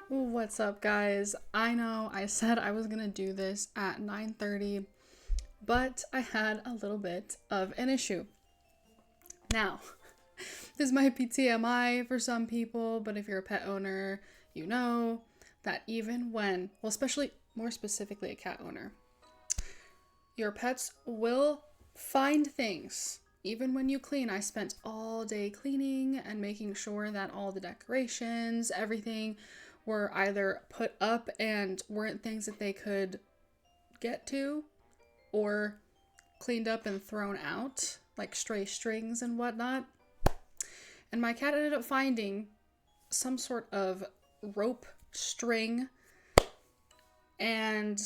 What's up, guys? I know I said I was gonna do this at 9:30, but I had a little bit of an issue. Now, this might be TMI for some people, but if you're a pet owner, you know that even when, well, especially more specifically a cat owner, your pets will find things. Even when you clean, I spent all day cleaning and making sure that all the decorations, everything were either put up and weren't things that they could get to, or cleaned up and thrown out, like stray strings and whatnot. And my cat ended up finding some sort of rope string, and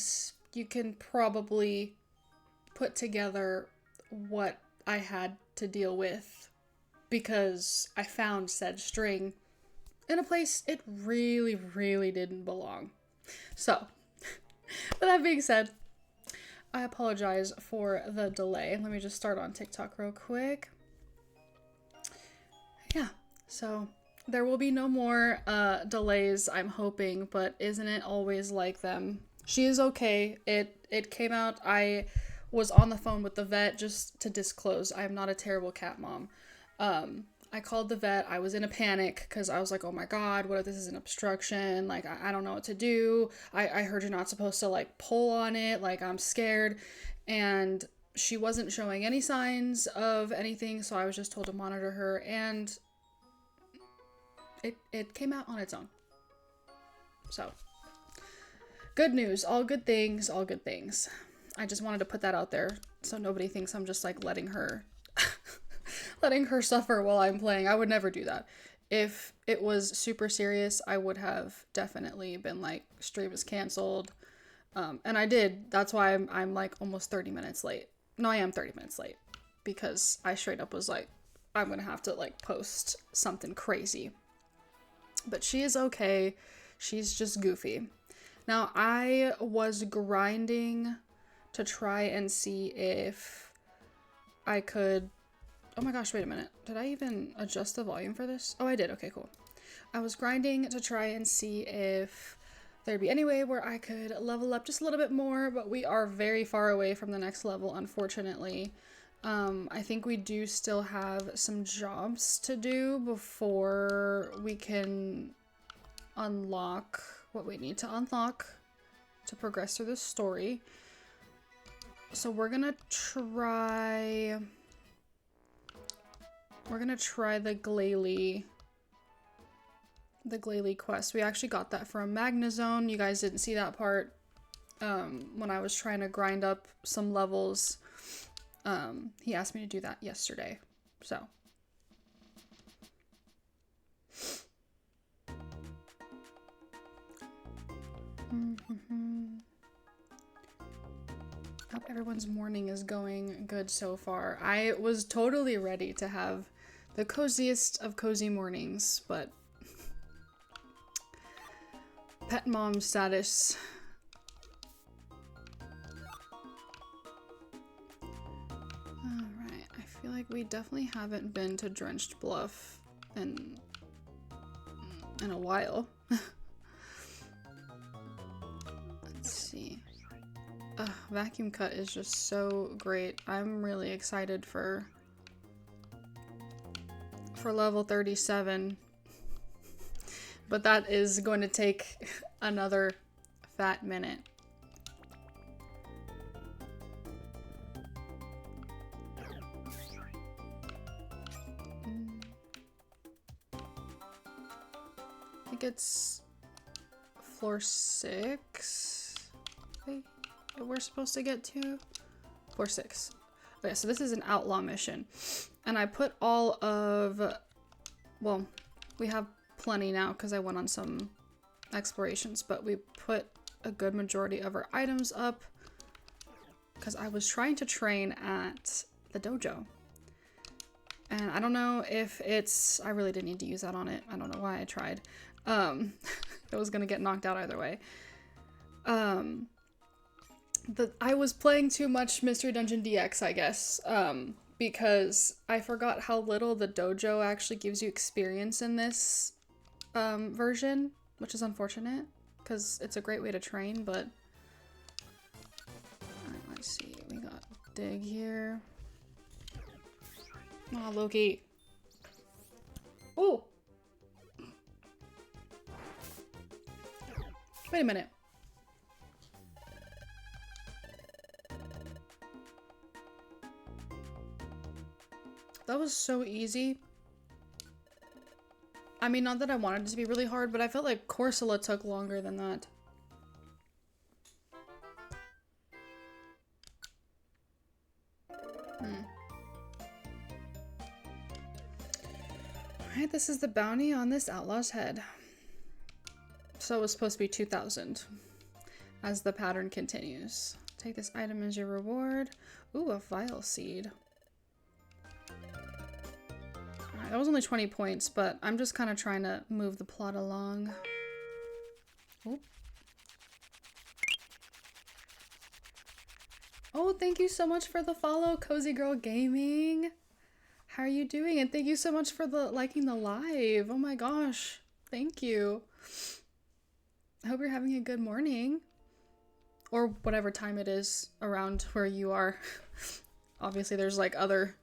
you can probably put together what I had to deal with because I found said string in a place it really, really didn't belong. So, with that being said, I apologize for the delay. Let me just start on TikTok real quick. Yeah, so there will be no more delays, I'm hoping, but isn't it always like them? She is okay. It came out. I was on the phone with the vet, just to disclose. I am not a terrible cat mom. I called the vet. I was in a panic because I was like, oh my God, what if this is an obstruction? Like, I don't know what to do. I heard you're not supposed to like pull on it. Like, I'm scared. And she wasn't showing any signs of anything, so I was just told to monitor her, and it came out on its own. So, good news, all good things, all good things. I just wanted to put that out there so nobody thinks I'm just like letting her letting her suffer while I'm playing. I would never do that. If it was super serious, I would have definitely been like, stream is canceled. And I did. That's why I'm like almost 30 minutes late. No, I am 30 minutes late because I straight up was like, I'm gonna have to like post something crazy. But she is okay. She's just goofy. Now, I was grinding to try and see if I could. Oh my gosh, wait a minute. Did I even adjust the volume for this? Oh, I did. Okay, cool. I was grinding to try and see if there'd be any way where I could level up just a little bit more, but we are very far away from the next level, unfortunately. I think we do still have some jobs to do before we can unlock what we need to unlock to progress through the story. So we're gonna try the Glalie quest. We actually got that from Magnazone. You guys didn't see that part when I was trying to grind up some levels. He asked me to do that yesterday. So. Hope everyone's morning is going good so far. I was totally ready to have the coziest of cozy mornings, but pet mom status. Alright, I feel like we definitely haven't been to Drenched Bluff in a while. Let's see. Vacuum cut is just so great. I'm really excited for level 37. But that is going to take another fat minute. I think it's floor 6. We're supposed to get to floor 6. Okay, so this is an outlaw mission, and I put all of, well, we have plenty now because I went on some explorations, but we put a good majority of our items up because I was trying to train at the dojo, and I don't know if it's, I really didn't need to use that on it. I don't know why I tried. It was gonna get knocked out either way. I was playing too much Mystery Dungeon DX, I guess, because I forgot how little the dojo actually gives you experience in this version. which is unfortunate because it's a great way to train, but alright, let's see. We got dig here. Oh, Loki. Oh! Wait a minute. That was so easy. I mean, not that I wanted it to be really hard, but I felt like Corsola took longer than that. Alright, this is the bounty on this outlaw's head. So it was supposed to be 2,000 as the pattern continues. Take this item as your reward. Ooh, a vile seed. Alright, that was only 20 points, but I'm just kind of trying to move the plot along. Oop. Oh, thank you so much for the follow, Cozy Girl Gaming. How are you doing? And thank you so much for the liking the live. Oh my gosh. Thank you. I hope you're having a good morning. Or whatever time it is around where you are. Obviously there's like other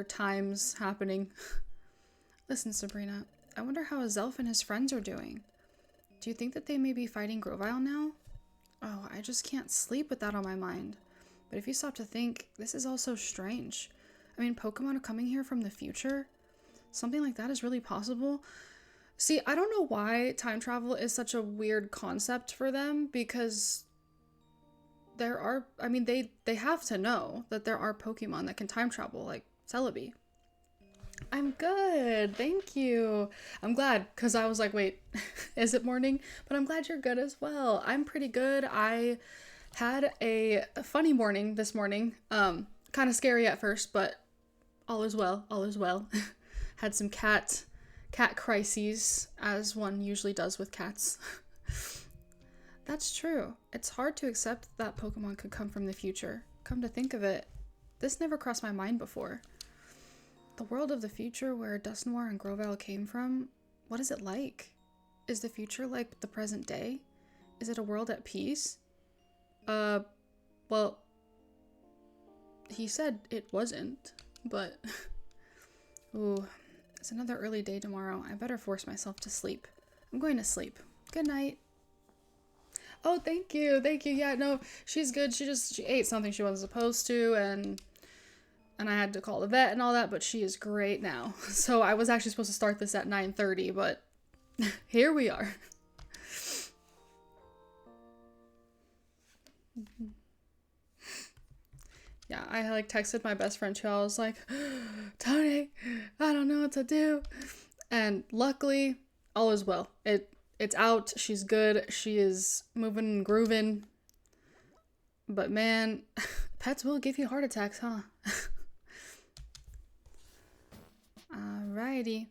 times happening. Listen, Sabrina, I wonder how Azelf and his friends are doing. Do you think that they may be fighting Grovile now? Oh, I just can't sleep with that on my mind. But if you stop to think, this is all so strange. I mean, Pokemon are coming here from the future. Something like that is really possible. See, I don't know why time travel is such a weird concept for them, because there are, I mean, they have to know that there are Pokemon that can time travel, like Celebi. I'm good, thank you. I'm glad, because I was like, wait, is it morning? But I'm glad you're good as well. I'm pretty good. I had a funny morning this morning. Kind of scary at first, but all is well, all is well. Had some cat crises, as one usually does with cats. That's true. It's hard to accept that Pokemon could come from the future. Come to think of it, this never crossed my mind before. The world of the future where Dusknoir and Grovyle came from, what is it like? Is the future like the present day? Is it a world at peace? Well, he said it wasn't, but ooh, it's another early day tomorrow. I better force myself to sleep. I'm going to sleep. Good night. Oh, thank you. Thank you. Yeah, no, she's good. She ate something she wasn't supposed to, and I had to call the vet and all that, but she is great now. So I was actually supposed to start this at 9:30, but here we are. Yeah, I like texted my best friend too. I was like, Tony, I don't know what to do. And luckily, all is well. It's out. She's good. She is moving and grooving. But man, pets will give you heart attacks, huh? Alrighty.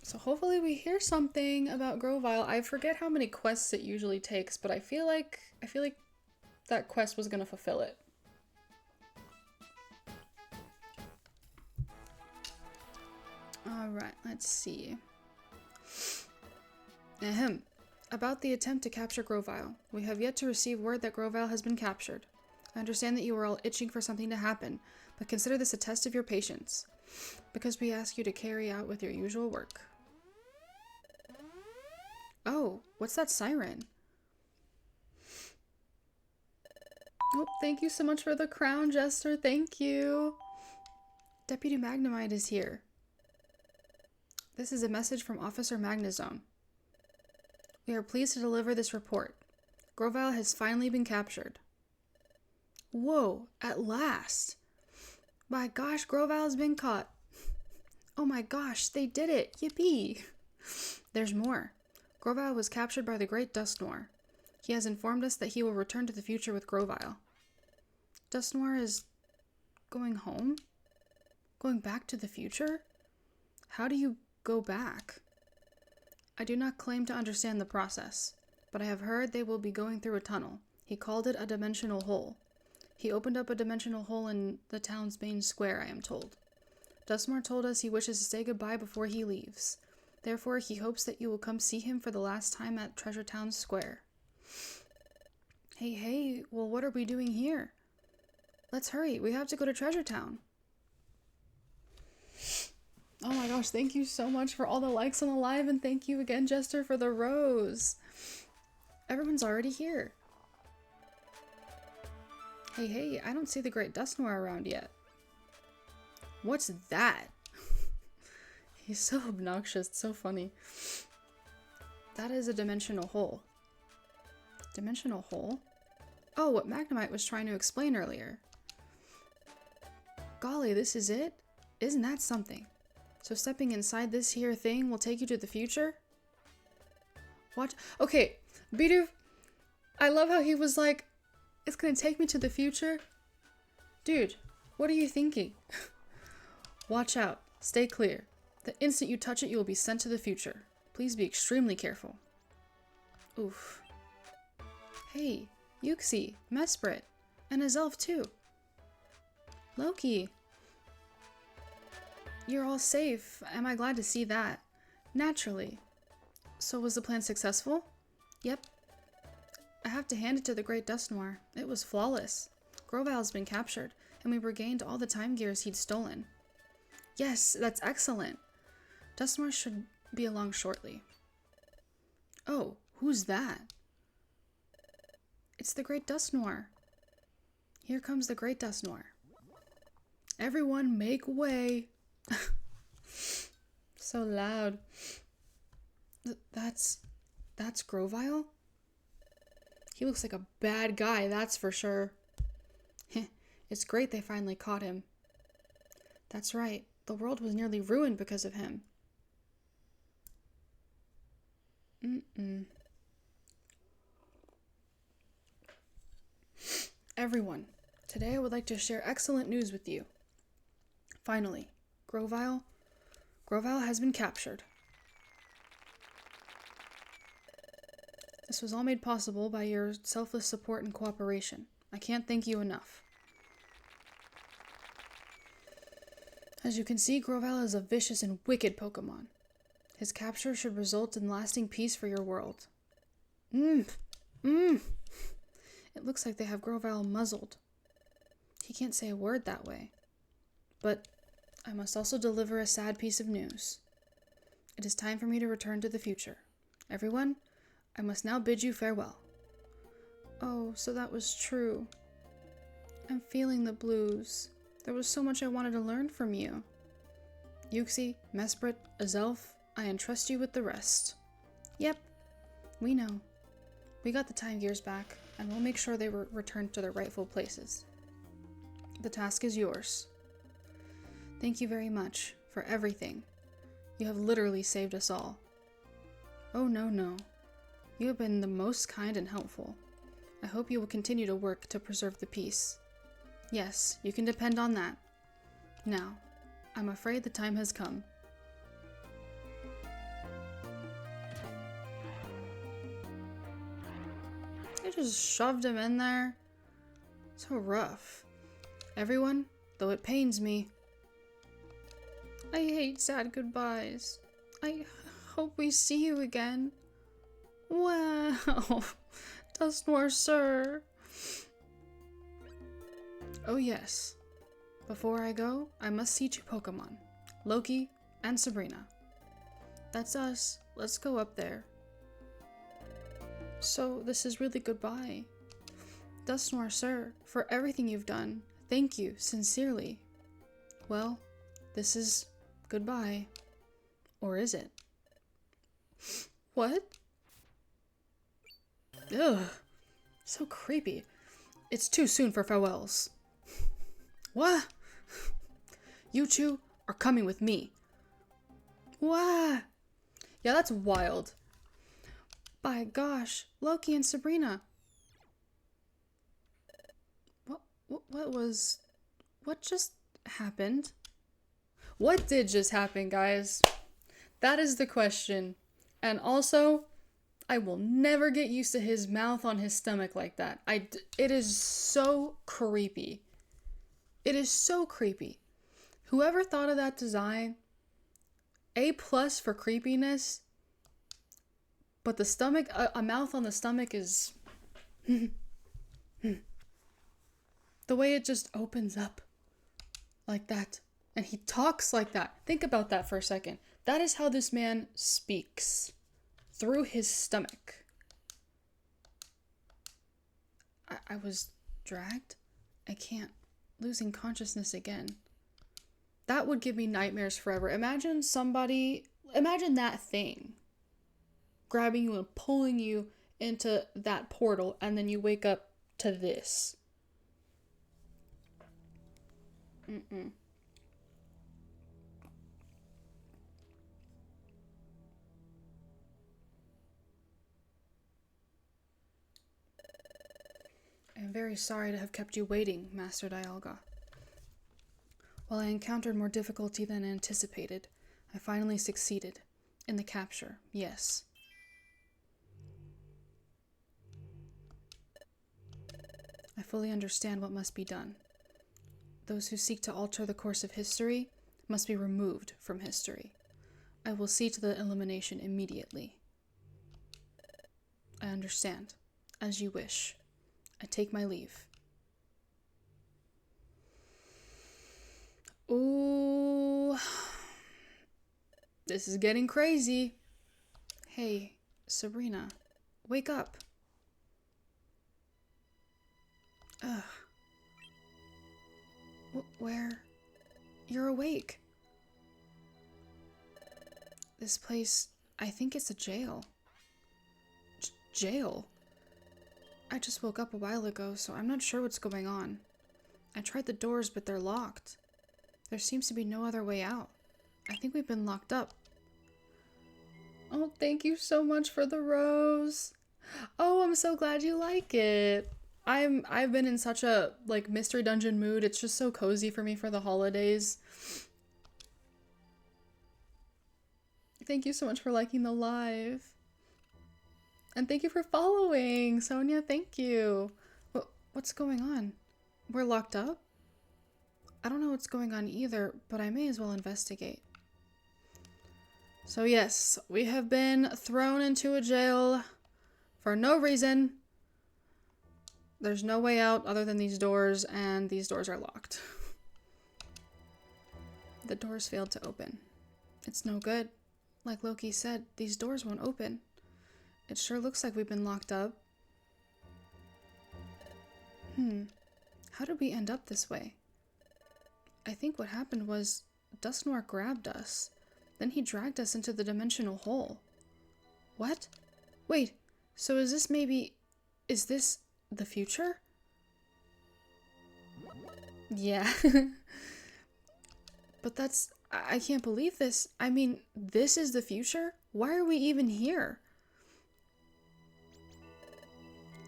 So hopefully we hear something about Grovyle. I forget how many quests it usually takes, but I feel like that quest was gonna fulfill it. Alright, let's see. Ahem. About the attempt to capture Grovyle. We have yet to receive word that Grovyle has been captured. I understand that you are all itching for something to happen, but consider this a test of your patience, because we ask you to carry out with your usual work. Oh, what's that siren? Oh, thank you so much for the crown, Jester. Thank you. Deputy Magnemite is here. This is a message from Officer Magnezone. We are pleased to deliver this report. Grovyle has finally been captured. Whoa, at last. My gosh, Grovyle has been caught. Oh my gosh, they did it. Yippee. There's more. Grovyle was captured by the Great Dusknoir. He has informed us that he will return to the future with Grovyle. Dusknoir is going home? Going back to the future? How do you go back? I do not claim to understand the process, but I have heard they will be going through a tunnel. He called it a dimensional hole. He opened up a dimensional hole in the town's main square, I am told. Dusknoir told us he wishes to say goodbye before he leaves. Therefore, he hopes that you will come see him for the last time at Treasure Town Square. Hey, well, what are we doing here? Let's hurry. We have to go to Treasure Town. Oh my gosh, thank you so much for all the likes on the live, and thank you again, Jester, for the rose. Everyone's already here. Hey, I don't see the Great Dust Noir around yet. What's that? He's so obnoxious, it's so funny. That is a dimensional hole. Dimensional hole? Oh, what Magnemite was trying to explain earlier. Golly, this is it? Isn't that something? So stepping inside this here thing will take you to the future? Watch. Okay, Bidoof, I love how he was like, it's gonna take me to the future? Dude, what are you thinking? Watch out. Stay clear. The instant you touch it, you will be sent to the future. Please be extremely careful. Oof. Hey, Yuxi, Mesprit, and his elf too. Loki. You're all safe. Am I glad to see that? Naturally. So was the plan successful? Yep. I have to hand it to the Great Dust Noir. It was flawless. Groval's been captured, and we regained all the time gears he'd stolen. Yes, that's excellent. Dust Noir should be along shortly. Oh, who's that? It's the Great Dust Noir. Here comes the Great Dust Noir. Everyone make way. So loud. That's Grovile? He looks like a bad guy, that's for sure. It's great they finally caught him. That's right. The world was nearly ruined because of him. Everyone, today I would like to share excellent news with you. Finally, Grovile has been captured. This was all made possible by your selfless support and cooperation. I can't thank you enough. As you can see, Grovile is a vicious and wicked Pokemon. His capture should result in lasting peace for your world. It looks like they have Grovile muzzled. He can't say a word that way. But I must also deliver a sad piece of news. It is time for me to return to the future. Everyone, I must now bid you farewell. Oh, so that was true. I'm feeling the blues. There was so much I wanted to learn from you. Yuxi, Mesprit, Azelf, I entrust you with the rest. Yep, we know. We got the time gears back, and we'll make sure they were returned to their rightful places. The task is yours. Thank you very much for everything. You have literally saved us all. Oh, no. You have been the most kind and helpful. I hope you will continue to work to preserve the peace. Yes, you can depend on that. Now, I'm afraid the time has come. I just shoved him in there. So rough. Everyone, though it pains me, I hate sad goodbyes. I hope we see you again. Wow, Dust Noir, sir. Oh yes. Before I go, I must see two Pokemon, Loki and Sabrina. That's us. Let's go up there. So, this is really goodbye. Dust Noir, sir, for everything you've done. Thank you, sincerely. Well, this is goodbye. Or is it? What? Ugh. So creepy. It's too soon for farewells. What? You two are coming with me. What? Yeah, that's wild. By gosh, Loki and Sabrina. What just happened? What did just happen, guys? That is the question. And also, I will never get used to his mouth on his stomach like that. It is so creepy. It is so creepy. Whoever thought of that design, A+ for creepiness, but the stomach, a mouth on the stomach is... The way it just opens up like that. And he talks like that. Think about that for a second. That is how this man speaks. Through his stomach. I was dragged? I can't. Losing consciousness again. That would give me nightmares forever. Imagine that thing grabbing you and pulling you into that portal, and then you wake up to this. Mm-mm. I am very sorry to have kept you waiting, Master Dialga. While I encountered more difficulty than anticipated, I finally succeeded. In the capture, yes. I fully understand what must be done. Those who seek to alter the course of history must be removed from history. I will see to the elimination immediately. I understand. As you wish. I take my leave. Ooh. This is getting crazy. Hey, Sabrina, wake up. Ugh. Where? You're awake. This place, I think it's a jail. Jail? I just woke up a while ago, so I'm not sure what's going on. I tried the doors, but they're locked. There seems to be no other way out. I think we've been locked up. Oh, thank you so much for the rose. Oh, I'm so glad you like it. I've been in such a mystery dungeon mood. It's just so cozy for me for the holidays. Thank you so much for liking the live. And thank you for following, Sonia. Thank you. What's going on? We're locked up? I don't know what's going on either, but I may as well investigate. So yes, we have been thrown into a jail for no reason. There's no way out other than these doors, and these doors are locked. The doors failed to open. It's no good. Like Loki said, these doors won't open. It sure looks like we've been locked up. How did we end up this way? I think what happened was Dusknoir grabbed us. Then he dragged us into the dimensional hole. What? Wait, so is this the future? Yeah. But I can't believe this. I mean, this is the future? Why are we even here?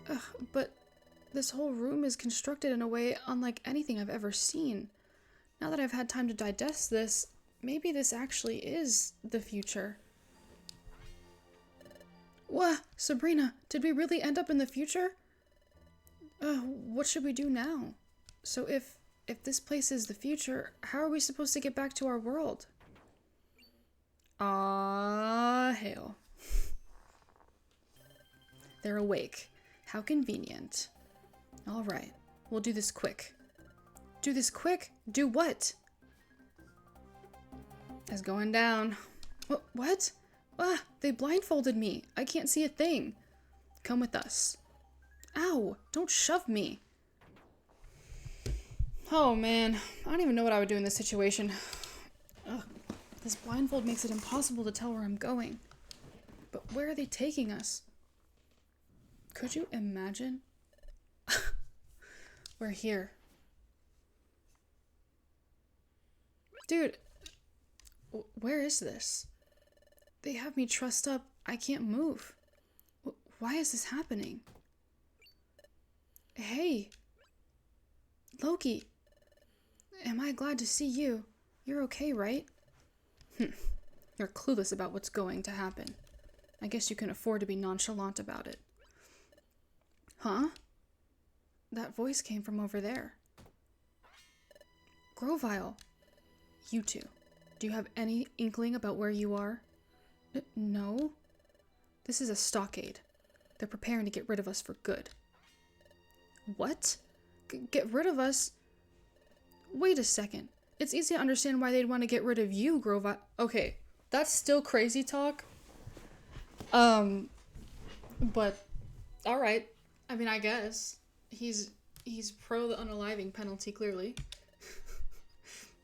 Ugh, but this whole room is constructed in a way unlike anything I've ever seen. Now that I've had time to digest this, maybe this actually is the future. What? Sabrina, did we really end up in the future? What should we do now? So if this place is the future, how are we supposed to get back to our world? Ah, hell. They're awake. How convenient. All right, we'll do this quick. Do this quick? Do what? It's going down. What? Ah, they blindfolded me. I can't see a thing. Come with us. Ow, don't shove me. Oh man, I don't even know what I would do in this situation. Ugh, this blindfold makes it impossible to tell where I'm going. But where are they taking us? Could you imagine? We're here. Dude, where is this? They have me trussed up. I can't move. Why is this happening? Hey, Loki. Am I glad to see you? You're okay, right? You're clueless about what's going to happen. I guess you can afford to be nonchalant about it. Huh? That voice came from over there. Grovile. You two. Do you have any inkling about where you are? No. This is a stockade. They're preparing to get rid of us for good. What? Get rid of us? Wait a second. It's easy to understand why they'd want to get rid of you, Grova. Okay, that's still crazy talk. But alright. I mean, I guess. He's pro the unaliving penalty, clearly.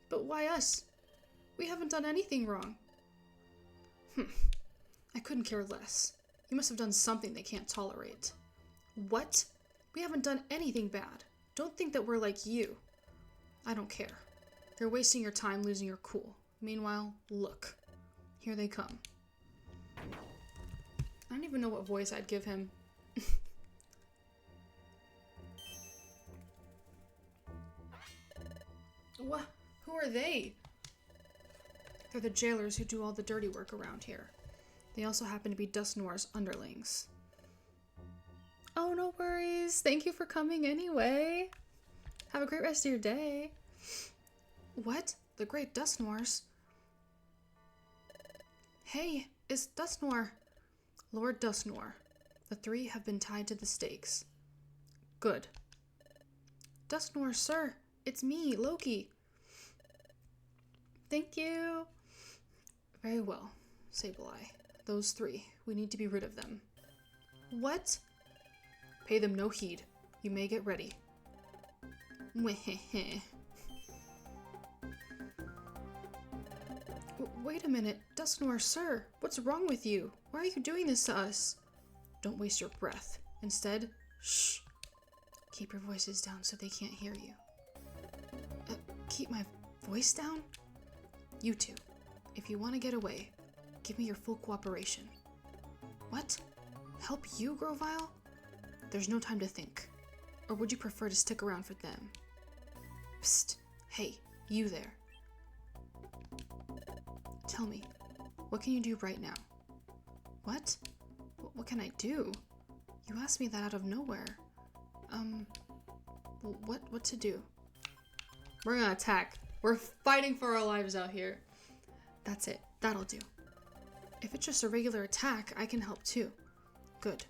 But why us? We haven't done anything wrong. I couldn't care less. You must have done something they can't tolerate. What? We haven't done anything bad. Don't think that we're like you. I don't care. You're wasting your time losing your cool. Meanwhile, look. Here they come. I don't even know what voice I'd give him. What? Who are they? They're the jailers who do all the dirty work around here. They also happen to be Dust Noir's underlings. Oh, no worries. Thank you for coming anyway. Have a great rest of your day. What? The Great Dust Noirs? Hey, it's Dust Noir. Lord Dust Noir. The three have been tied to the stakes. Good. Dust Noir, sir. It's me, Loki. Thank you. Very well, Sableye. Those three. We need to be rid of them. What? Pay them no heed. You may get ready. Wait a minute. Dust Noir, sir. What's wrong with you? Why are you doing this to us? Don't waste your breath. Instead, shh. Keep your voices down so they can't hear you. Keep my voice down? You two, if you want to get away, give me your full cooperation. What? Help you, Grovile? There's no time to think. Or would you prefer to stick around for them? Psst. Hey, you there. Tell me, what can you do right now? What? What can I do? You asked me that out of nowhere. What to do? We're gonna attack. We're fighting for our lives out here. That's it. That'll do. If it's just a regular attack, I can help too. Good.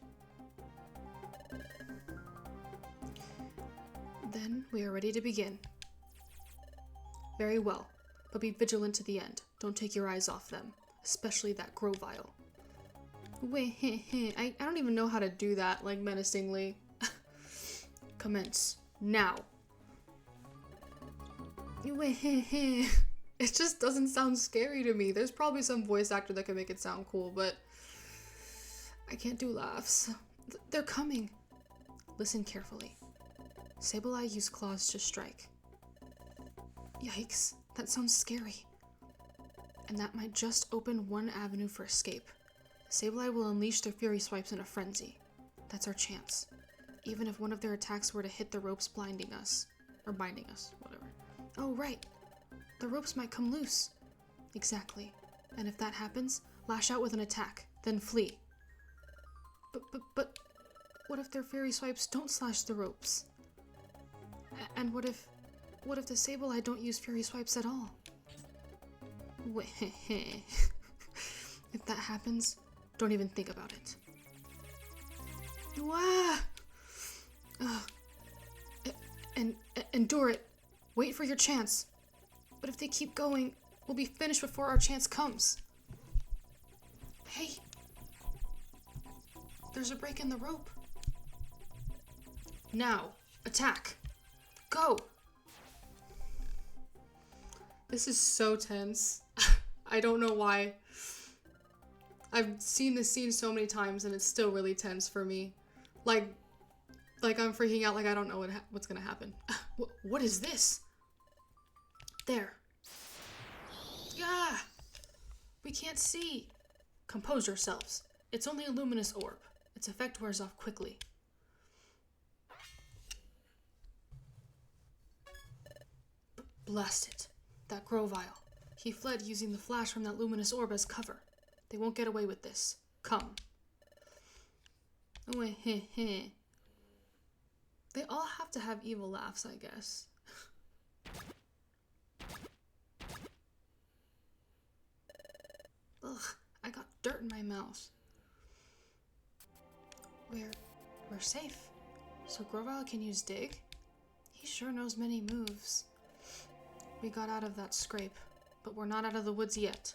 Then we are ready to begin. Very well, but be vigilant to the end. Don't take your eyes off them, especially that Grovile. Wait, I don't even know how to do that, like, menacingly. Commence. Now. It just doesn't sound scary to me. There's probably some voice actor that can make it sound cool, but I can't do laughs. They're coming. Listen carefully. Sableye used claws to strike. Yikes, that sounds scary. And that might just open one avenue for escape. Sableye will unleash their Fury Swipes in a frenzy. That's our chance. Even if one of their attacks were to hit the ropes blinding us. Or binding us, whatever. Oh, right. The ropes might come loose. Exactly. And if that happens, lash out with an attack, then flee. But, what if their Fury Swipes don't slash the ropes? And what if the Sableye don't use Fury Swipes at all? If that happens, don't even think about it. Wah! Endure it. Wait for your chance. But if they keep going, we'll be finished before our chance comes. Hey! There's a break in the rope. Now, attack. Go! This is so tense. I don't know why. I've seen this scene so many times and it's still really tense for me. Like I'm freaking out, like I don't know what's gonna happen. What is this? There. Yeah! We can't see. Compose yourselves. It's only a luminous orb. Its effect wears off quickly. Blast it. That Grovile. He fled using the flash from that luminous orb as cover. They won't get away with this. Come. They all have to have evil laughs, I guess. Ugh, I got dirt in my mouth. We're safe. So Grovile can use dig? He sure knows many moves. We got out of that scrape, but we're not out of the woods yet.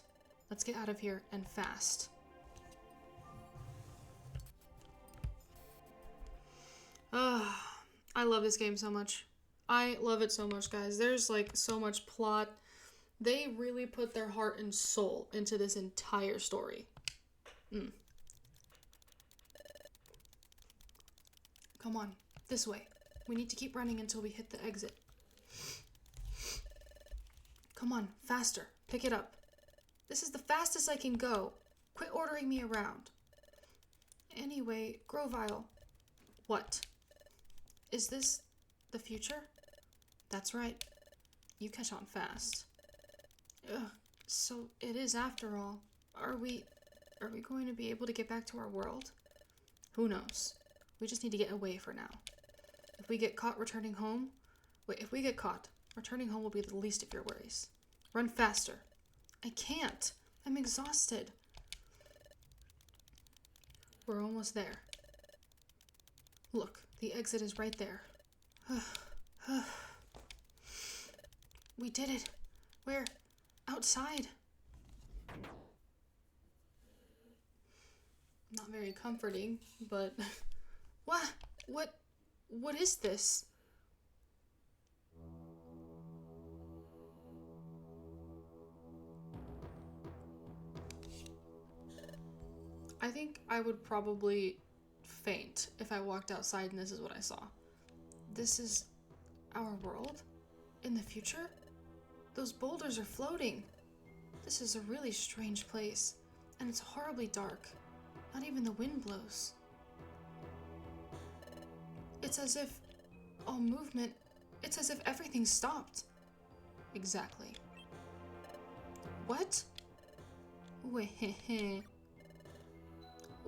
Let's get out of here, and fast. I love this game so much. I love it so much, guys. There's like so much plot. They really put their heart and soul into this entire story. Come on, this way. We need to keep running until we hit the exit. Come on, faster. Pick it up. This is the fastest I can go. Quit ordering me around. Anyway, Grovile. What? Is this the future? That's right. You catch on fast. Ugh, so it is after all. Are we going to be able to get back to our world? Who knows? We just need to get away for now. If we get caught returning home... if we get caught, returning home will be the least of your worries. Run faster. I can't. I'm exhausted. We're almost there. Look, the exit is right there. We did it. We're outside. Not very comforting, but... What is this? I think I would probably faint if I walked outside and this is what I saw. This is our world? In the future? Those boulders are floating. This is a really strange place, and it's horribly dark. Not even the wind blows. It's as if all movement, it's as if everything stopped. Exactly. What? Weh.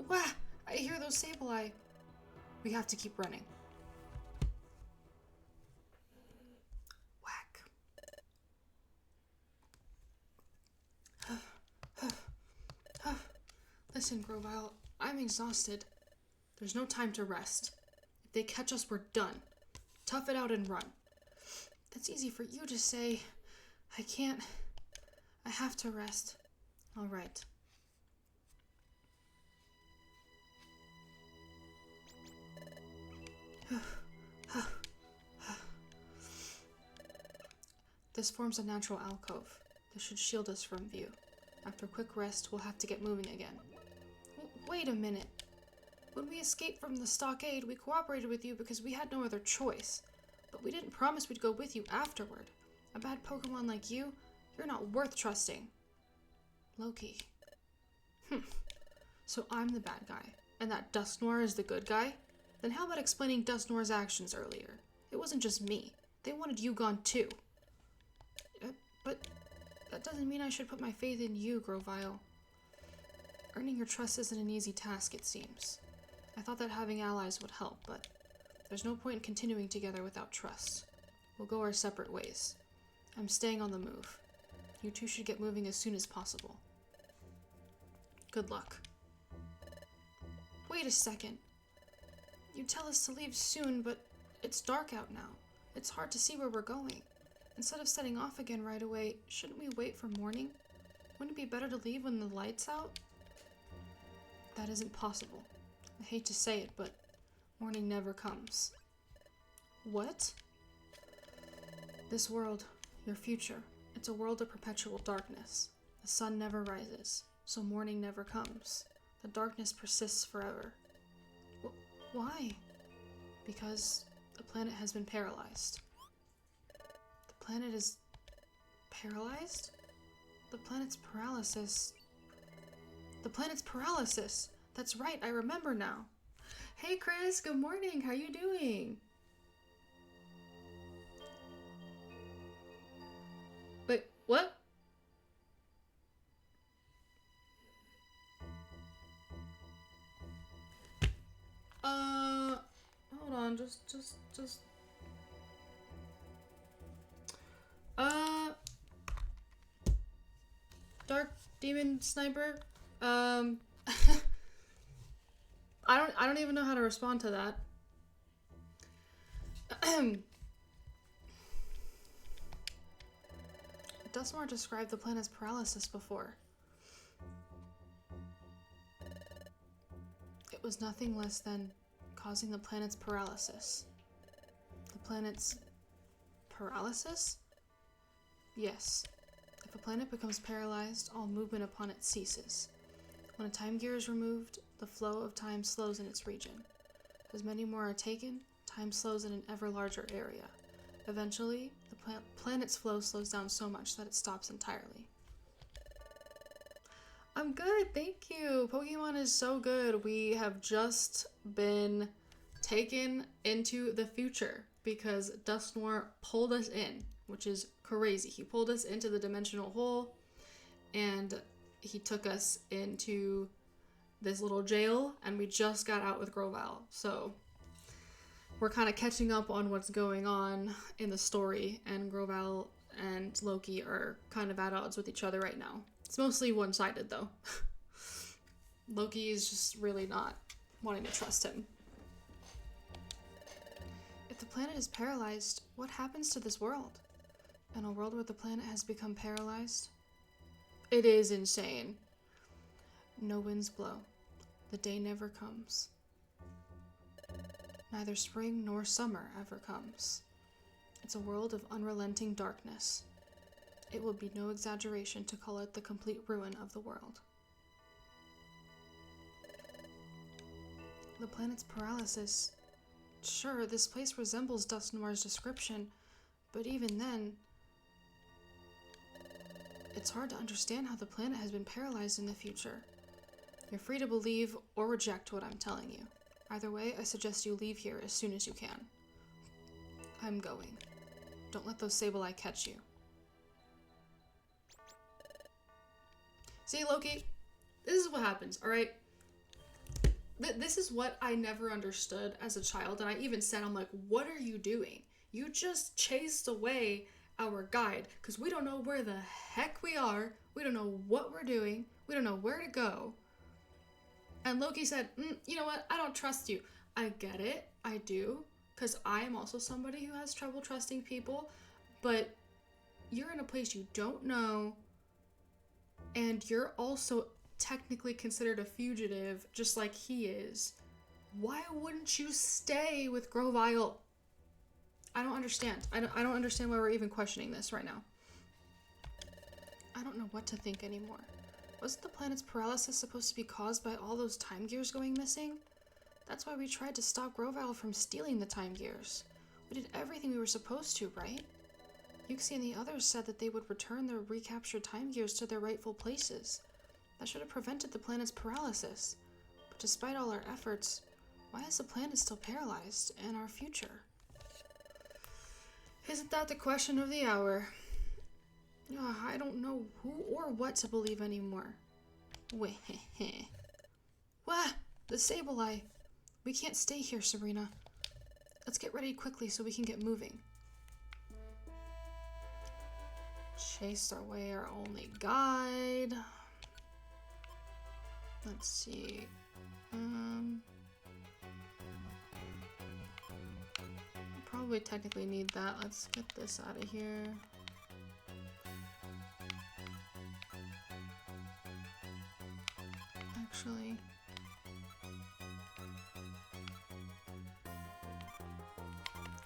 Wah! I hear those Sableye. We have to keep running. Whack. Listen, Grovile, I'm exhausted. There's no time to rest. If they catch us, we're done. Tough it out and run. That's easy for you to say. I can't. I have to rest. All right. This forms a natural alcove. This should shield us from view. After quick rest, we'll have to get moving again. Wait a minute. When we escaped from the stockade, we cooperated with you because we had no other choice. But we didn't promise we'd go with you afterward. A bad Pokemon like you, you're not worth trusting. Loki. So I'm the bad guy, and that Dusknoir is the good guy? Then how about explaining Dusknoir's actions earlier? It wasn't just me. They wanted you gone too. But that doesn't mean I should put my faith in you, Grovile. Earning your trust isn't an easy task, it seems. I thought that having allies would help, but there's no point in continuing together without trust. We'll go our separate ways. I'm staying on the move. You two should get moving as soon as possible. Good luck. Wait a second. You tell us to leave soon, but it's dark out now. It's hard to see where we're going. Instead of setting off again right away, shouldn't we wait for morning? Wouldn't it be better to leave when the light's out? That isn't possible. I hate to say it, but morning never comes. What? This world, your future, it's a world of perpetual darkness. The sun never rises, so morning never comes. The darkness persists forever. Why? Because the planet has been paralyzed. The planet is paralyzed? The planet's paralysis. The planet's paralysis! That's right, I remember now. Hey Chris, good morning, how you doing? Wait, what? Hold on, just... Dark Demon Sniper. I don't even know how to respond to that. Dustmore described the planet's paralysis before. It was nothing less than causing the planet's paralysis. The planet's paralysis? Yes. If a planet becomes paralyzed, all movement upon it ceases. When a time gear is removed, the flow of time slows in its region. As many more are taken, time slows in an ever larger area. Eventually, the planet's flow slows down so much that it stops entirely. I'm good, thank you. Pokemon is so good. We have just been taken into the future because Dustmore pulled us in, which is crazy. He pulled us into the dimensional hole and he took us into this little jail and we just got out with Grovyle. So we're kind of catching up on what's going on in the story, and Grovyle and Loki are kind of at odds with each other right now. It's mostly one-sided though. Loki is just really not wanting to trust him. If the planet is paralyzed, what happens to this world? In a world where the planet has become paralyzed? It is insane. No winds blow. The day never comes. Neither spring nor summer ever comes. It's a world of unrelenting darkness. It would be no exaggeration to call it the complete ruin of the world. The planet's paralysis. Sure, this place resembles Dustmore's description, but even then, it's hard to understand how the planet has been paralyzed in the future. You're free to believe or reject what I'm telling you. Either way, I suggest you leave here as soon as you can. I'm going. Don't let those Sableye catch you. See, Loki, this is what happens, alright? This is what I never understood as a child, and I even said, I'm like, what are you doing? You just chased away our guide, because we don't know where the heck we are, we don't know what we're doing, we don't know where to go. And Loki said, you know what, I don't trust you. I get it, I do, because I am also somebody who has trouble trusting people, but you're in a place you don't know, and you're also technically considered a fugitive, just like he is. Why wouldn't you stay with Grovyle? I don't understand. I don't understand why we're even questioning this right now. I don't know what to think anymore. Wasn't the planet's paralysis supposed to be caused by all those time gears going missing? That's why we tried to stop Grovyle from stealing the time gears. We did everything we were supposed to, right? Yuxi and the others said that they would return their recaptured time gears to their rightful places. That should have prevented the planet's paralysis. But despite all our efforts, why is the planet still paralyzed and our future? Isn't that the question of the hour? I don't know who or what to believe anymore. Wah, the Sableye. We can't stay here, Serena. Let's get ready quickly so we can get moving. Chase our way, our only guide. Let's see. Probably technically need that. Let's get this out of here. Actually.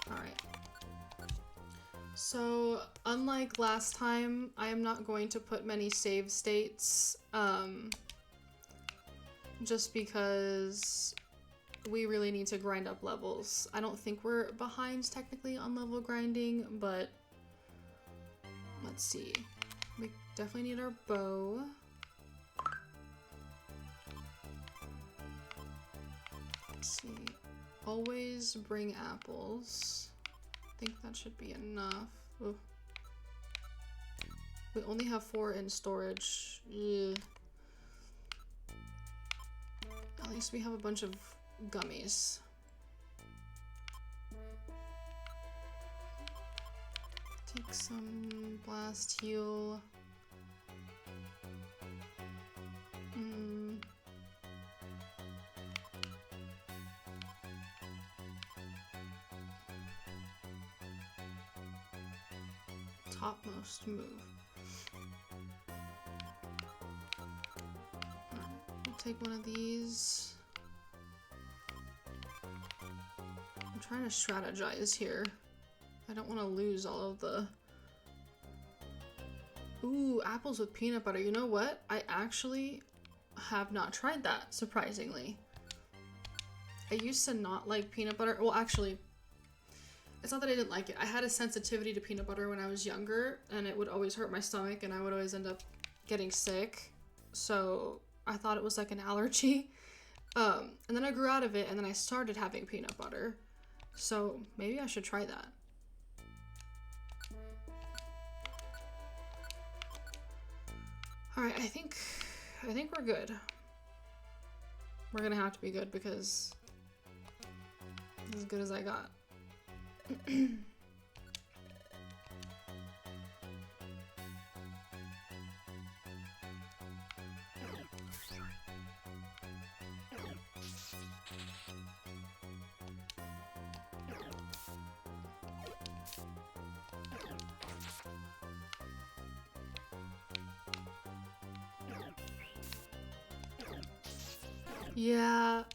Alright. So, unlike last time, I am not going to put many save states, just because we really need to grind up levels. I don't think we're behind technically on level grinding, but let's see. We definitely need our bow. Let's see. Always bring apples. I think that should be enough. Ooh. We only have 4 in storage. Ugh. At least we have a bunch of gummies. Take some blast heal. topmost move. I'll take one of these. I'm trying to strategize here. I don't want to lose all of the... Ooh, apples with peanut butter. You know what? I actually have not tried that, surprisingly. I used to not like peanut butter. Well, actually, it's not that I didn't like it. I had a sensitivity to peanut butter when I was younger, and it would always hurt my stomach, and I would always end up getting sick. So I thought it was like an allergy. And then I grew out of it, and then I started having peanut butter. So maybe I should try that. All right, I think we're good. We're gonna have to be good because this is as good as I got.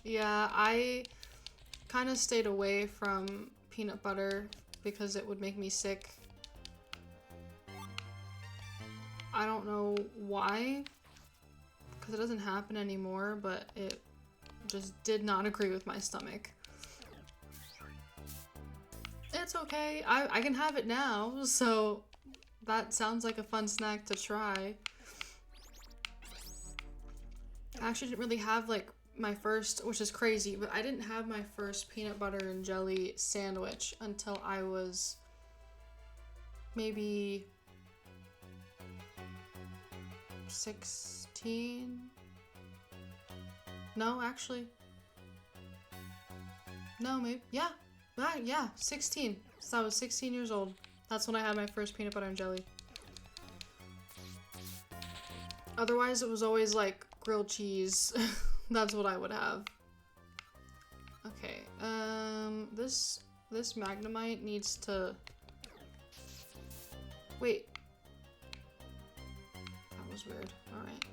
Yeah, I kind of stayed away from peanut butter because it would make me sick. I don't know why, because it doesn't happen anymore, but it just did not agree with my stomach. It's okay, I can have it now, so that sounds like a fun snack to try. I actually didn't really have like my first, which is crazy, but I didn't have my first peanut butter and jelly sandwich until I was maybe 16. No, actually. No, maybe. Yeah. Yeah, 16. So I was 16 years old. That's when I had my first peanut butter and jelly. Otherwise, it was always like grilled cheese. That's what I would have. Okay, this Magnemite needs to... Wait. That was weird. Alright.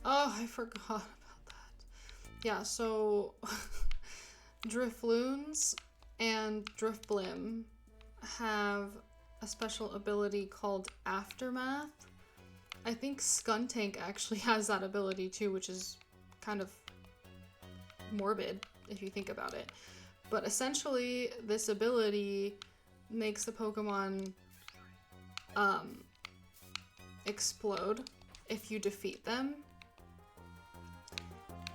Oh, I forgot about that. Yeah, so Drifloons and Driftblim have a special ability called Aftermath. I think Skuntank actually has that ability too, which is kind of morbid if you think about it. But essentially, this ability makes the Pokemon explode if you defeat them.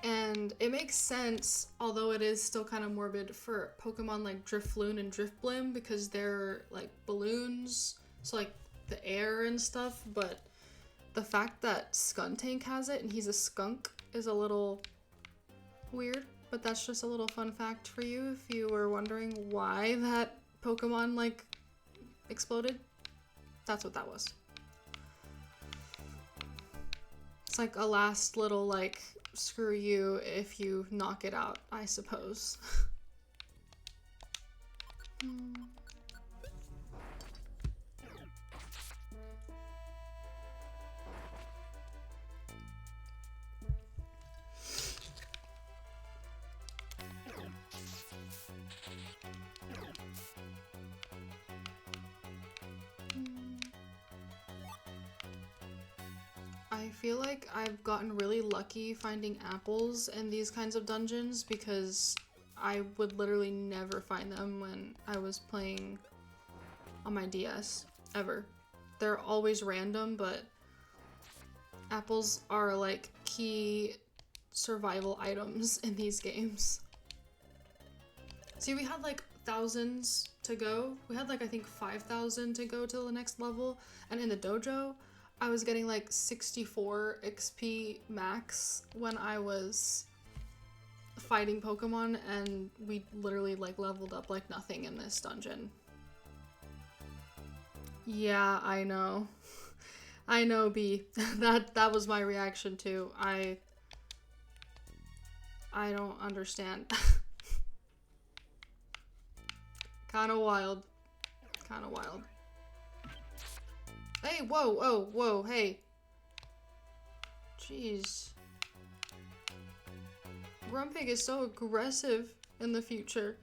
And it makes sense, although it is still kind of morbid, for Pokemon like Drifloon and Driftblim because they're like balloons, so like the air and stuff, but the fact that Skuntank has it and he's a skunk is a little weird, but that's just a little fun fact for you if you were wondering why that Pokemon like exploded. That's what that was. It's like a last little like screw you if you knock it out, I suppose. I feel like I've gotten really lucky finding apples in these kinds of dungeons because I would literally never find them when I was playing on my DS, ever. They're always random, but apples are like key survival items in these games. See, we had like thousands to go. We had like, I think 5,000 to go to the next level, and in the dojo, I was getting like 64 XP max when I was fighting Pokemon, and we literally like leveled up like nothing in this dungeon. Yeah, I know. I know, B. That was my reaction too. I don't understand. Kinda wild. Kinda wild. Hey, whoa, whoa, whoa, hey. Jeez. Grumpig is so aggressive in the future.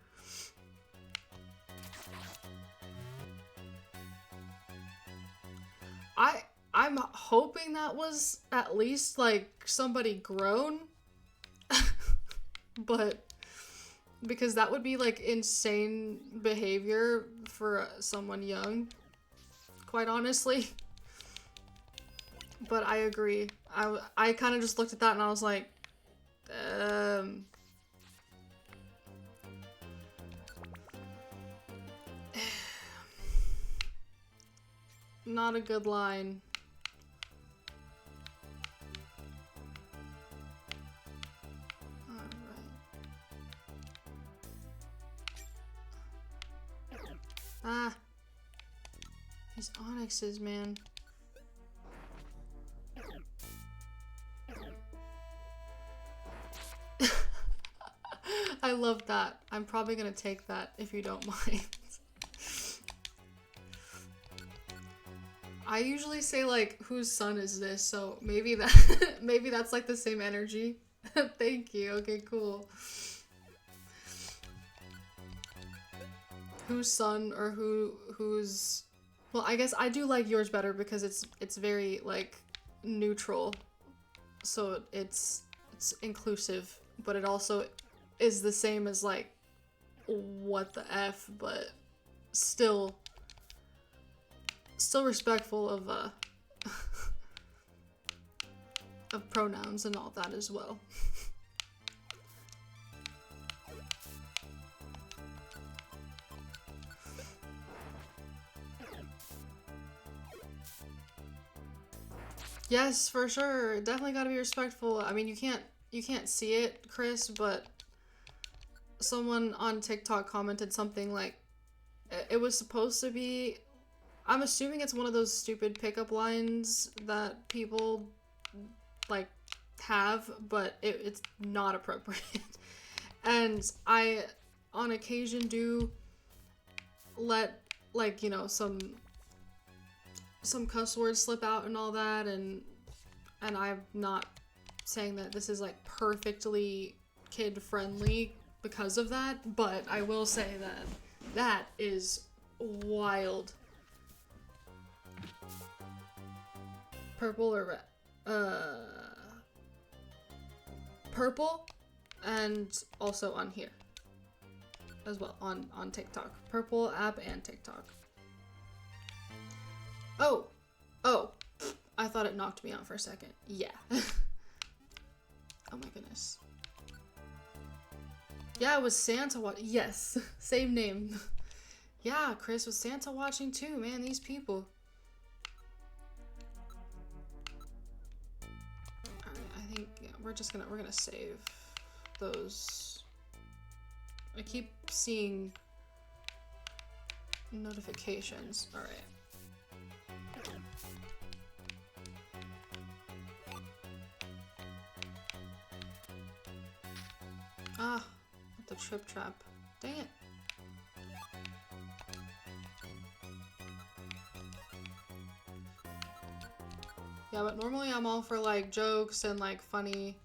I'm hoping that was at least like somebody grown. But because that would be like insane behavior for someone young, quite honestly. But I agree. I kind of just looked at that and I was like, not a good line. Ah. These onyxes, man. I love that. I'm probably gonna take that if you don't mind. I usually say like, whose son is this? So maybe that maybe that's like the same energy. Thank you. Okay, cool. Whose son or who's, well, I guess I do like yours better because it's very like neutral. So it's inclusive, but it also is the same as like what the F, but still respectful of of pronouns and all that as well. Yes, for sure. Definitely gotta be respectful. I mean, you can't see it, Chris, but someone on TikTok commented something like, it was supposed to be, I'm assuming it's one of those stupid pickup lines that people like have, but it's not appropriate. And I on occasion do let like, you know, some cuss words slip out and all that, and I'm not saying that this is like perfectly kid friendly because of that, but I will say that that is wild. Purple or red? Purple, and also on here as well, on TikTok. Purple app and TikTok. Oh, I thought it knocked me out for a second. Yeah. Oh my goodness. Yeah, it was Santa yes, same name. Yeah, Chris, was Santa watching too, man, these people. Alright, I think, yeah, we're gonna save those. I keep seeing notifications. Alright. Ah, the trip trap. Dang it. Yeah, but normally I'm all for like jokes and like funny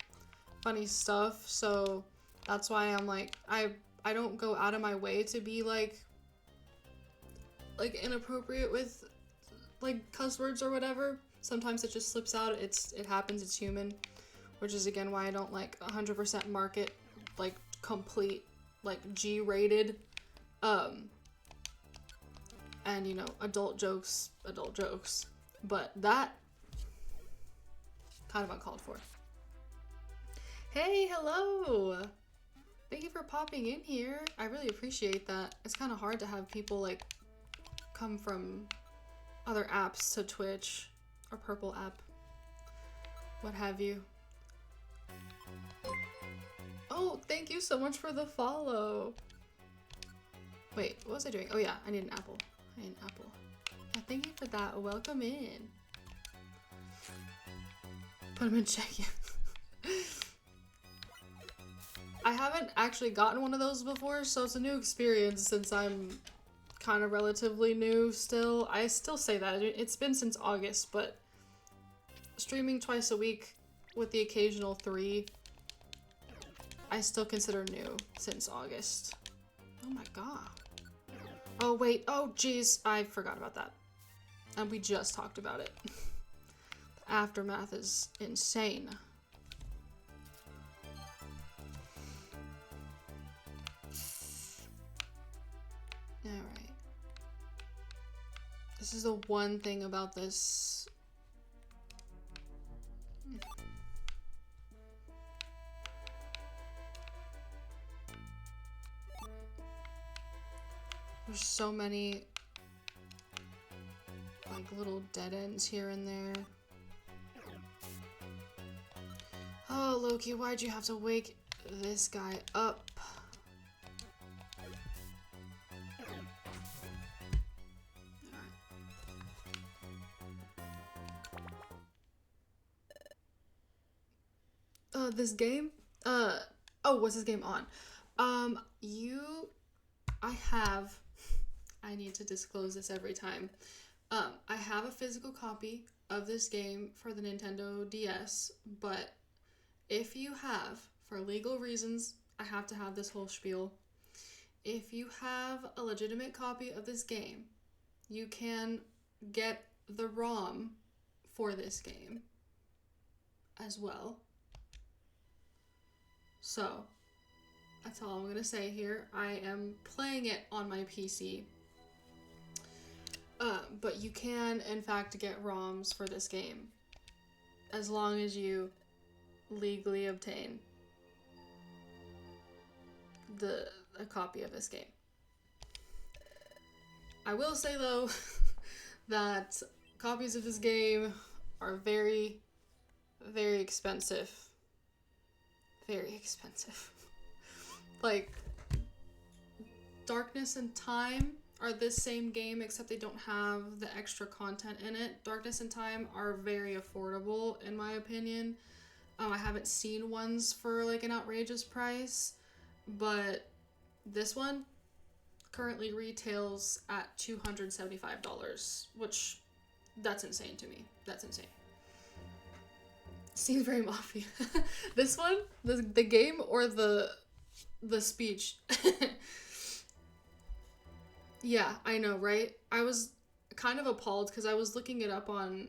stuff, so that's why I'm like, I don't go out of my way to be like inappropriate with like cuss words or whatever. Sometimes it just slips out. It happens, it's human, which is again why I don't like 100% mark it like complete like G-rated, and you know, adult jokes, but that kind of uncalled for. Hey, hello! Thank you for popping in here. I really appreciate that. It's kind of hard to have people like come from other apps to Twitch or Purple app, what have you. Oh, thank you so much for the follow. Wait, what was I doing? Oh yeah, I need an apple. I need an apple. Yeah, thank you for that. Welcome in. Put him in check-in. I haven't actually gotten one of those before, so it's a new experience since I'm kind of relatively new still. I still say that. It's been since August, but streaming twice a week with the occasional 3, I still consider new since August. Oh my god. Oh wait, oh jeez, I forgot about that. And we just talked about it. The aftermath is insane. Alright. This is the one thing about this. There's so many like little dead ends here and there. Oh, Loki, why'd you have to wake this guy up? This game? Oh, what's this game on? I need to disclose this every time. I have a physical copy of this game for the Nintendo DS, but if you have, for legal reasons, I have to have this whole spiel. If you have a legitimate copy of this game, you can get the ROM for this game as well. So, that's all I'm gonna say here. I am playing it on my PC. But you can, in fact, get ROMs for this game. As long as you legally obtain a copy of this game. I will say, though, that copies of this game are very, very expensive. Very expensive. Like, Darkness and Time are this same game, except they don't have the extra content in it. Darkness and Time are very affordable, in my opinion. I haven't seen ones for like an outrageous price, but this one currently retails at $275, which that's insane to me. That's insane. Seems very mafia. This one, the game or the speech? Yeah, I know, right? I was kind of appalled because I was looking it up on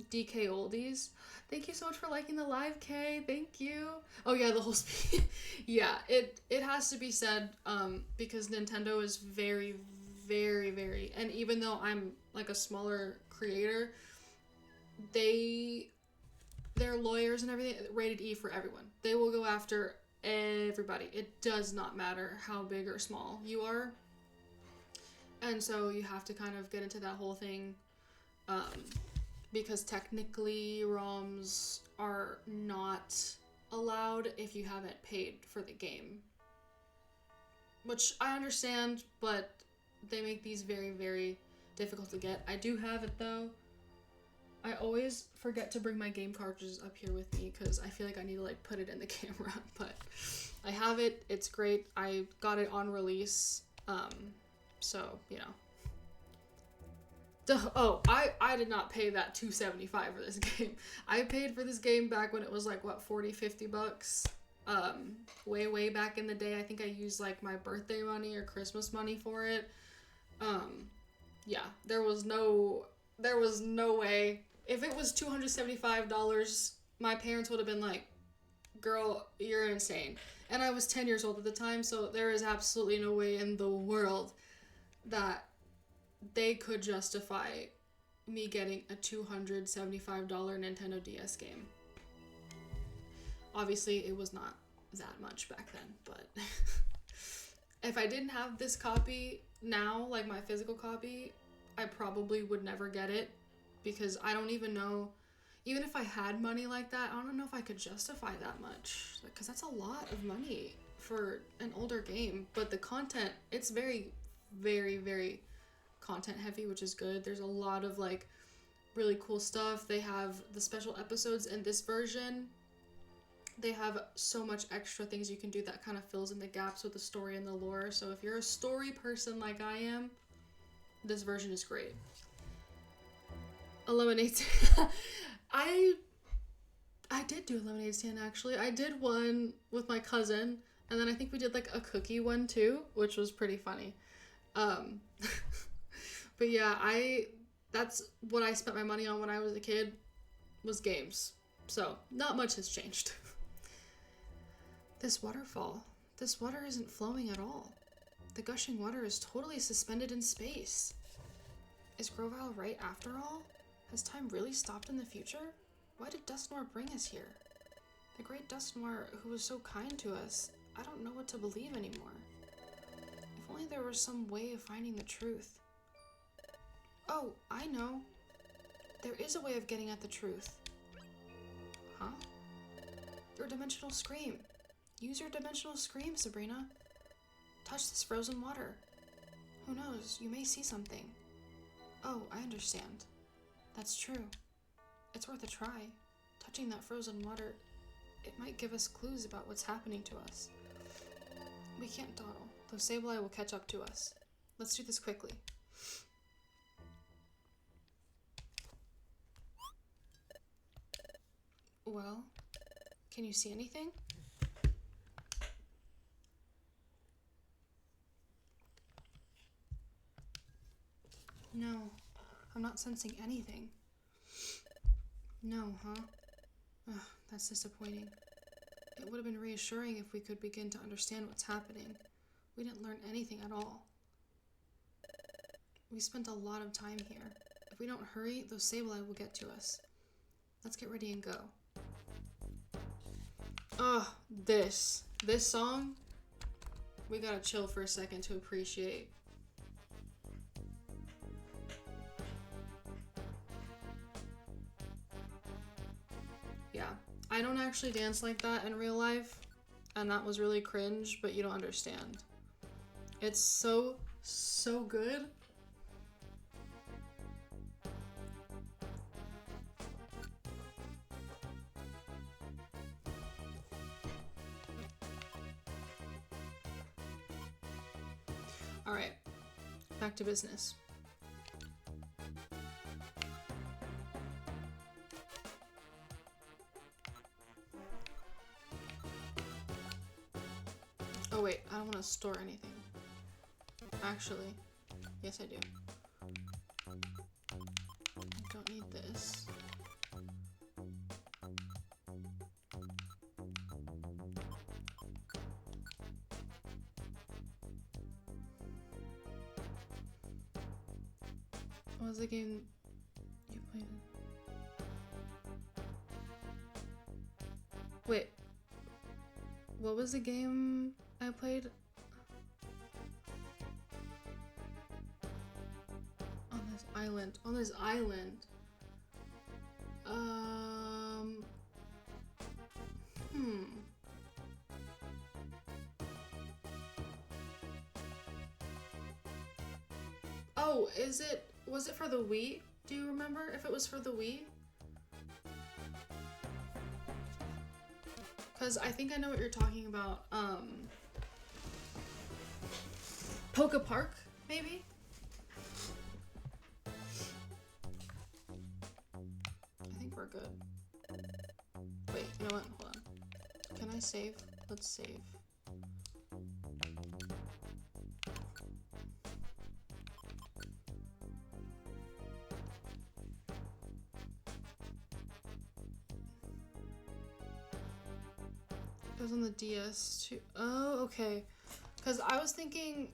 DK Oldies. Thank you so much for liking the live, Kay. Thank you. Oh yeah, the whole speech. Yeah, it has to be said because Nintendo is very, very, very, and even though I'm like a smaller creator, their lawyers and everything, rated E for everyone. They will go after everybody. It does not matter how big or small you are. And so you have to kind of get into that whole thing because technically ROMs are not allowed if you haven't paid for the game. Which I understand, but they make these very, very difficult to get. I do have it though. I always forget to bring my game cartridges up here with me because I feel like I need to like put it in the camera, but I have it. It's great. I got it on release. So, you know. Oh, I did not pay that $275 for this game. I paid for this game back when it was like, what, 40, 50 bucks? Way back in the day. I think I used like my birthday money or Christmas money for it. Yeah, there was no way. If it was $275, my parents would have been like, girl, you're insane. And I was 10 years old at the time, so there is absolutely no way in the world that they could justify me getting a $275 Nintendo DS game. Obviously, it was not that much back then, but if I didn't have this copy now, like my physical copy, I probably would never get it because I don't even know. even if I had money like that, I don't know if I could justify that much, because that's a lot of money for an older game. But the content, it's very, very, very content heavy, which is good. There's a lot of like really cool stuff. They have the special episodes in this version. They have so much extra things you can do that kind of fills in the gaps with the story and the lore. So if you're a story person like I am, this version is great. A lemonade stand. I did do a lemonade stand, actually. I did one with my cousin, and then I think we did like a cookie one too, which was pretty funny. But yeah, that's what I spent my money on when I was a kid, was games. So not much has changed. This waterfall. This water isn't flowing at all. The gushing water is totally suspended in space. Is Grovile right after all? Has time really stopped in the future? Why did Dustnoir bring us here? The great Dustnoir who was so kind to us. I don't know what to believe anymore. If only there was some way of finding the truth. Oh, I know. There is a way of getting at the truth. Huh? Your dimensional scream. Use your dimensional scream, Sabrina. Touch this frozen water. Who knows, you may see something. Oh, I understand. That's true. It's worth a try. Touching that frozen water, it might give us clues about what's happening to us. We can't dawdle, though Sableye will catch up to us. Let's do this quickly. Well, can you see anything? No, I'm not sensing anything. No, huh? Ugh, that's disappointing. It would have been reassuring if we could begin to understand what's happening. We didn't learn anything at all. We spent a lot of time here. If we don't hurry, those Sableye will get to us. Let's get ready and go. Ugh, this song, we gotta chill for a second to appreciate. Yeah, I don't actually dance like that in real life, and that was really cringe, but you don't understand. It's so good. Alright, back to business. Oh wait, I don't want to store anything. Actually, yes I do. I don't need this. What was the game you played? Wait. What was the game I played? On this island. On this island. Oh, was it for the Wii? Do you remember if it was for the Wii? Because I think I know what you're talking about. Poke Park, maybe? I think we're good. Wait, you know what? Hold on. Can I save? Let's save. It was on the DS too. Oh, okay. Because I was thinking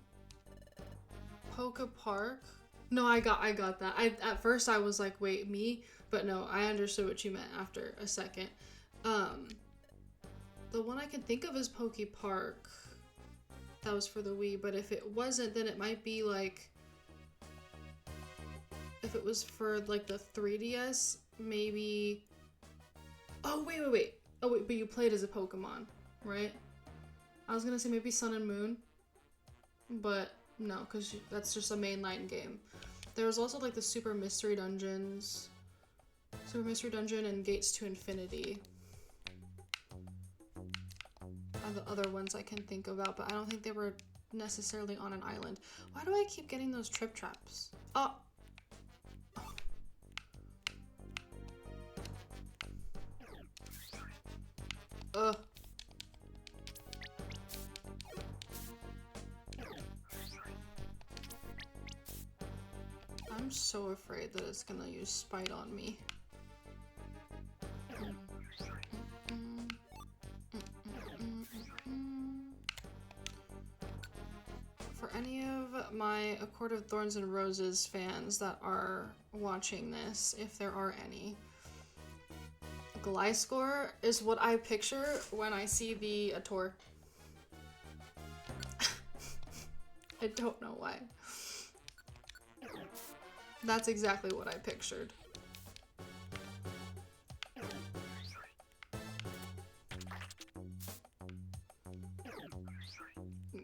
Poke Park. No, I got that. At first I was like, wait, me? But no, I understood what you meant after a second. The one I can think of is Poke Park. That was for the Wii, but if it wasn't, then it might be like, if it was for like the 3DS, maybe Oh, wait. Oh, wait, but you played as a Pokemon, right? I was gonna say maybe Sun and Moon, but no, because that's just a mainline game. There was also like the Super Mystery Dungeons. Super Mystery Dungeon and Gates to Infinity are the other ones I can think about, but I don't think they were necessarily on an island. Why do I keep getting those trip traps? Oh! Ugh. I'm so afraid that it's gonna use Spite on me. For any of my A Court of Thorns and Roses fans that are watching this, if there are any, Gliscor is what I picture when I see the Ator. I don't know why. That's exactly what I pictured.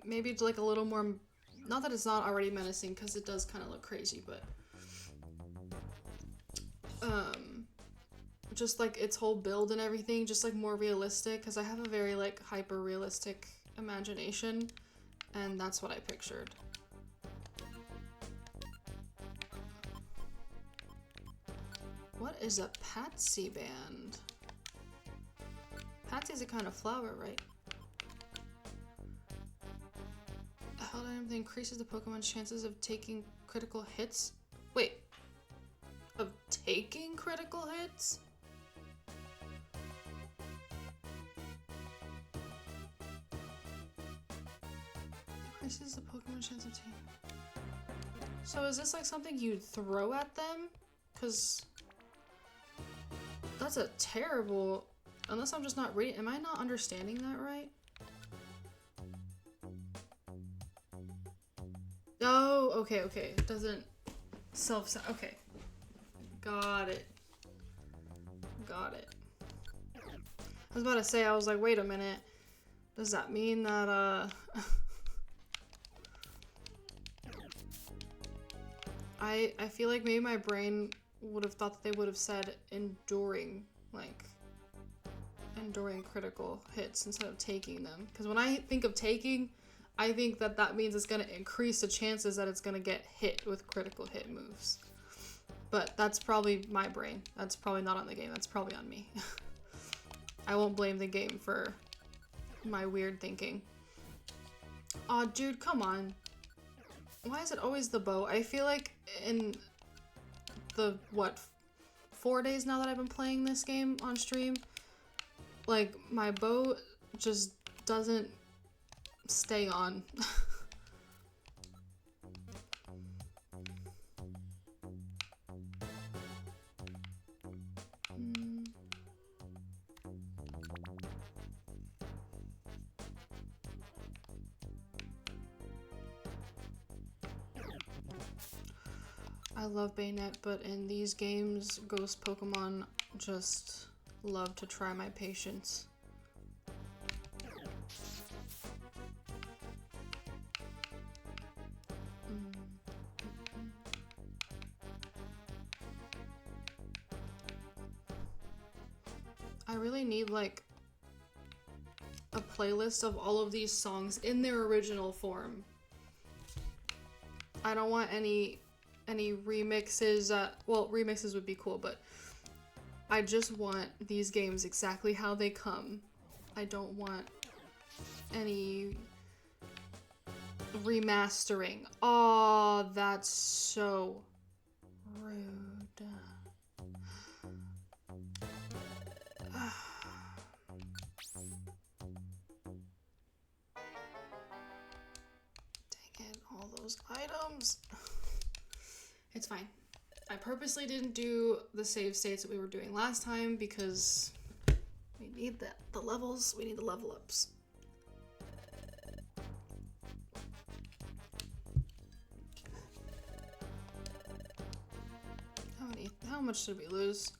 Maybe it's like a little more, not that it's not already menacing, because it does kind of look crazy, but just like its whole build and everything, just like more realistic, because I have a very like hyper realistic imagination, and that's what I pictured. What is a Patsy band? Patsy's a kind of flower, right? A held item that increases the Pokemon's chances of taking critical hits? Wait. Of taking critical hits? Increases the Pokemon's chance of taking. So is this like something you throw at them? Because that's a terrible... Unless I'm just not reading... Am I not understanding that right? Oh, okay. It doesn't self... Okay. Got it. I was about to say, I was like, wait a minute. Does that mean that, I feel like maybe my brain would have thought that they would have said enduring critical hits instead of taking them. Because when I think of taking, I think that that means it's going to increase the chances that it's going to get hit with critical hit moves. But that's probably my brain. That's probably not on the game. That's probably on me. I won't blame the game for my weird thinking. Aw, dude, come on. Why is it always the bow? I feel like in the, 4 days now that I've been playing this game on stream, like, my bow just doesn't stay on. I love Bayonet, but in these games, Ghost Pokemon just love to try my patience. I really need, like, a playlist of all of these songs in their original form. I don't want any remixes. Well, remixes would be cool, but I just want these games exactly how they come. I don't want any remastering. Oh, that's so rude. Dang it, all those items. It's fine. I purposely didn't do the save states that we were doing last time because we need the levels, we need the level ups. How much did we lose?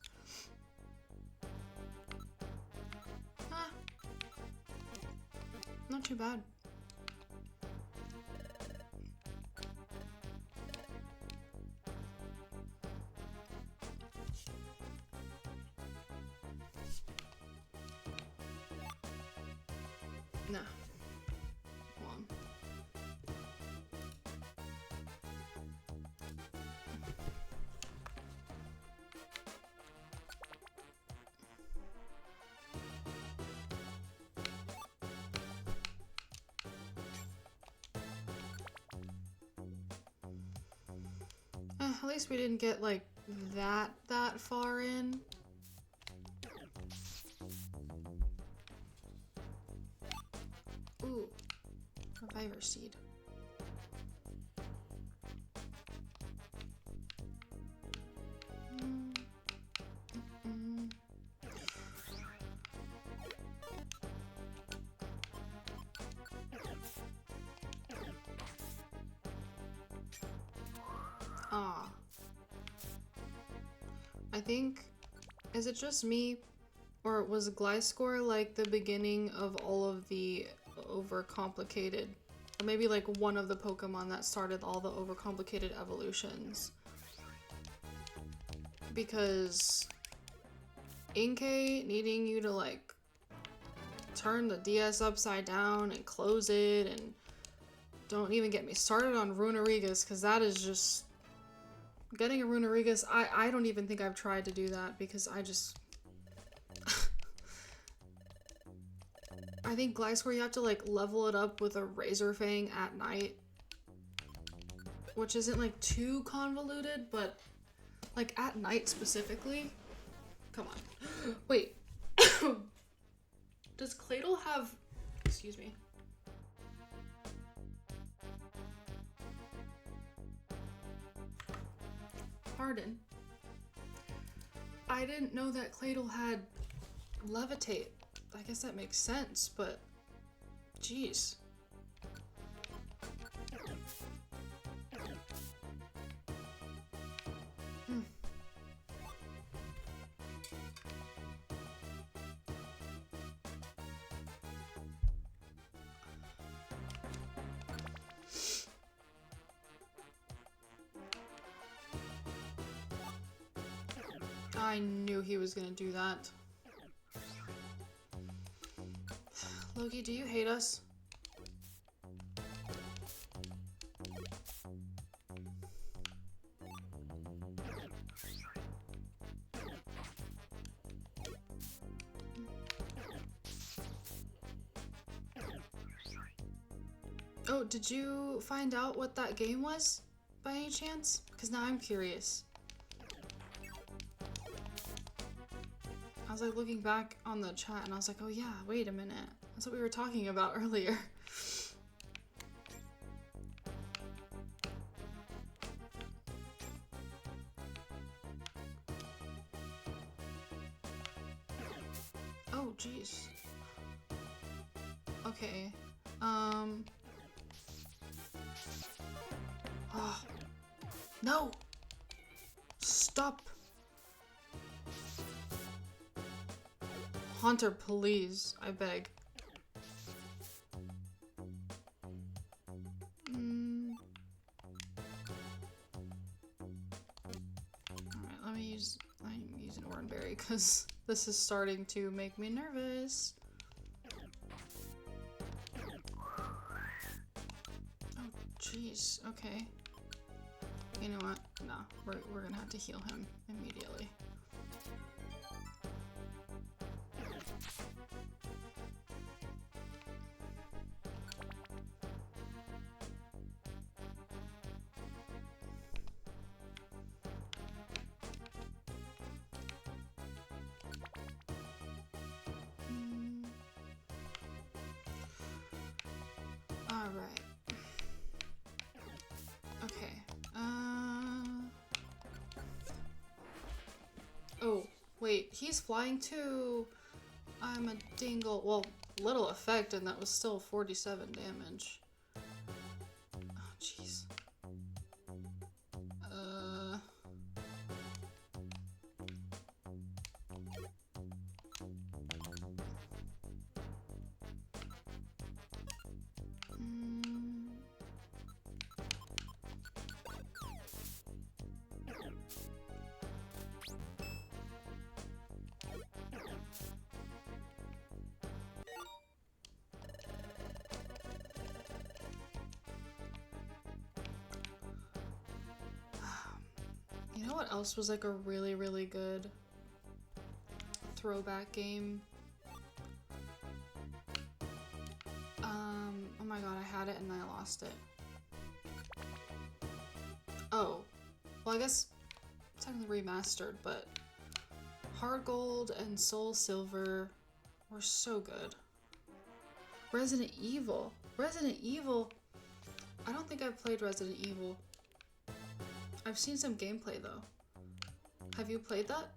too bad. Nah. Come on. At least we didn't get like that far in. Ooh, Reviver Seed. Ah. I think, is it just me, or was Gliscor like the beginning of all of the overcomplicated, or maybe like one of the Pokemon that started all the overcomplicated evolutions? Because Inkay needing you to like turn the DS upside down and close it, and don't even get me started on Runerigus, because that is just... Getting a Runerigus, I don't even think I've tried to do that, because I just... I think Gliscor, you have to like level it up with a Razor Fang at night, which isn't like too convoluted, but like at night specifically. Come on. Wait. Does Claydol have... Excuse me. Pardon. I didn't know that Claydol had Levitate. I guess that makes sense, but... Jeez. I knew he was gonna do that. Loki, do you hate us? Oh, did you find out what that game was, by any chance? Because now I'm curious. I was like looking back on the chat and I was like, oh yeah, wait a minute. That's what we were talking about earlier. Oh, jeez. Okay. Oh. No! Stop! Haunter, please. I beg. Alright, I'm using Oranberry because this is starting to make me nervous. Oh, jeez. Okay. You know what? No, we're gonna have to heal him immediately. Alright. Okay. Oh, wait, he's flying too. I'm a dingle. Well, little effect, and that was still 47 damage. Oh, jeez. know what else was like a really, really good throwback game? Oh my god, I had it and then I lost it. Oh, well I guess it's technically remastered, but Hard Gold and Soul Silver were so good. Resident Evil. Resident Evil. I don't think I've played Resident Evil. I've seen some gameplay though. Have you played that?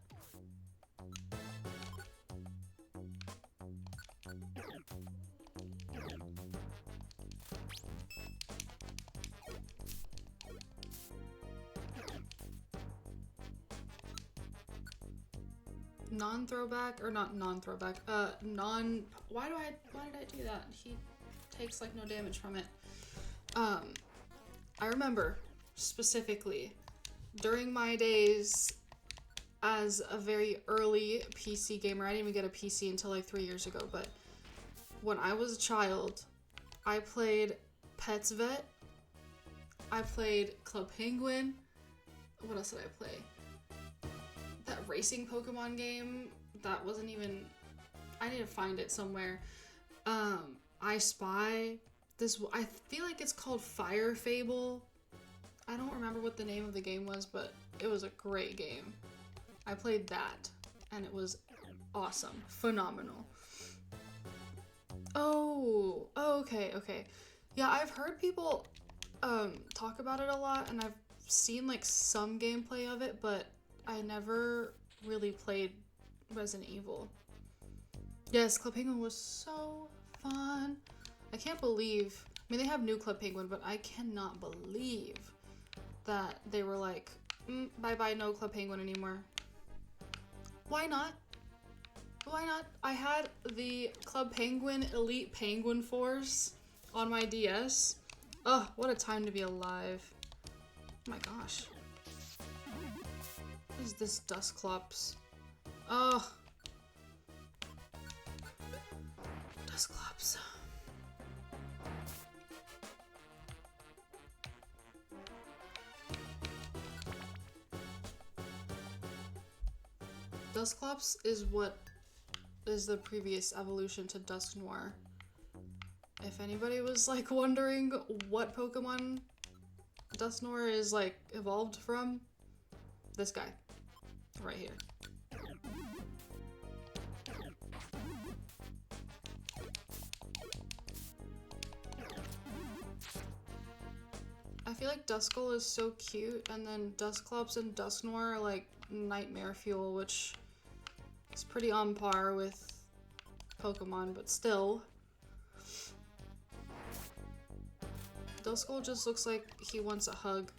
Non-throwback, or not non-throwback, why did I do that? He takes like no damage from it. I remember specifically during my days as a very early PC gamer, I didn't even get a PC until like 3 years ago, but when I was a child, I played Pets Vet, I played Club Penguin, what else did I play? That racing Pokemon game, that wasn't even, I need to find it somewhere. I Spy, I feel like it's called Fire Fable. I don't remember what the name of the game was, but it was a great game. I played that, and it was awesome. Phenomenal. Oh, okay. Yeah, I've heard people talk about it a lot, and I've seen like some gameplay of it, but I never really played Resident Evil. Yes, Club Penguin was so fun. I can't believe, I mean, they have new Club Penguin, but I cannot believe that they were like, bye-bye, no Club Penguin anymore. Why not? Why not? I had the Club Penguin Elite Penguin Force on my DS. Ugh, what a time to be alive. Oh my gosh. What is this Dusclops? Ugh. Dusclops. Dusclops is what is the previous evolution to Dusk Noir. If anybody was like wondering what Pokemon Dusk Noir is like evolved from, this guy right here. I feel like Duskull is so cute, and then Dusclops and Dusk Noir are like nightmare fuel, which is pretty on par with Pokemon, but still. Duskull just looks like he wants a hug.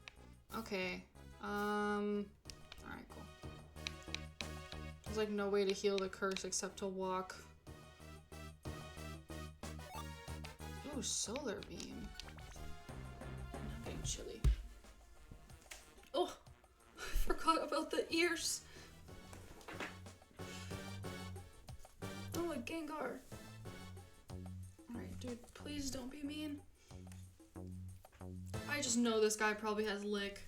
Okay. Alright, cool. There's like no way to heal the curse except to walk. Ooh, Solar Beam. I'm getting chilly. Oh! I forgot about the ears! Oh, a Gengar! Alright, dude, please don't be mean. I just know this guy probably has Lick.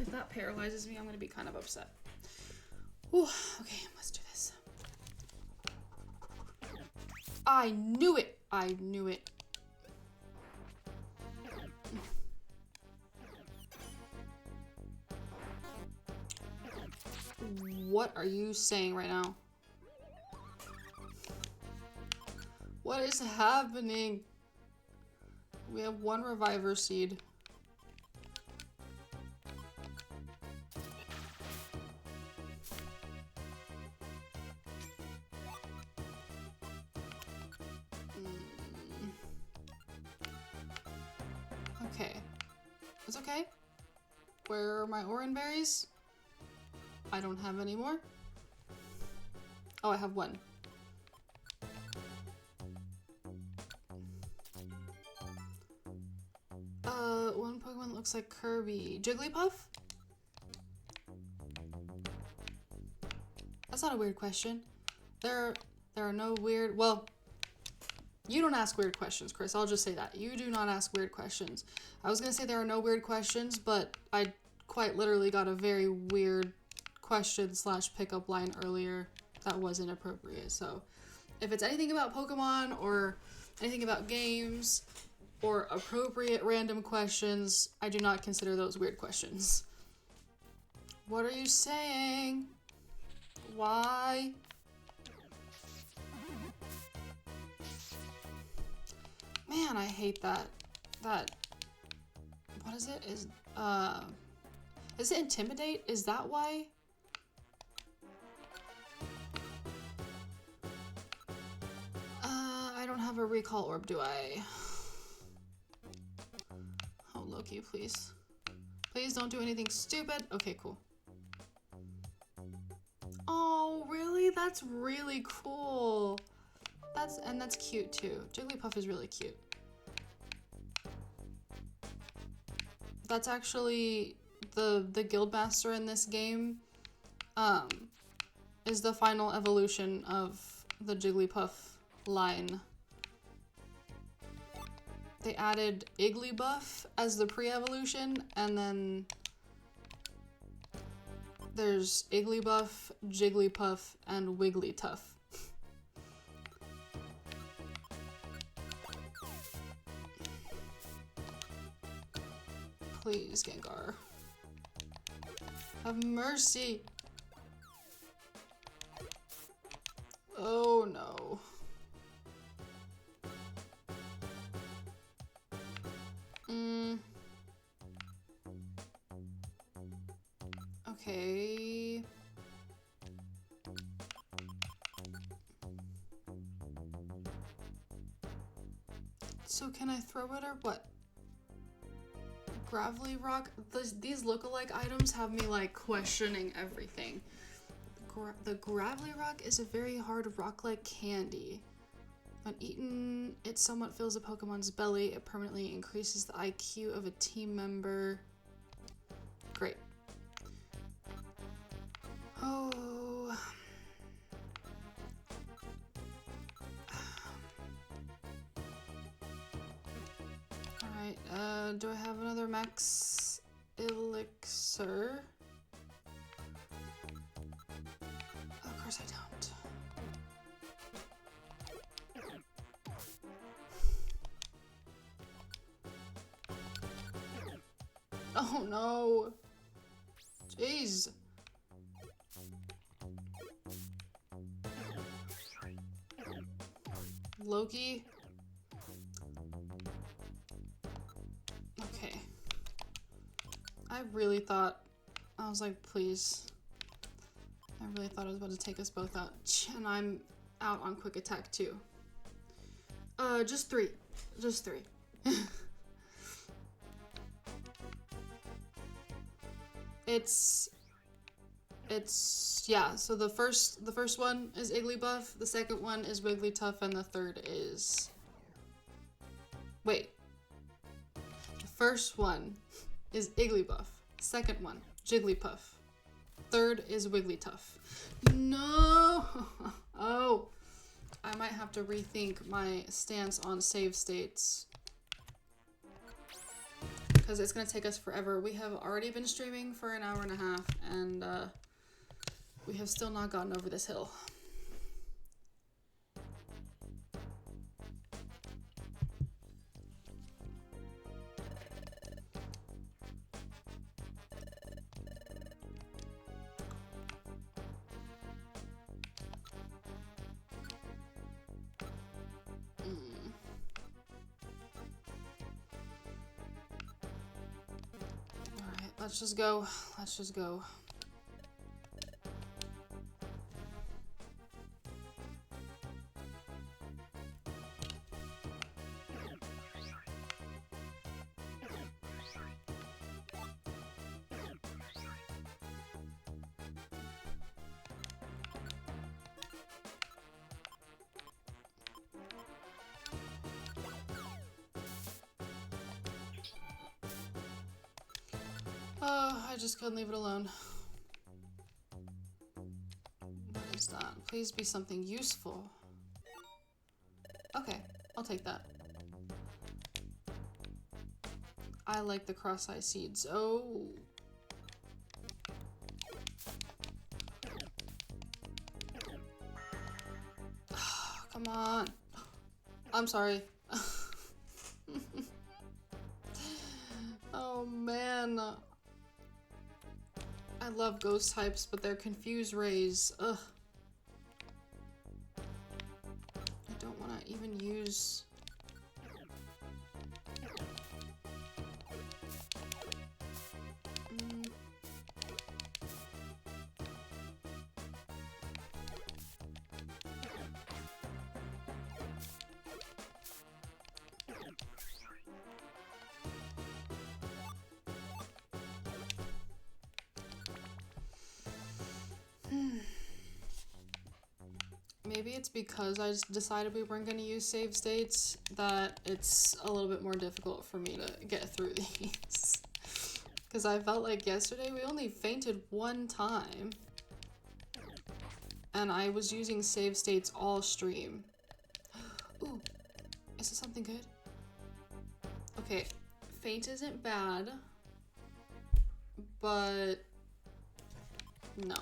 If that paralyzes me, I'm gonna be kind of upset. Ooh, okay, let's do this. I knew it! I knew it. What are you saying right now? What is happening? We have one Reviver Seed. Okay. It's okay. Where are my Oran Berries? I don't have any more. Oh, I have one. One Pokemon looks like Kirby. Jigglypuff? That's not a weird question. There are no weird, well, You don't ask weird questions, Chris. I'll just say that. You do not ask weird questions. I was gonna say there are no weird questions, but I quite literally got a very weird question / pickup line earlier that was inappropriate. So if it's anything about Pokemon or anything about games or appropriate random questions, I do not consider those weird questions. What are you saying? Why? Man, I hate that. What is it? Is it intimidate? Is that why? I don't have a recall orb, do I? Oh, Loki, please. Please don't do anything stupid. Okay, cool. Oh, really? That's really cool. That's cute too. Jigglypuff is really cute. That's actually the Guildmaster in this game is the final evolution of the Jigglypuff line. They added Igglybuff as the pre-evolution, and then there's Igglybuff, Jigglypuff, and Wigglytuff. Please, Gengar. Have mercy. Oh no. Okay. So can I throw it or what? Gravelly rock? These lookalike items have me like questioning everything. The gravelly rock is a very hard rock-like candy. When eaten, it somewhat fills a Pokemon's belly. It permanently increases the IQ of a team member. Great. Oh. Alright, do I have another max elixir? Of course I don't. Oh no! Jeez! Loki? Okay. I really thought... I was like, please. I really thought I was about to take us both out. And I'm out on quick attack too. Just 3. Just 3. Yeah, so the first one is Igglybuff, the second one is Wigglytuff, and the third is... Wait. The first one is Igglybuff, second one, Jigglypuff, third is Wigglytuff. No! Oh, I might have to rethink my stance on save states. Because it's going to take us forever. We have already been streaming for an hour and a half, and we have still not gotten over this hill. Alright, let's just go. Let's just go. Oh, I just couldn't leave it alone. What is that? Please be something useful. Okay, I'll take that. I like the cross-eye seeds. Oh. Come on. I'm sorry. Oh man. I love ghost types, but they're confused rays. Ugh. I don't want to even use... Maybe it's because I just decided we weren't going to use save states that it's a little bit more difficult for me to get through these. Because I felt like yesterday we only fainted one time. And I was using save states all stream. Ooh, is this something good? Okay, faint isn't bad. But no.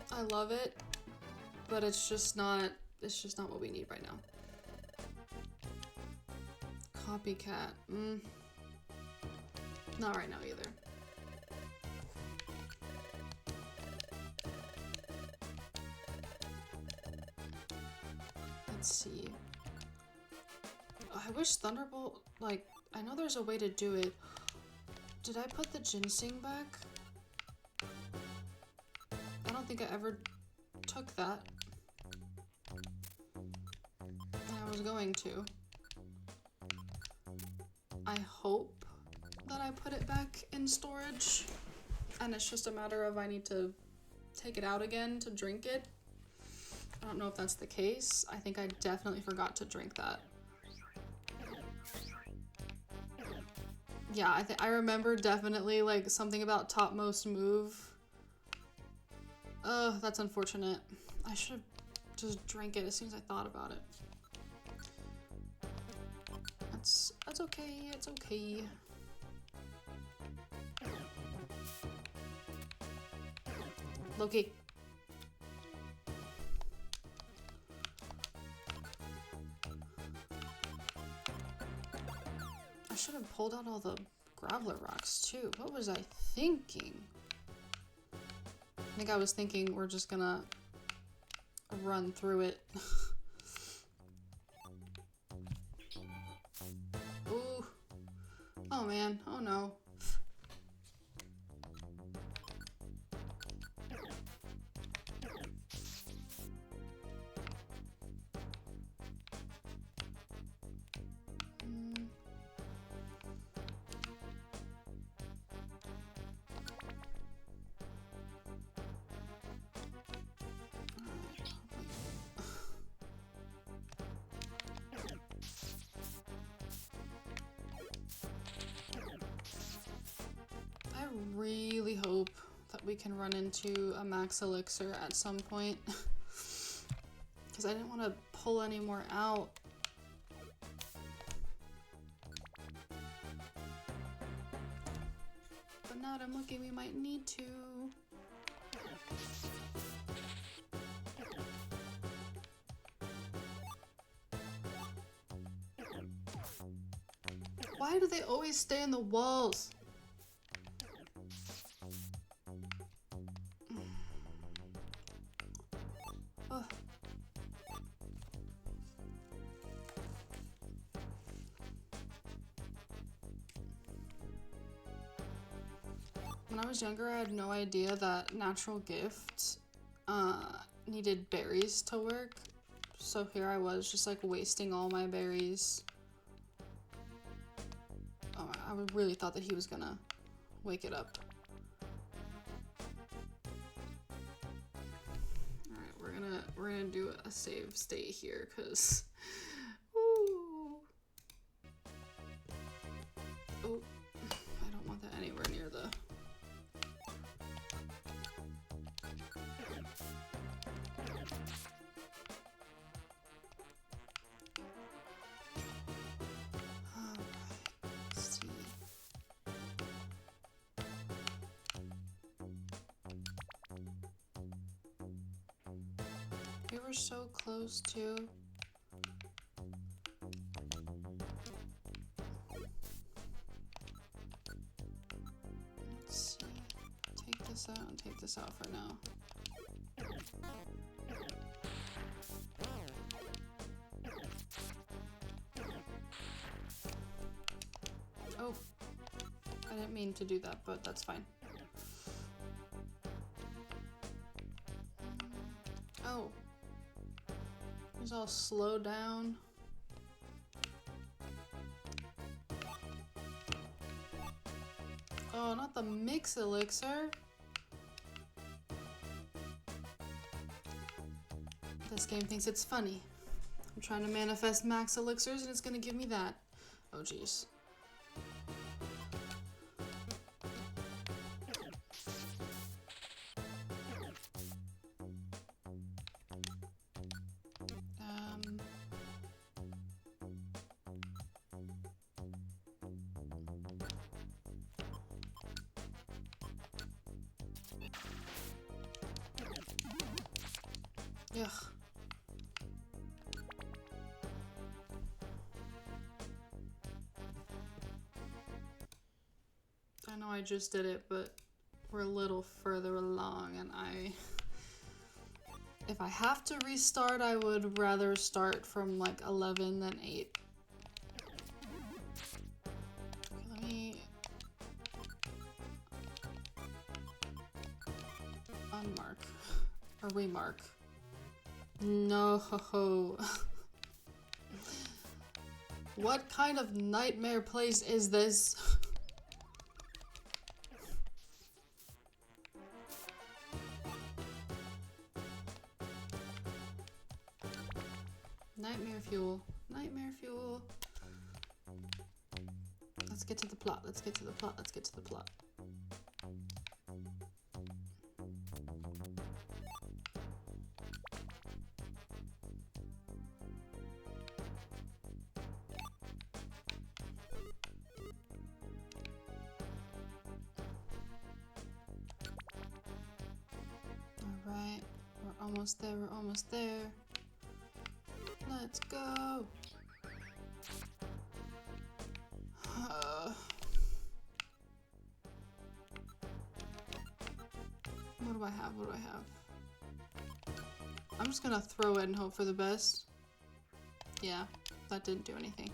I love it, but it's just not what we need right now. Copycat. Not right now either. Let's see. I wish Thunderbolt, like, I know there's a way to do it. Did I put the ginseng back? I don't think I ever took that. I was going to. I hope that I put it back in storage. And it's just a matter of I need to take it out again to drink it. I don't know if that's the case. I think I definitely forgot to drink that. Yeah, I remember definitely like something about topmost move. Oh, that's unfortunate. I should have just drank it as soon as I thought about it. That's okay, it's okay. Loki. I should have pulled out all the Graveler rocks too. What was I thinking? I think I was thinking we're just gonna run through it. Ooh. Oh man, oh no. I really hope that we can run into a max elixir at some point. Because I didn't want to pull any more out. But now that I'm looking, we might need to. Why do they always stay in the walls? Ugh. When I was younger, I had no idea that natural gift needed berries to work. So here I was just like wasting all my berries. Oh, I really thought that he was gonna wake it up. Alright, we're gonna do a save state here, cause ooh. Oh, I don't want that anywhere near the ever so close to... Let's see. Take this out and take this out for now. Oh, I didn't mean to do that, but that's fine. Oh, it's all slow down. Oh, not the mix elixir. This game thinks it's funny. I'm trying to manifest max elixirs and it's gonna give me that. Oh, jeez. Ugh. I know I just did it, but we're a little further along and if I have to restart, I would rather start from like 11 than 8. Okay, let me unmark or remark. No. What kind of nightmare place is this? Nightmare fuel. Nightmare fuel. Let's get to the plot. Let's get to the plot. Let's get to the plot. Alright. We're almost there. We're almost there. Let's go. What do I have? What do I have? I'm just gonna throw it and hope for the best. Yeah, that didn't do anything.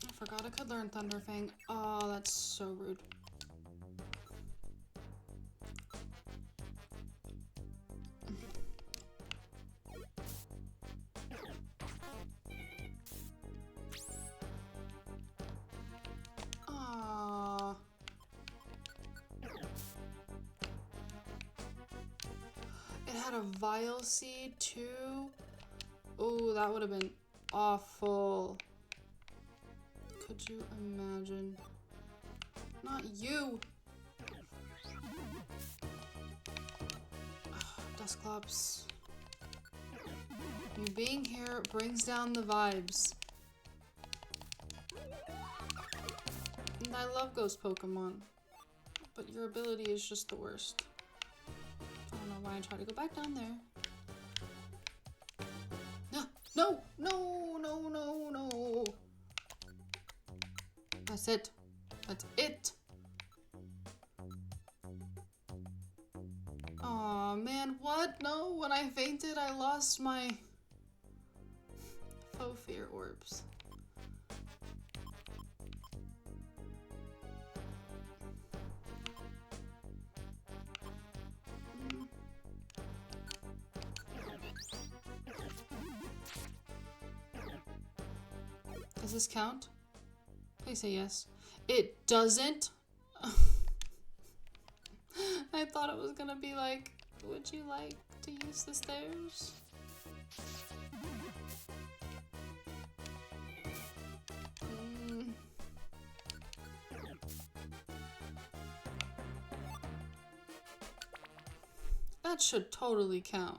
I forgot I could learn Thunderfang. Oh, that's so rude. Aww. It had a Vile Seed too. Oh, that would have been awful. Could you imagine? Not you! Dusclops. You being here brings down the vibes. And I love ghost Pokemon, but your ability is just the worst. I don't know why I tried to go back down there. No! No! No! No! No! That's it. That's it. Aw, man, what? No, when I fainted, I lost my faux fear orbs. Does this count? Please say yes. It doesn't? I thought it was gonna be like, would you like to use the stairs? That should totally count.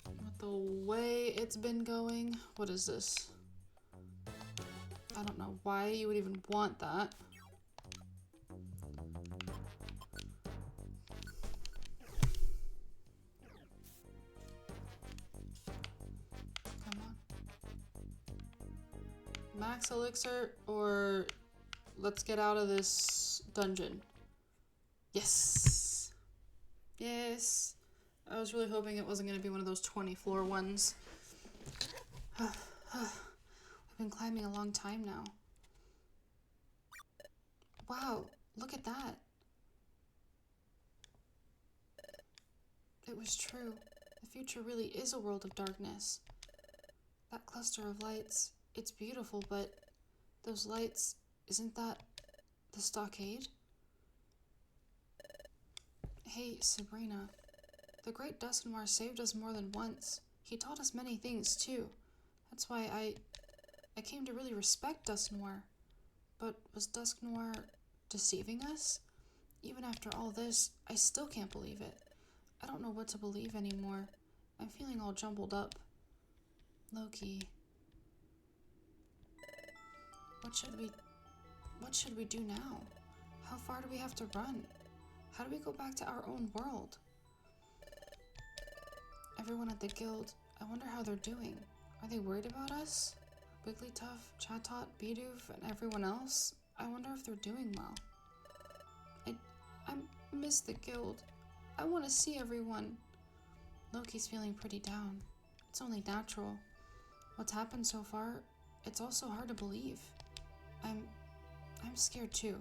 With the way it's been going, what is this? I don't know why you would even want that. Come on. Max elixir, or let's get out of this dungeon. Yes. Yes. I was really hoping it wasn't going to be one of those 20 floor ones. We've been climbing a long time now. Wow, look at that. It was true. The future really is a world of darkness. That cluster of lights, it's beautiful, but those lights, isn't that the stockade? Hey, Sabrina. The Great Dusk Noir saved us more than once. He taught us many things, too. That's why I came to really respect Dusk Noir. But was Dusk Noir deceiving us? Even after all this, I still can't believe it. I don't know what to believe anymore. I'm feeling all jumbled up. Loki. What should we do now? How far do we have to run? How do we go back to our own world? Everyone at the guild, I wonder how they're doing. Are they worried about us? Wigglytuff, Chatot, Bidoof, and everyone else? I wonder if they're doing well. I miss the guild. I want to see everyone. Loki's feeling pretty down. It's only natural. What's happened so far, it's also hard to believe. I'm scared too.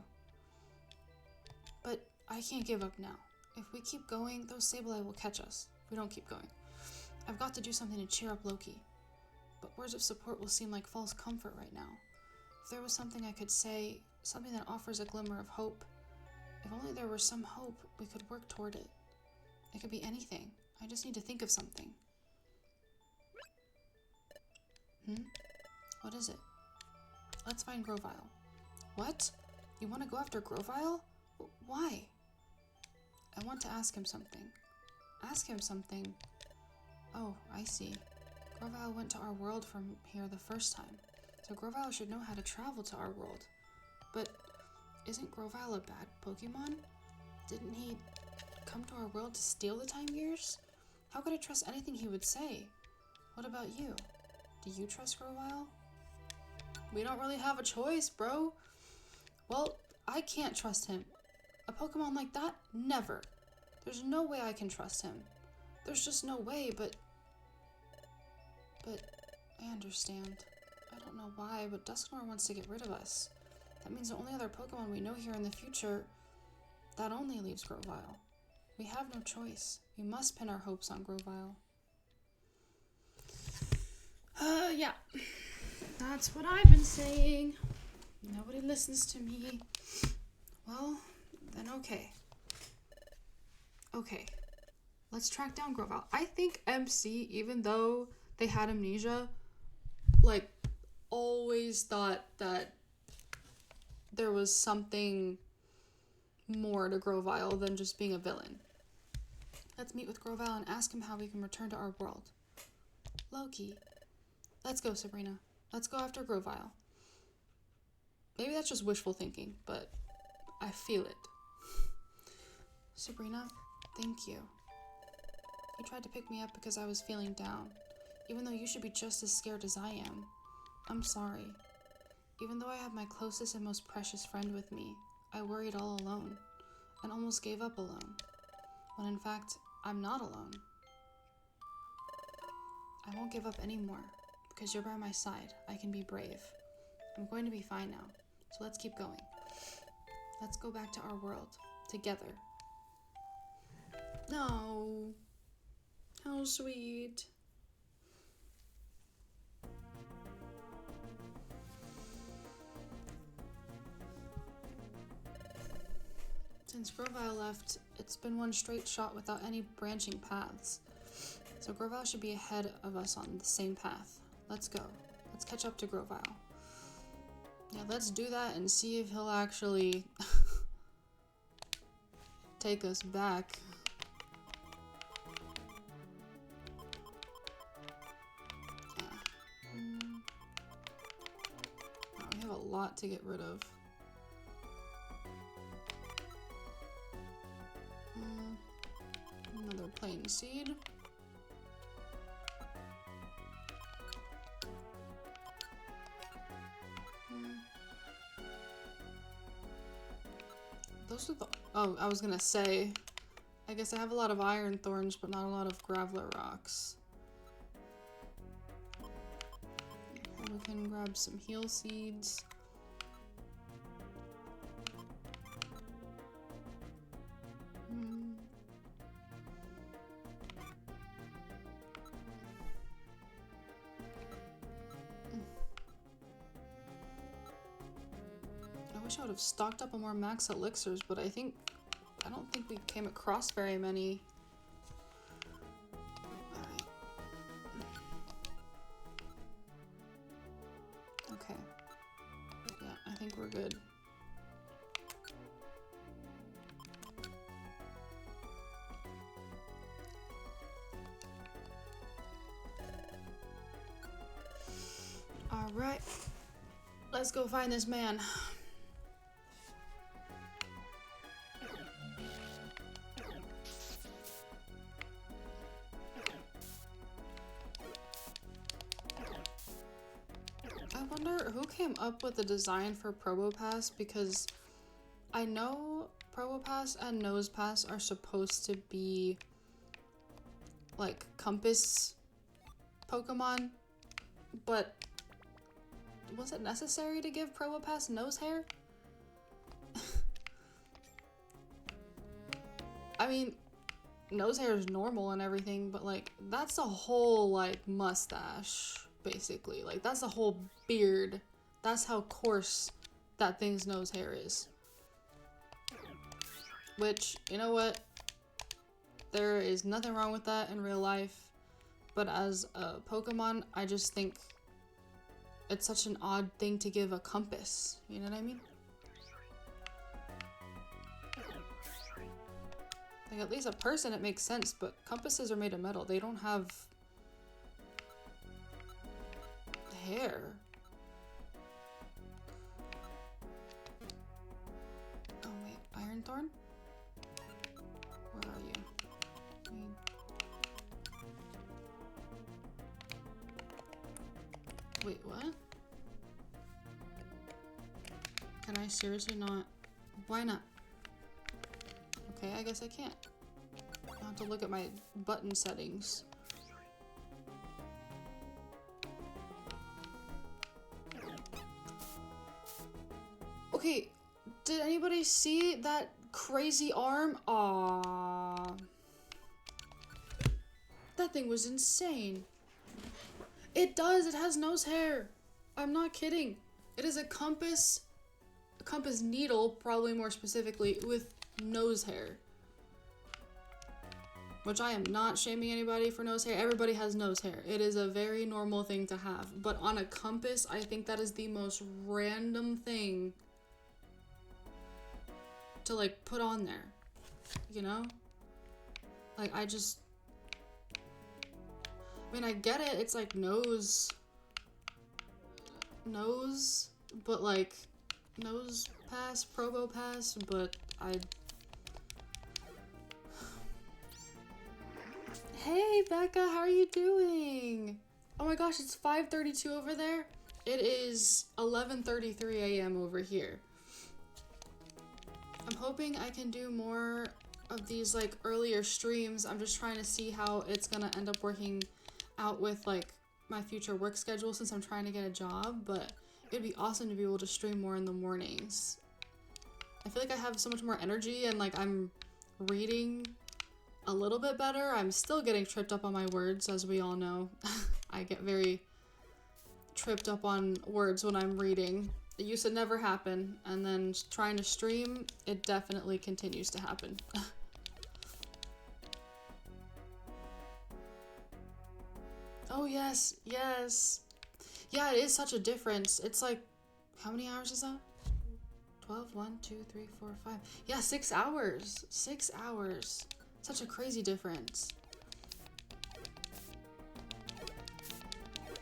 But I can't give up now. If we keep going, those Sableye will catch us. If we don't keep going. I've got to do something to cheer up Loki. But words of support will seem like false comfort right now. If there was something I could say, something that offers a glimmer of hope, if only there were some hope, we could work toward it. It could be anything. I just need to think of something. What is it? Let's find Grovyle. What? You want to go after Grovyle? Why? I want to ask him something. Ask him something? Oh, I see. Grovyle went to our world from here the first time, so Grovyle should know how to travel to our world. But isn't Grovyle a bad Pokemon? Didn't he come to our world to steal the Time Gears? How could I trust anything he would say? What about you? Do you trust Grovyle? We don't really have a choice, bro. Well, I can't trust him. A Pokemon like that? Never. There's no way I can trust him. There's just no way, but I understand. I don't know why, but Dusknoir wants to get rid of us. That means the only other Pokemon we know here in the future, that only leaves Grovyle. We have no choice. We must pin our hopes on Grovyle. Yeah. That's what I've been saying. Nobody listens to me. Well, then okay. Okay. Let's track down Grovyle. I think MC, even though they had amnesia, like, always thought that there was something more to Grovyle than just being a villain. Let's meet with Grovyle and ask him how we can return to our world. Loki. Let's go, Sabrina. Let's go after Grovyle. Maybe that's just wishful thinking, but I feel it. Sabrina, thank you. You tried to pick me up because I was feeling down, even though you should be just as scared as I am. I'm sorry. Even though I have my closest and most precious friend with me, I worried all alone, and almost gave up alone, when in fact, I'm not alone. I won't give up anymore, because you're by my side. I can be brave. I'm going to be fine now, so let's keep going. Let's go back to our world, together. No. How sweet. Since Grovyle left, it's been one straight shot without any branching paths. So Grovyle should be ahead of us on the same path. Let's go. Let's catch up to Grovile. Yeah, let's do that and see if he'll actually take us back. Yeah. Oh, we have a lot to get rid of. Another plain seed. Those are the... Oh, I was gonna say, I guess I have a lot of iron thorns, but not a lot of graveler rocks. We can grab some heal seeds. I wish I would have stocked up on more max elixirs, but I don't think we came across very many. Alright. Okay. Yeah, I think we're good. Alright. Let's go find this man. I wonder who came up with the design for Probopass, because I know Probopass and Nosepass are supposed to be like compass Pokemon, but was it necessary to give Probopass nose hair? I mean, nose hair is normal and everything, but like that's a whole like mustache. Basically, like that's a whole beard. That's how coarse that thing's nose hair is. Which, you know what? There is nothing wrong with that in real life. But as a Pokemon, I just think it's such an odd thing to give a compass. You know what I mean? Like at least a person, it makes sense, but compasses are made of metal. They don't have hair. Oh wait, Ironthorn? Where are you? Wait, what? Can I seriously not? Why not? Okay, I guess I can't. I'll have to look at my button settings. Okay, did anybody see that crazy arm? Aww. That thing was insane. It does, it has nose hair. I'm not kidding. It is a compass needle, probably more specifically, with nose hair. Which I am not shaming anybody for nose hair. Everybody has nose hair. It is a very normal thing to have. But on a compass, I think that is the most random thing to like put on there, you know? Like I mean, I get it, it's like nose, but like nose pass, Probopass, but Hey Becca, how are you doing? Oh my gosh, it's 5:32 over there. It is 11:33 a.m. over here. I'm hoping I can do more of these like earlier streams. I'm just trying to see how it's gonna end up working out with like my future work schedule since I'm trying to get a job, but it'd be awesome to be able to stream more in the mornings. I feel like I have so much more energy and like I'm reading a little bit better. I'm still getting tripped up on my words, as we all know. I get very tripped up on words when I'm reading. It used to never happen, and then trying to stream, it definitely continues to happen. Oh yes, yes. Yeah, it is such a difference. It's like, how many hours is that? 12, 1, 2, 3, 4, 5. Yeah, 6 hours. 6 hours. Such a crazy difference.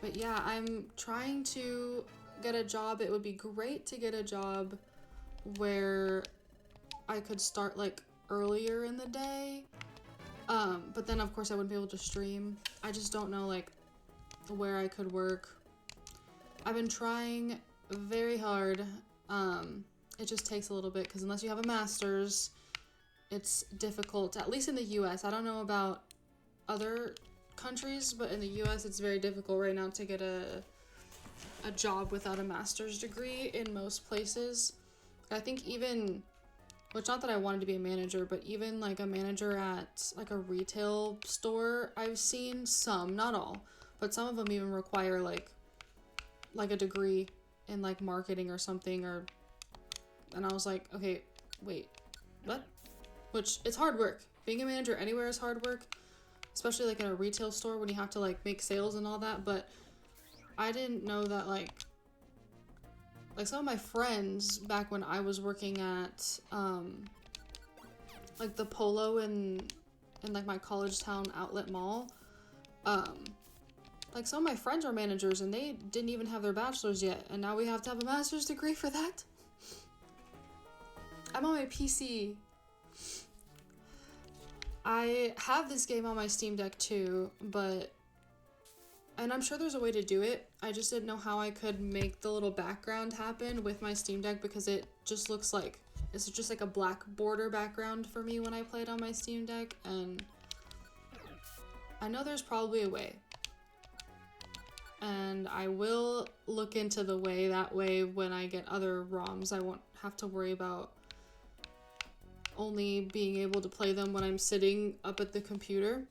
But yeah, I'm trying to get a job. It would be great to get a job where I could start like earlier in the day. But then of course I wouldn't be able to stream. I just don't know like where I could work. I've been trying very hard. It just takes a little bit because unless you have a master's, it's difficult, at least in the US. I don't know about other countries, but in the US it's very difficult right now to get a job without a master's degree in most places. I think even, which not that I wanted to be a manager, but even like a manager at like a retail store, I've seen some, not all, but some of them even require like a degree in like marketing or something, or, and I was like, okay, wait, what? Which, it's hard work. Being a manager anywhere is hard work, especially like in a retail store when you have to like make sales and all that. But I didn't know that like some of my friends back when I was working at like the Polo in like my college town outlet mall, like some of my friends are managers and they didn't even have their bachelor's yet, and now we have to have a master's degree for that. I'm on my PC. I have this game on my Steam Deck too, and I'm sure there's a way to do it. I just didn't know how I could make the little background happen with my Steam Deck because it just looks like, it's just like a black border background for me when I play it on my Steam Deck, and I know there's probably a way. And I will look into the way, that way when I get other ROMs, I won't have to worry about only being able to play them when I'm sitting up at the computer.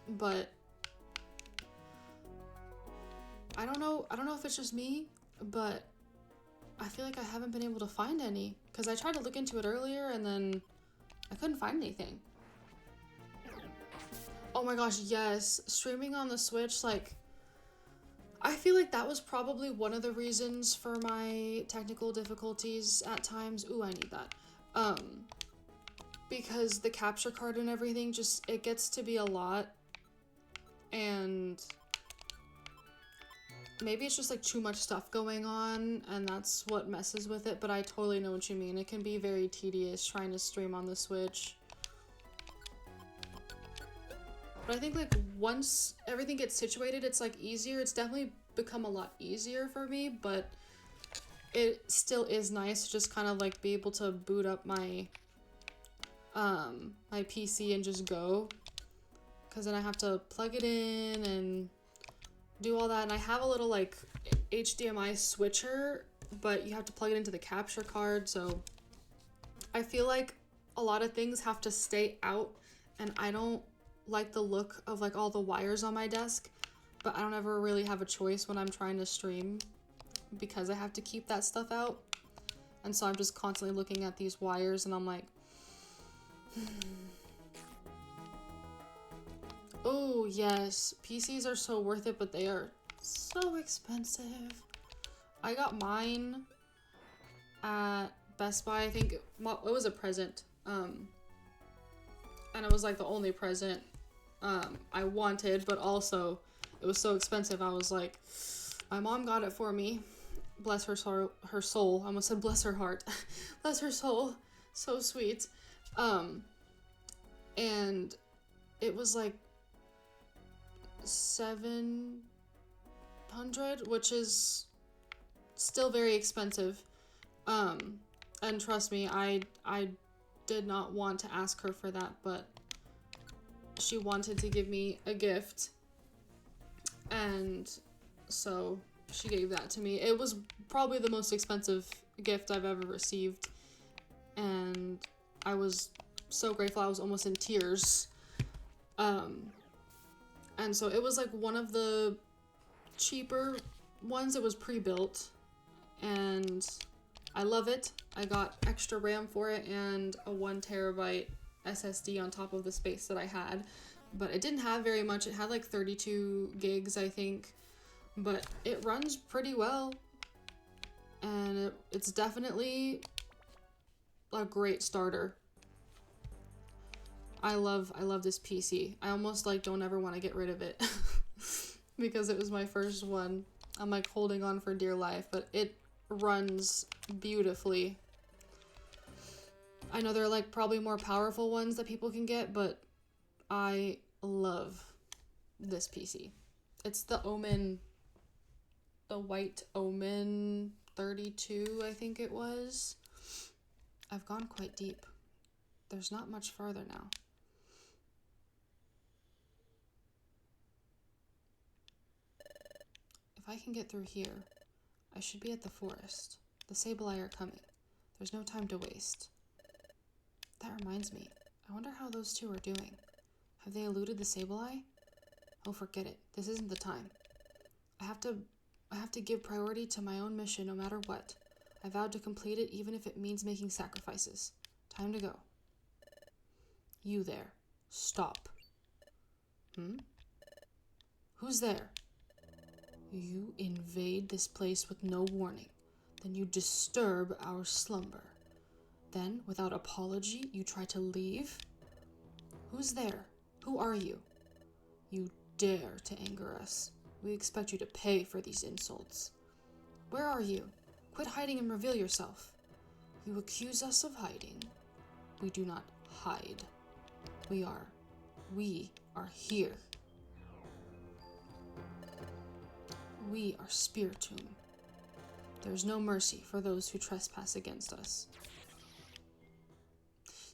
But I don't know if it's just me, but I feel like I haven't been able to find any, because I tried to look into it earlier and then I couldn't find anything. Oh my gosh, yes, streaming on the Switch, like, I feel like that was probably one of the reasons for my technical difficulties at times. Ooh, I need that. Because the capture card and everything, just, it gets to be a lot, and maybe it's just like too much stuff going on and that's what messes with it, but I totally know what you mean. It can be very tedious trying to stream on the Switch. But I think like once everything gets situated, it's like easier. It's definitely become a lot easier for me, but it still is nice to just kind of like be able to boot up my my PC and just go, because then I have to plug it in and do all that. And I have a little like HDMI switcher, but you have to plug it into the capture card, so I feel like a lot of things have to stay out, and I don't like the look of like all the wires on my desk, but I don't ever really have a choice when I'm trying to stream because I have to keep that stuff out. And so I'm just constantly looking at these wires and I'm like, oh yes, PCs are so worth it, but they are so expensive. I got mine at Best Buy, I think. Well, it was a present, and it was like the only present I wanted, but also it was so expensive. I was like, my mom got it for me, bless her soul. I almost said bless her heart. Bless her soul, so sweet. And it was like $700, which is still very expensive. And trust me, I did not want to ask her for that, but she wanted to give me a gift, and so she gave that to me. It was probably the most expensive gift I've ever received, and I was so grateful. I was almost in tears. And so it was like one of the cheaper ones. It was pre-built, and I love it. I got extra RAM for it and a 1 terabyte SSD on top of the space that I had, but it didn't have very much. It had like 32 gigs, I think, but it runs pretty well, and it's definitely a great starter. I love this PC. I almost like don't ever want to get rid of it because it was my first one. I'm like holding on for dear life, but it runs beautifully. I know there are like probably more powerful ones that people can get, but I love this PC. It's the Omen, the White Omen 32, I think it was. I've gone quite deep. There's not much farther now. If I can get through here, I should be at the forest. The Sableye are coming. There's no time to waste. That reminds me. I wonder how those two are doing. Have they eluded the Sableye? Oh, forget it. This isn't the time. I have to give priority to my own mission no matter what. I vowed to complete it even if it means making sacrifices. Time to go. You there. Stop. Who's there? You invade this place with no warning. Then you disturb our slumber. Then, without apology, you try to leave? Who's there? Who are you? You dare to anger us. We expect you to pay for these insults. Where are you? Quit hiding and reveal yourself. You accuse us of hiding. We do not hide. We are here. We are Spiritomb. There's no mercy for those who trespass against us.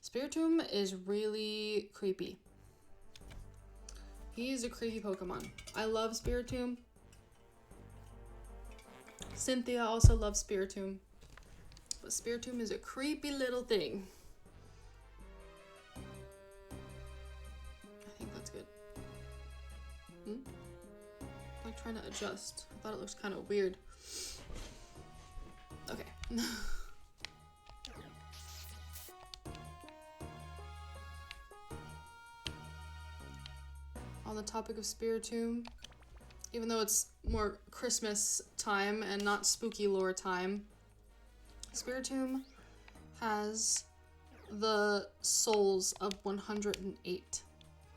Spiritomb is really creepy. He is a creepy Pokemon. I love Spiritomb. Cynthia also loves Spiritomb. But Spiritomb is a creepy little thing. I think that's good. I'm like trying to adjust. I thought it looks kind of weird. Okay. On the topic of Spiritomb, even though it's more Christmas time and not spooky lore time, Spiritomb has the souls of 108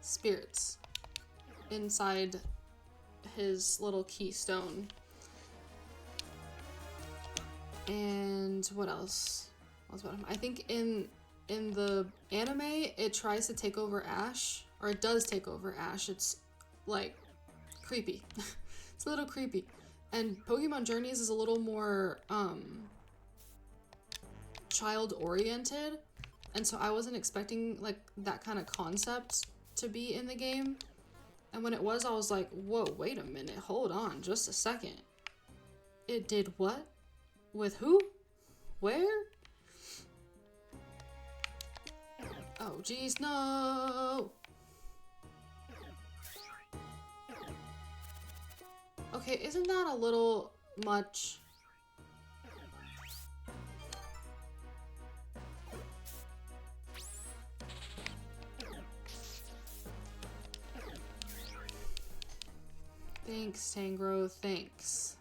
spirits inside his little keystone. And what else? I think in the anime, it tries to take over Ash, or it does take over Ash. It's like creepy. It's a little creepy. And Pokemon Journeys is a little more child-oriented, and so I wasn't expecting like that kind of concept to be in the game. And when it was, I was like, whoa, wait a minute, hold on, just a second. It did what? With who? Where? Oh, geez, no! Okay, isn't that a little much? Thanks, Tangro, thanks.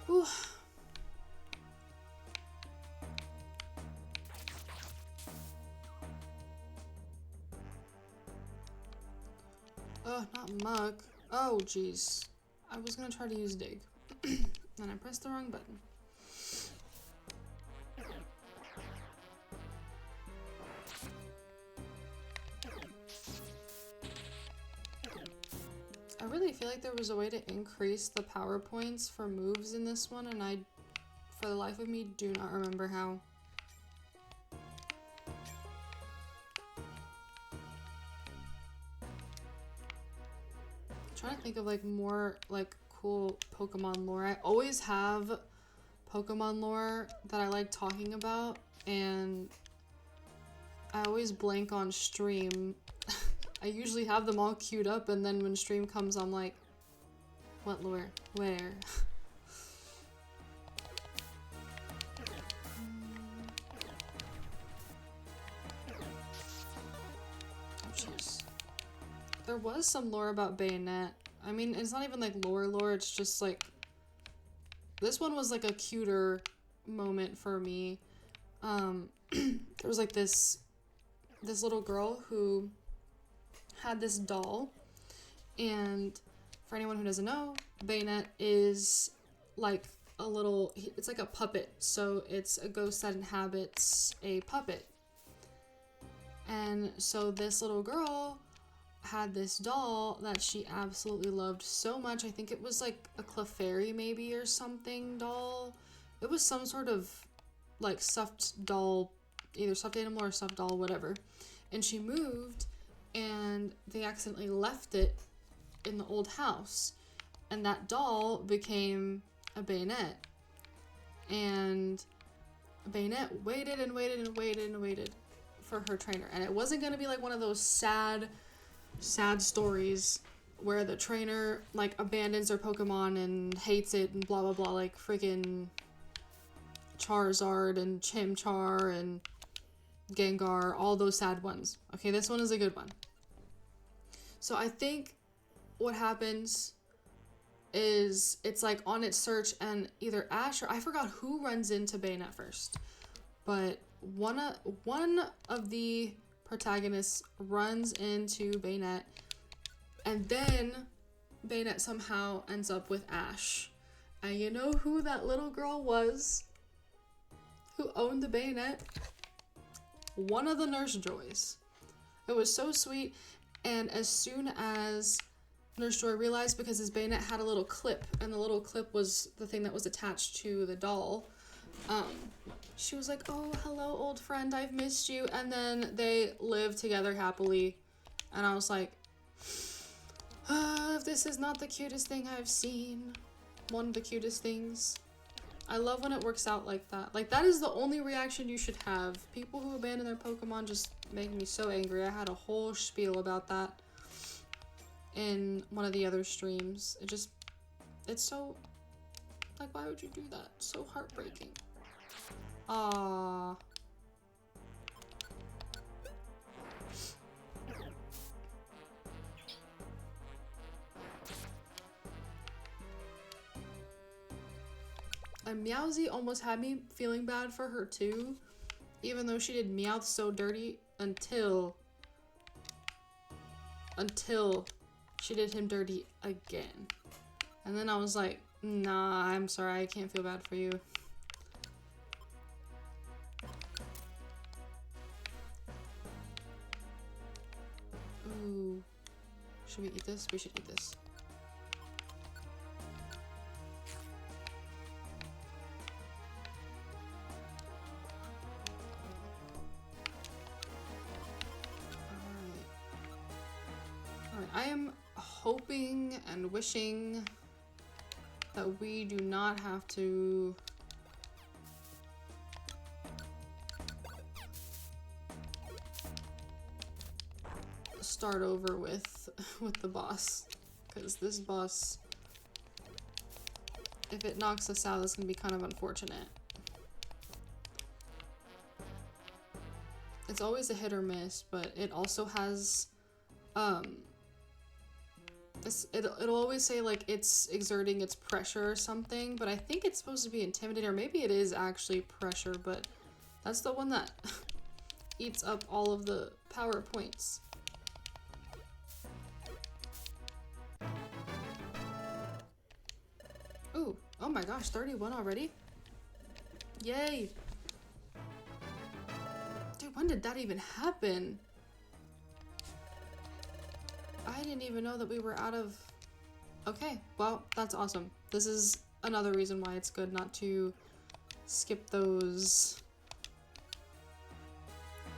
Whew. Oh, not mug. Oh, jeez. I was gonna try to use dig. And I pressed the wrong button. I really feel like there was a way to increase the power points for moves in this one, and I, for the life of me, do not remember how. I'm trying to think of like more like cool Pokemon lore. I always have Pokemon lore that I like talking about, and I always blank on stream. I usually have them all queued up, and then when stream comes, I'm like, What lore? Where? Oh, jeez. There was some lore about Bayonet. I mean, it's not even like lore, it's just like... This one was like a cuter moment for me. There was like this little girl who had this doll, and for anyone who doesn't know, Bayonet is like a little, it's like a puppet, so it's a ghost that inhabits a puppet. And so this little girl had this doll that she absolutely loved so much. I think it was like a Clefairy maybe or something doll. It was some sort of like stuffed doll, either stuffed animal or stuffed doll, whatever. And she moved and they accidentally left it in the old house. And that doll became a Bayonet. And Bayonet waited and waited and waited and waited for her trainer. And it wasn't going to be like one of those sad stories where the trainer like abandons their Pokemon and hates it and blah blah blah, like freaking Charizard and Chimchar and Gengar, all those sad ones. Okay, this one is a good one. So I think what happens is it's like on its search, and either Ash or I forgot who runs into Bayonet first, but one of the protagonists runs into Bayonet, and then Bayonet somehow ends up with Ash. And you know who that little girl was who owned the Bayonet? One of the Nurse Joys. It was so sweet. And as soon as Nurse Joy realized, because his Bayonet had a little clip, and the little clip was the thing that was attached to the doll, she was like, oh, hello, old friend, I've missed you. And then they lived together happily. And I was like, this is not the cutest thing I've seen. One of the cutest things. I love when it works out like that. Like, that is the only reaction you should have. People who abandon their Pokemon just make me so angry. I had a whole spiel about that in one of the other streams. It's so, like, why would you do that? So heartbreaking. Aww. And Meowsy almost had me feeling bad for her too, even though she did Meowth so dirty until she did him dirty again. And then I was like, nah, I'm sorry, I can't feel bad for you. Ooh. Should we eat this? We should eat this. Alright, I am hoping and wishing that we do not have to start over with the boss, because this boss, if it knocks us out, that's gonna be kind of unfortunate. It's always a hit or miss, but it also has it'll always say like it's exerting its pressure or something, but I think it's supposed to be intimidating, or maybe it is actually pressure, but that's the one that eats up all of the power points. Ooh, oh my gosh, 31 already? Yay! Dude, when did that even happen? I didn't even know that we were out of... Okay, well, that's awesome. This is another reason why it's good not to skip those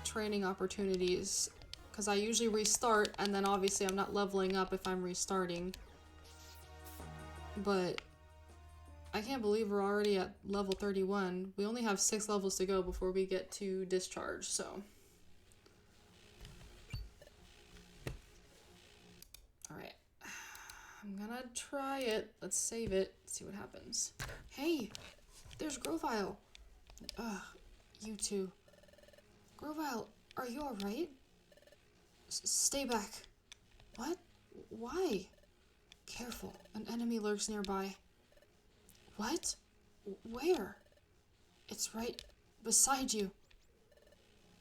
training opportunities, because I usually restart, and then obviously I'm not leveling up if I'm restarting. But I can't believe we're already at level 31. We only have 6 levels to go before we get to discharge, so... Alright. I'm gonna try it. Let's save it. See what happens. Hey, there's Grovile. Ugh, you two. Grovile, are you alright? Stay back. What? Why? Careful, an enemy lurks nearby. What? Where? It's right beside you.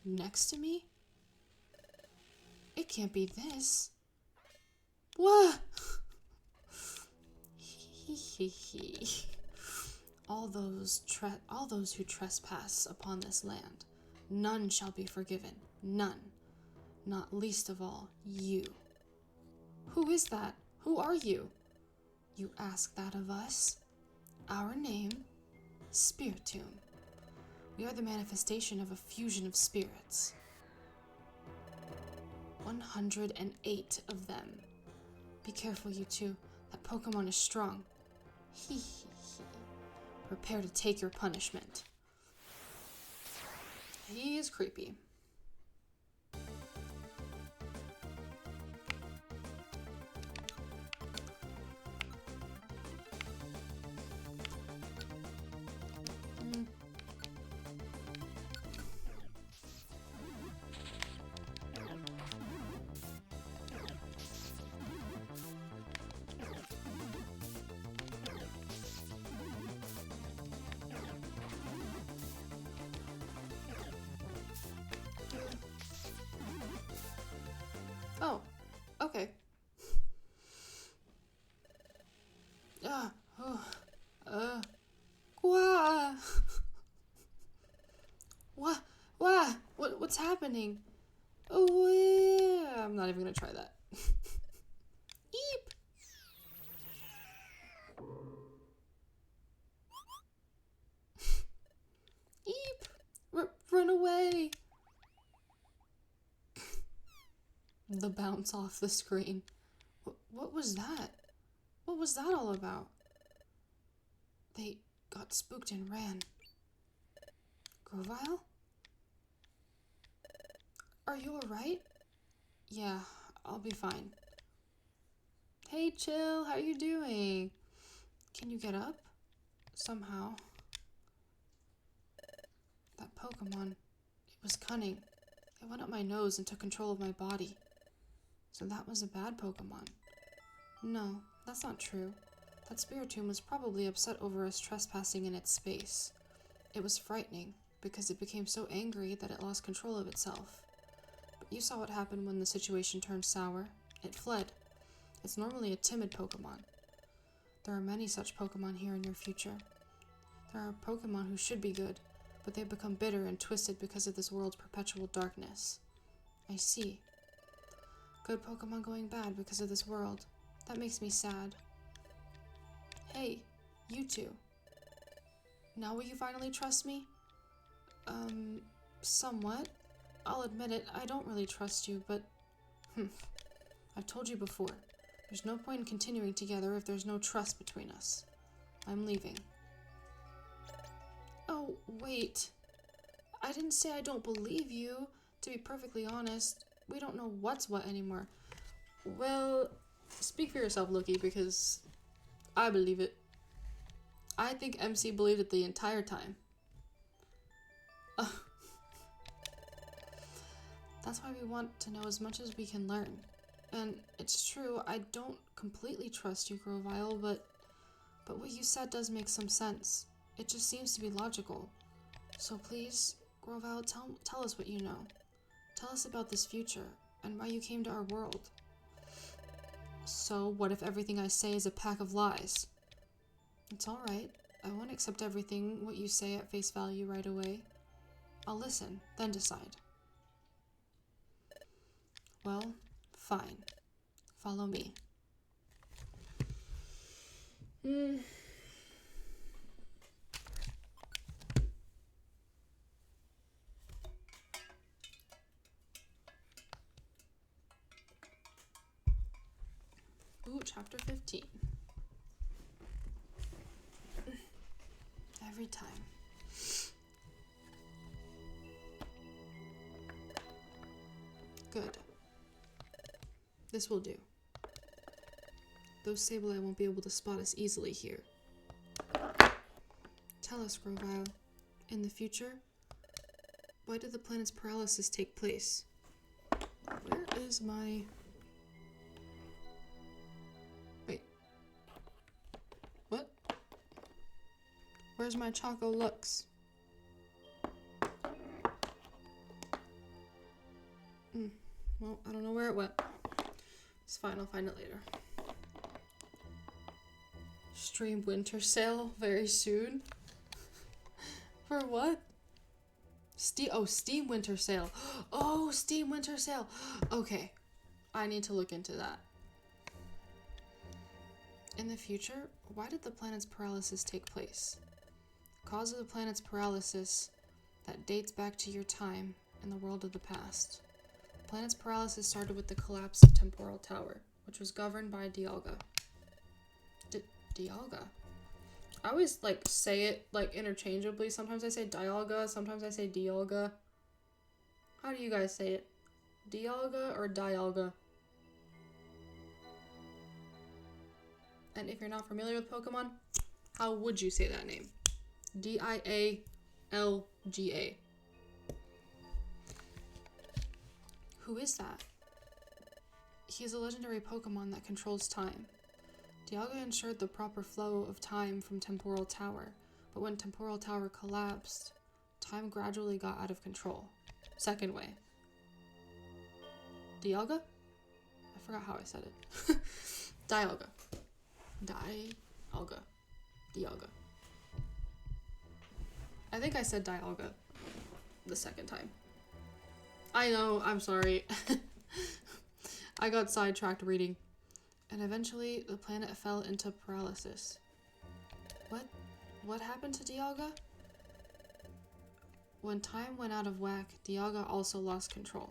Next to me? It can't be this. What? All those who trespass upon this land, none shall be forgiven. None. Not least of all, you. Who is that? Who are you? You ask that of us? Our name? Spiritomb. We are the manifestation of a fusion of spirits. 108 of them. Be careful, you two. That Pokemon is strong. Hee hee hee. Prepare to take your punishment. He is creepy. Oh, okay. What's happening? Oh, yeah. I'm not even gonna try that. Eep. Eep. Run away. The bounce off the screen. What was that? What was that all about? They got spooked and ran. Grovile? Are you alright? Yeah, I'll be fine. Hey, Chill, how you doing? Can you get up? Somehow. That Pokemon, it was cunning. It went up my nose and took control of my body. So that was a bad Pokemon. No, that's not true. That Spiritomb was probably upset over us trespassing in its space. It was frightening, because it became so angry that it lost control of itself. But you saw what happened when the situation turned sour. It fled. It's normally a timid Pokemon. There are many such Pokemon here in your future. There are Pokemon who should be good, but they've become bitter and twisted because of this world's perpetual darkness. I see. Good Pokemon going bad because of this world. That makes me sad. Hey, you two. Now will you finally trust me? Somewhat. I'll admit it, I don't really trust you, but... I've told you before. There's no point in continuing together if there's no trust between us. I'm leaving. Oh, wait. I didn't say I don't believe you. To be perfectly honest, we don't know what's what anymore. Well, speak for yourself, Loki, because I believe it. I think MC believed it the entire time. That's why we want to know as much as we can learn. And it's true, I don't completely trust you, Grovile, but what you said does make some sense. It just seems to be logical. So please, Grovile, tell us what you know. Tell us about this future, and why you came to our world. So, what if everything I say is a pack of lies? It's alright. I won't accept everything what you say at face value right away. I'll listen, then decide. Well, fine. Follow me. Ooh, chapter 15. Every time. Good. This will do. Those Sableye won't be able to spot us easily here. Tell us, Grovile, in the future, why did the planet's paralysis take place? Where is my... Wait. What? Where's my Choco Lux? Well, I don't know where it went. It's fine, I'll find it later. Stream winter sale very soon. For what? Steam winter sale. Oh, Steam winter sale. Okay, I need to look into that. In the future, why did the planet's paralysis take place? The cause of the planet's paralysis that dates back to your time in the world of the past. The planet's paralysis started with the collapse of Temporal Tower, which was governed by Dialga. Dialga? I always say it interchangeably. Sometimes I say Dialga, sometimes I say Dialga. How do you guys say it? Dialga or Dialga? And if you're not familiar with Pokemon, how would you say that name? Dialga. Who is that? He is a legendary Pokemon that controls time. Dialga ensured the proper flow of time from Temporal Tower, but when Temporal Tower collapsed, time gradually got out of control. Second way. Dialga? I forgot how I said it. Dialga. Dialga. I think I said Dialga the second time. I know, I'm sorry. I got sidetracked reading. And eventually, the planet fell into paralysis. What happened to Dialga? When time went out of whack, Dialga also lost control.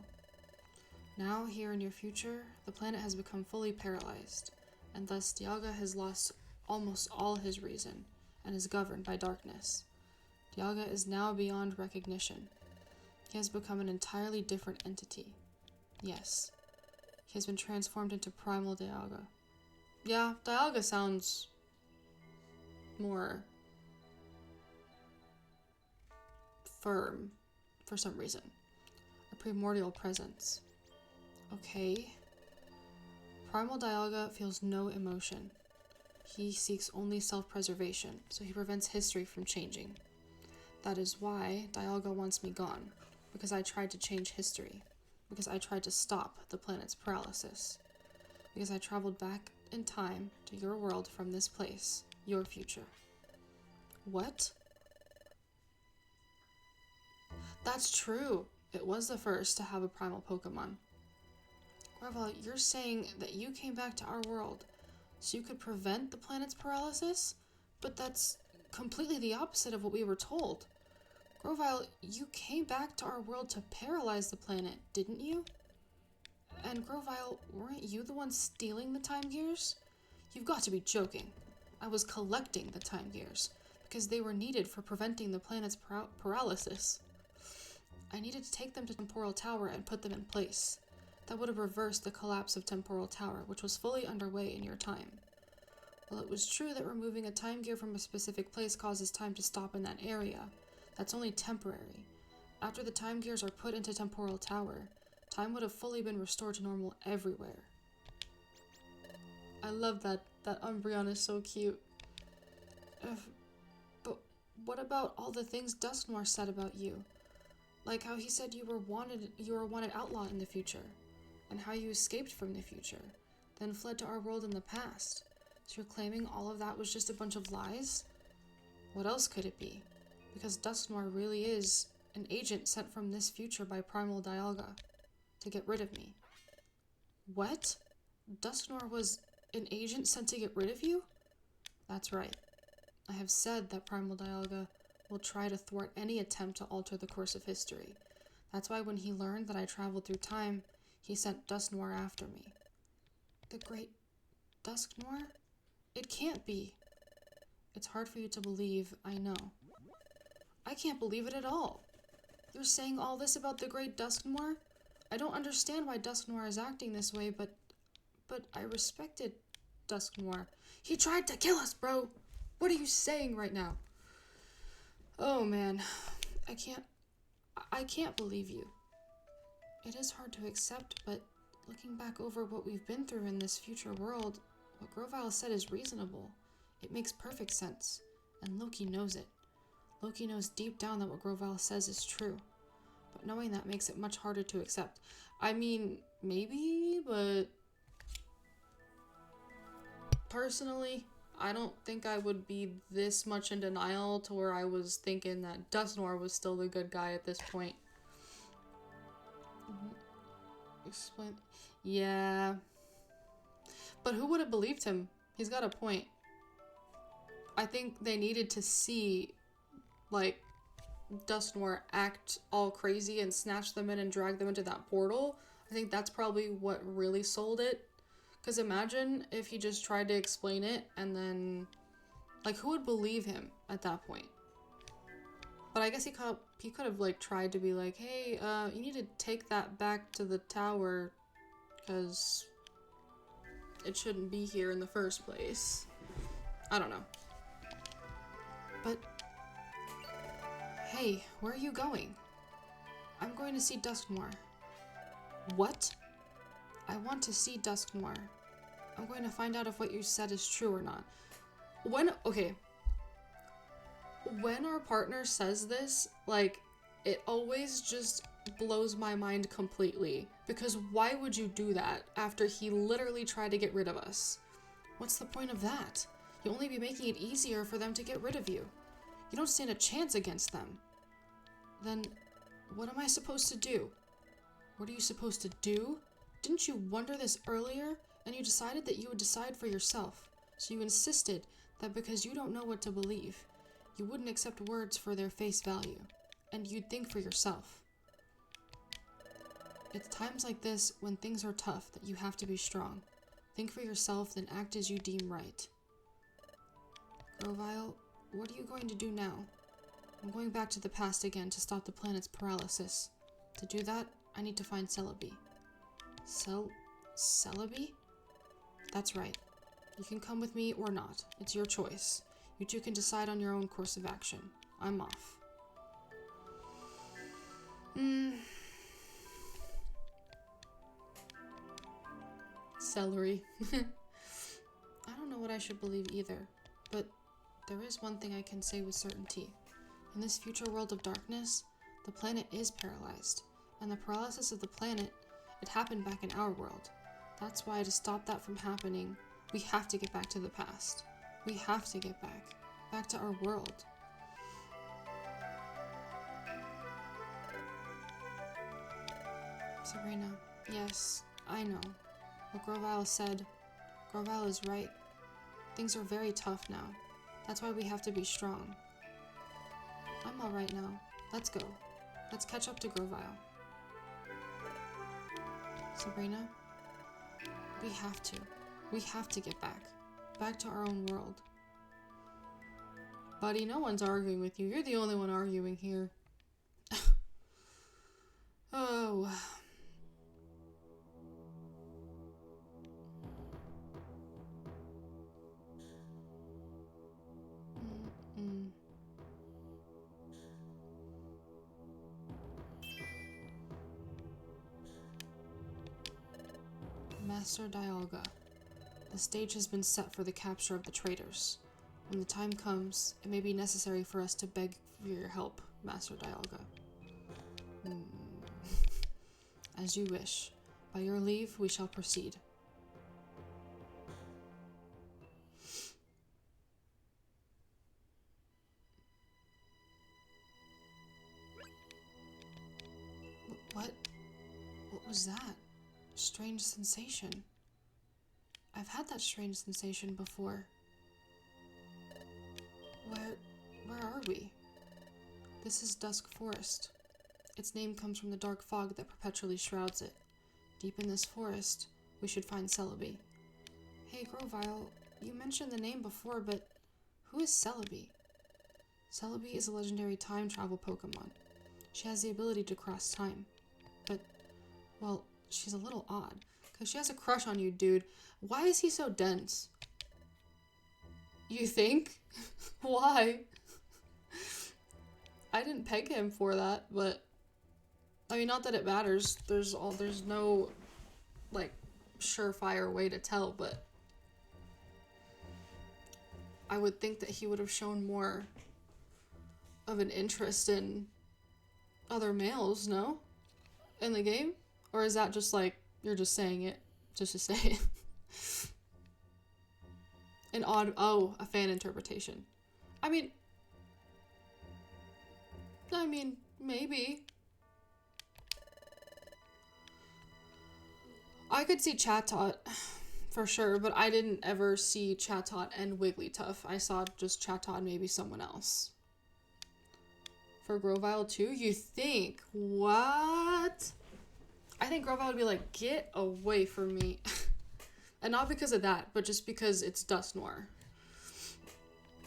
Now, here in your future, the planet has become fully paralyzed, and thus Dialga has lost almost all his reason, and is governed by darkness. Dialga is now beyond recognition. He has become an entirely different entity. Yes. He has been transformed into Primal Dialga. Yeah, Dialga sounds more firm for some reason. A primordial presence. Okay. Primal Dialga feels no emotion. He seeks only self-preservation, so he prevents history from changing. That is why Dialga wants me gone, because I tried to change history. Because I tried to stop the planet's paralysis. Because I traveled back in time to your world from this place, your future. What? That's true. It was the first to have a primal Pokemon. Grovyle, you're saying that you came back to our world so you could prevent the planet's paralysis? But that's completely the opposite of what we were told. Grovyle, you came back to our world to paralyze the planet, didn't you? And Grovyle, weren't you the one stealing the time gears? You've got to be joking. I was collecting the time gears, because they were needed for preventing the planet's paralysis. I needed to take them to Temporal Tower and put them in place. That would have reversed the collapse of Temporal Tower, which was fully underway in your time. Well, it was true that removing a time gear from a specific place causes time to stop in that area. That's only temporary. After the time gears are put into Temporal Tower, time would have fully been restored to normal everywhere. I love that. That Umbreon is so cute. But what about all the things Dusknoir said about you? Like how he said you were a wanted outlaw in the future, and how you escaped from the future, then fled to our world in the past. So you're claiming all of that was just a bunch of lies? What else could it be? Because Dusknoir really is an agent sent from this future by Primal Dialga to get rid of me. What? Dusknoir was an agent sent to get rid of you? That's right. I have said that Primal Dialga will try to thwart any attempt to alter the course of history. That's why when he learned that I traveled through time, he sent Dusknoir after me. The great Dusknoir? It can't be. It's hard for you to believe, I know. I can't believe it at all. You're saying all this about the great Dusknoir? I don't understand why Dusknoir is acting this way, but I respected Dusk Noir. He tried to kill us, bro! What are you saying right now? Oh, man. I can't believe you. It is hard to accept, but looking back over what we've been through in this future world, what Grovile said is reasonable. It makes perfect sense, and Loki knows it. Loki knows deep down that what Grovile says is true, but knowing that makes it much harder to accept. I mean, maybe, but personally, I don't think I would be this much in denial to where I was thinking that Dustnor was still the good guy at this point. Explain. Yeah. But who would have believed him? He's got a point. I think they needed to see, like, Dustnor act all crazy and snatch them in and drag them into that portal. I think that's probably what really sold it. Because imagine if he just tried to explain it and then, like, who would believe him at that point? But I guess he could have like tried to be like, hey, you need to take that back to the tower because it shouldn't be here in the first place. I don't know. But hey, where are you going? I'm going to see Dusk Noir. What? I want to see Dusk Noir. I'm going to find out if what you said is true or not. When our partner says this, like, it always just blows my mind completely. Because why would you do that after he literally tried to get rid of us? What's the point of that? You'll only be making it easier for them to get rid of you. You don't stand a chance against them. Then, what am I supposed to do? What are you supposed to do? Didn't you wonder this earlier? And you decided that you would decide for yourself. So you insisted that because you don't know what to believe, you wouldn't accept words for their face value, and you'd think for yourself. It's times like this, when things are tough, that you have to be strong. Think for yourself, then act as you deem right. Grovile, what are you going to do now? I'm going back to the past again to stop the planet's paralysis. To do that, I need to find Celebi. Celebi? That's right. You can come with me or not. It's your choice. You two can decide on your own course of action. I'm off. Celery. I don't know what I should believe either, but there is one thing I can say with certainty. In this future world of darkness, the planet is paralyzed, and the paralysis of the planet, it happened back in our world. That's why to stop that from happening, we have to get back to the past. We have to get back to our world. Sabrina, yes, I know. What Grovile said, Grovile is right. Things are very tough now. That's why we have to be strong. I'm alright now. Let's go. Let's catch up to Grovile. Sabrina, we have to. We have to get back to our own world. Buddy, no one's arguing with you. You're the only one arguing here. Oh. Master Dialga. The stage has been set for the capture of the traitors. When the time comes, it may be necessary for us to beg for your help, Master Dialga. As you wish. By your leave, we shall proceed. What? What was that? Strange sensation. I've had that strange sensation before. Where are we? This is Dusk Forest. Its name comes from the dark fog that perpetually shrouds it. Deep in this forest, we should find Celebi. Hey, Grovile, you mentioned the name before, but who is Celebi? Celebi is a legendary time travel Pokemon. She has the ability to cross time. But, well, she's a little odd, Because she has a crush on you, dude. Why is he so dense? You think? Why? I didn't peg him for that, but... I mean, not that it matters. There's no, like, surefire way to tell, but... I would think that he would have shown more of an interest in other males, no? In the game? Or is that just like, you're just saying it just to say it? A fan interpretation. I mean, maybe. I could see Chatot for sure, but I didn't ever see Chatot and Wigglytuff. I saw just Chatot and maybe someone else. For Grovyle too? You think? What? I think Grovyle would be like, get away from me. And not because of that, but just because it's Dust Noir.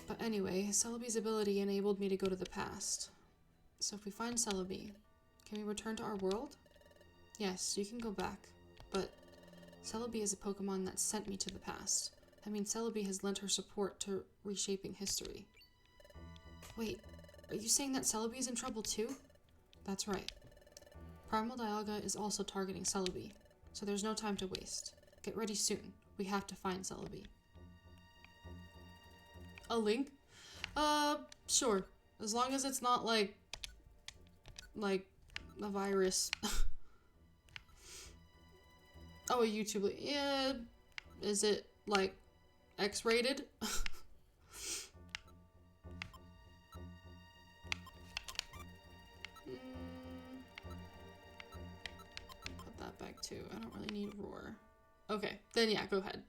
But anyway, Celebi's ability enabled me to go to the past. So if we find Celebi, can we return to our world? Yes, you can go back. But Celebi is a Pokemon that sent me to the past. That means Celebi has lent her support to reshaping history. Wait, are you saying that Celebi is in trouble too? That's right. Primal Dialga is also targeting Celebi, so there's no time to waste. Get ready soon. We have to find Celebi. A link? Sure. As long as it's not like a virus. Oh, a YouTube link. Yeah. Is it like X-rated? Put that back too. I don't really need roar. Okay, then yeah, go ahead.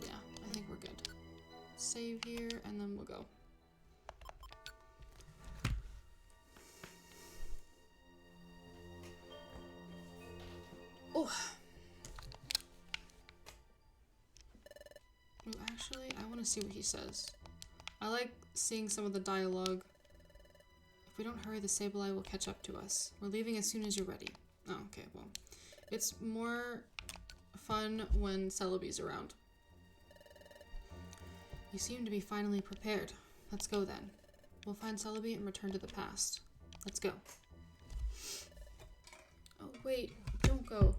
Yeah, I think we're good. Save here, and then we'll go. Oh. Ooh, actually, I want to see what he says. I like seeing some of the dialogue. If we don't hurry, the Sableye will catch up to us. We're leaving as soon as you're ready. Oh, okay, well. It's more fun when Celebi's around. You seem to be finally prepared. Let's go then. We'll find Celebi and return to the past. Let's go. Oh, wait. Don't go.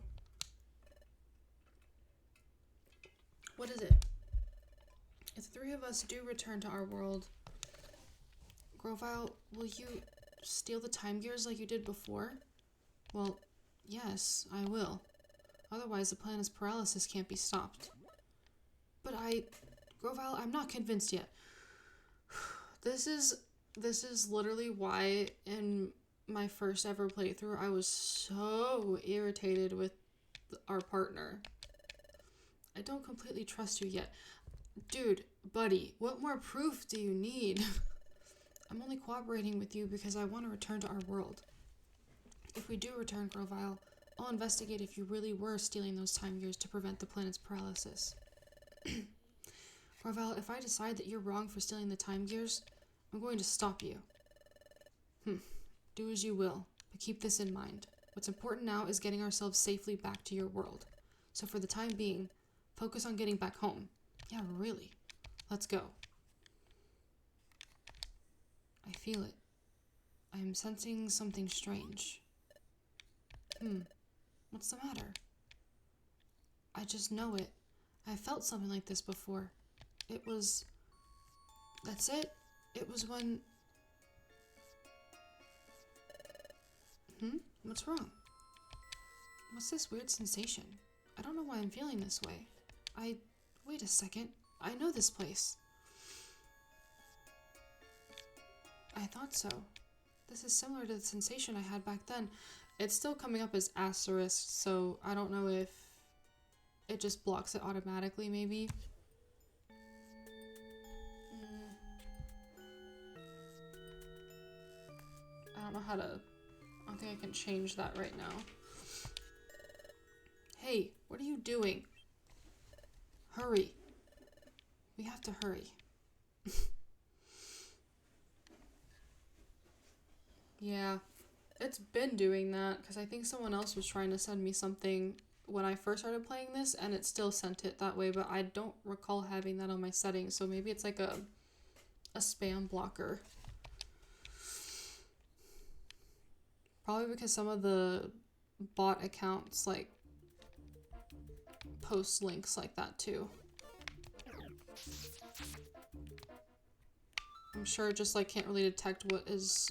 What is it? If the three of us do return to our world, Grovyle, will you steal the time gears like you did before? Well, yes, I will. Otherwise, the planet's paralysis can't be stopped. But Grovyle, I'm not convinced yet. This is literally why in my first ever playthrough I was so irritated with our partner. I don't completely trust you yet. Dude, buddy, what more proof do you need? I'm only cooperating with you because I want to return to our world. If we do return, Grovyle, I'll investigate if you really were stealing those time gears to prevent the planet's paralysis. Grovyle, if I decide that you're wrong for stealing the time gears, I'm going to stop you. Do as you will, but keep this in mind. What's important now is getting ourselves safely back to your world. So for the time being, focus on getting back home. Yeah, really. Let's go. I feel it. I am sensing something strange. What's the matter? I just know it. I felt something like this before. It was... That's it. It was when... What's wrong? What's this weird sensation? I don't know why I'm feeling this way. Wait a second. I know this place. I thought so. This is similar to the sensation I had back then. It's still coming up as asterisk, so I don't know if it just blocks it automatically, maybe. don't know how to... I don't think I can change that right now. Hey, what are you doing? Hurry. We have to hurry. Yeah, it's been doing that because I think someone else was trying to send me something when I first started playing this and it still sent it that way, but I don't recall having that on my settings, so maybe it's like a spam blocker. Probably because some of the bot accounts like post links like that too. I'm sure it just like can't really detect what is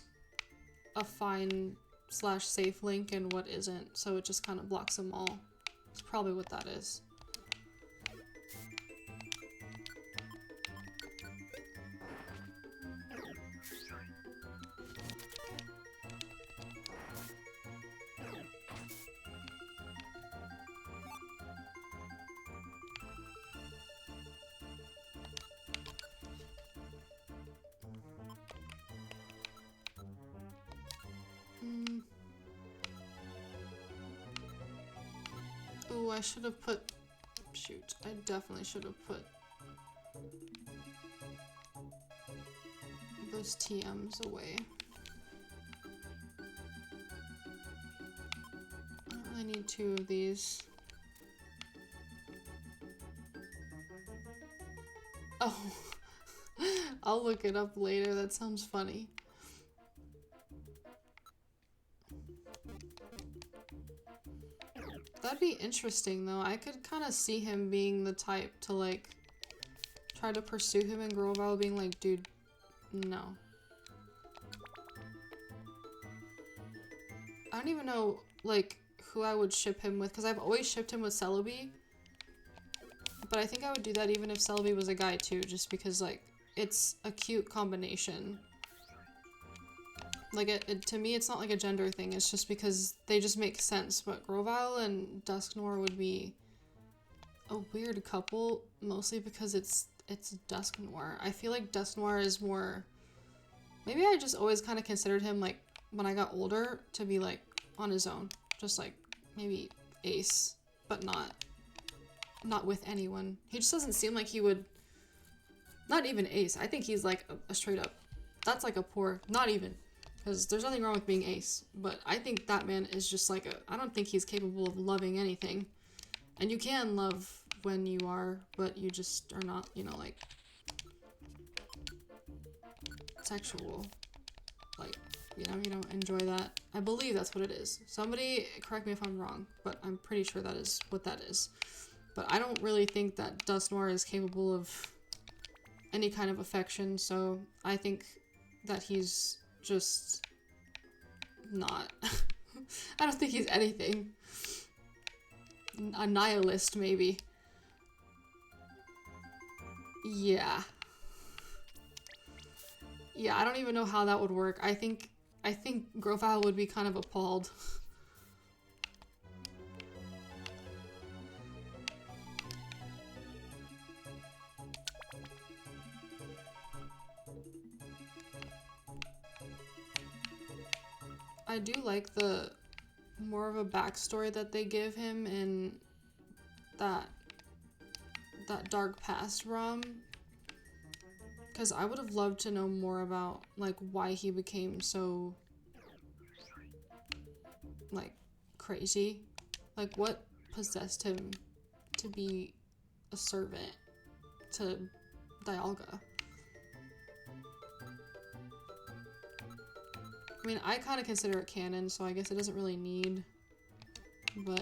a fine/safe link and what isn't, so it just kind of blocks them all. That's probably what that is. Oh, I should have put... Shoot, I definitely should have put those TMs away. I don't really need 2 of these. Oh, I'll look it up later. That sounds funny. That'd be interesting though. I could kind of see him being the type to like try to pursue him and Grovile being like, dude, no. I don't even know like who I would ship him with because I've always shipped him with Celebi. But I think I would do that even if Celebi was a guy too, just because like it's a cute combination. Like, to me, it's not like a gender thing, it's just because they just make sense, but Grovile and Dusknoir would be a weird couple, mostly because it's Dusknoir. I feel like Dusknoir is more... Maybe I just always kind of considered him, like, when I got older, to be, like, on his own. Just, like, maybe ace, but not with anyone. He just doesn't seem like he would... Not even ace. I think he's, like, a straight up... That's, like, a poor... Not even. Because there's nothing wrong with being ace, but I think that man is just like a... I don't think he's capable of loving anything. And you can love when you are, but you just are not, you know, like... sexual. Like, you know, you don't enjoy that. I believe that's what it is. Somebody correct me if I'm wrong, but I'm pretty sure that is what that is. But I don't really think that Dusknoir is capable of any kind of affection, so I think that he's... just not. I don't think he's anything. A nihilist, maybe. Yeah. Yeah, I don't even know how that would work. I think Grovile would be kind of appalled. I do like the more of a backstory that they give him in that Dark Past ROM, because I would have loved to know more about like why he became so like crazy, like what possessed him to be a servant to Dialga. I mean, I kind of consider it canon, so I guess it doesn't really need, but...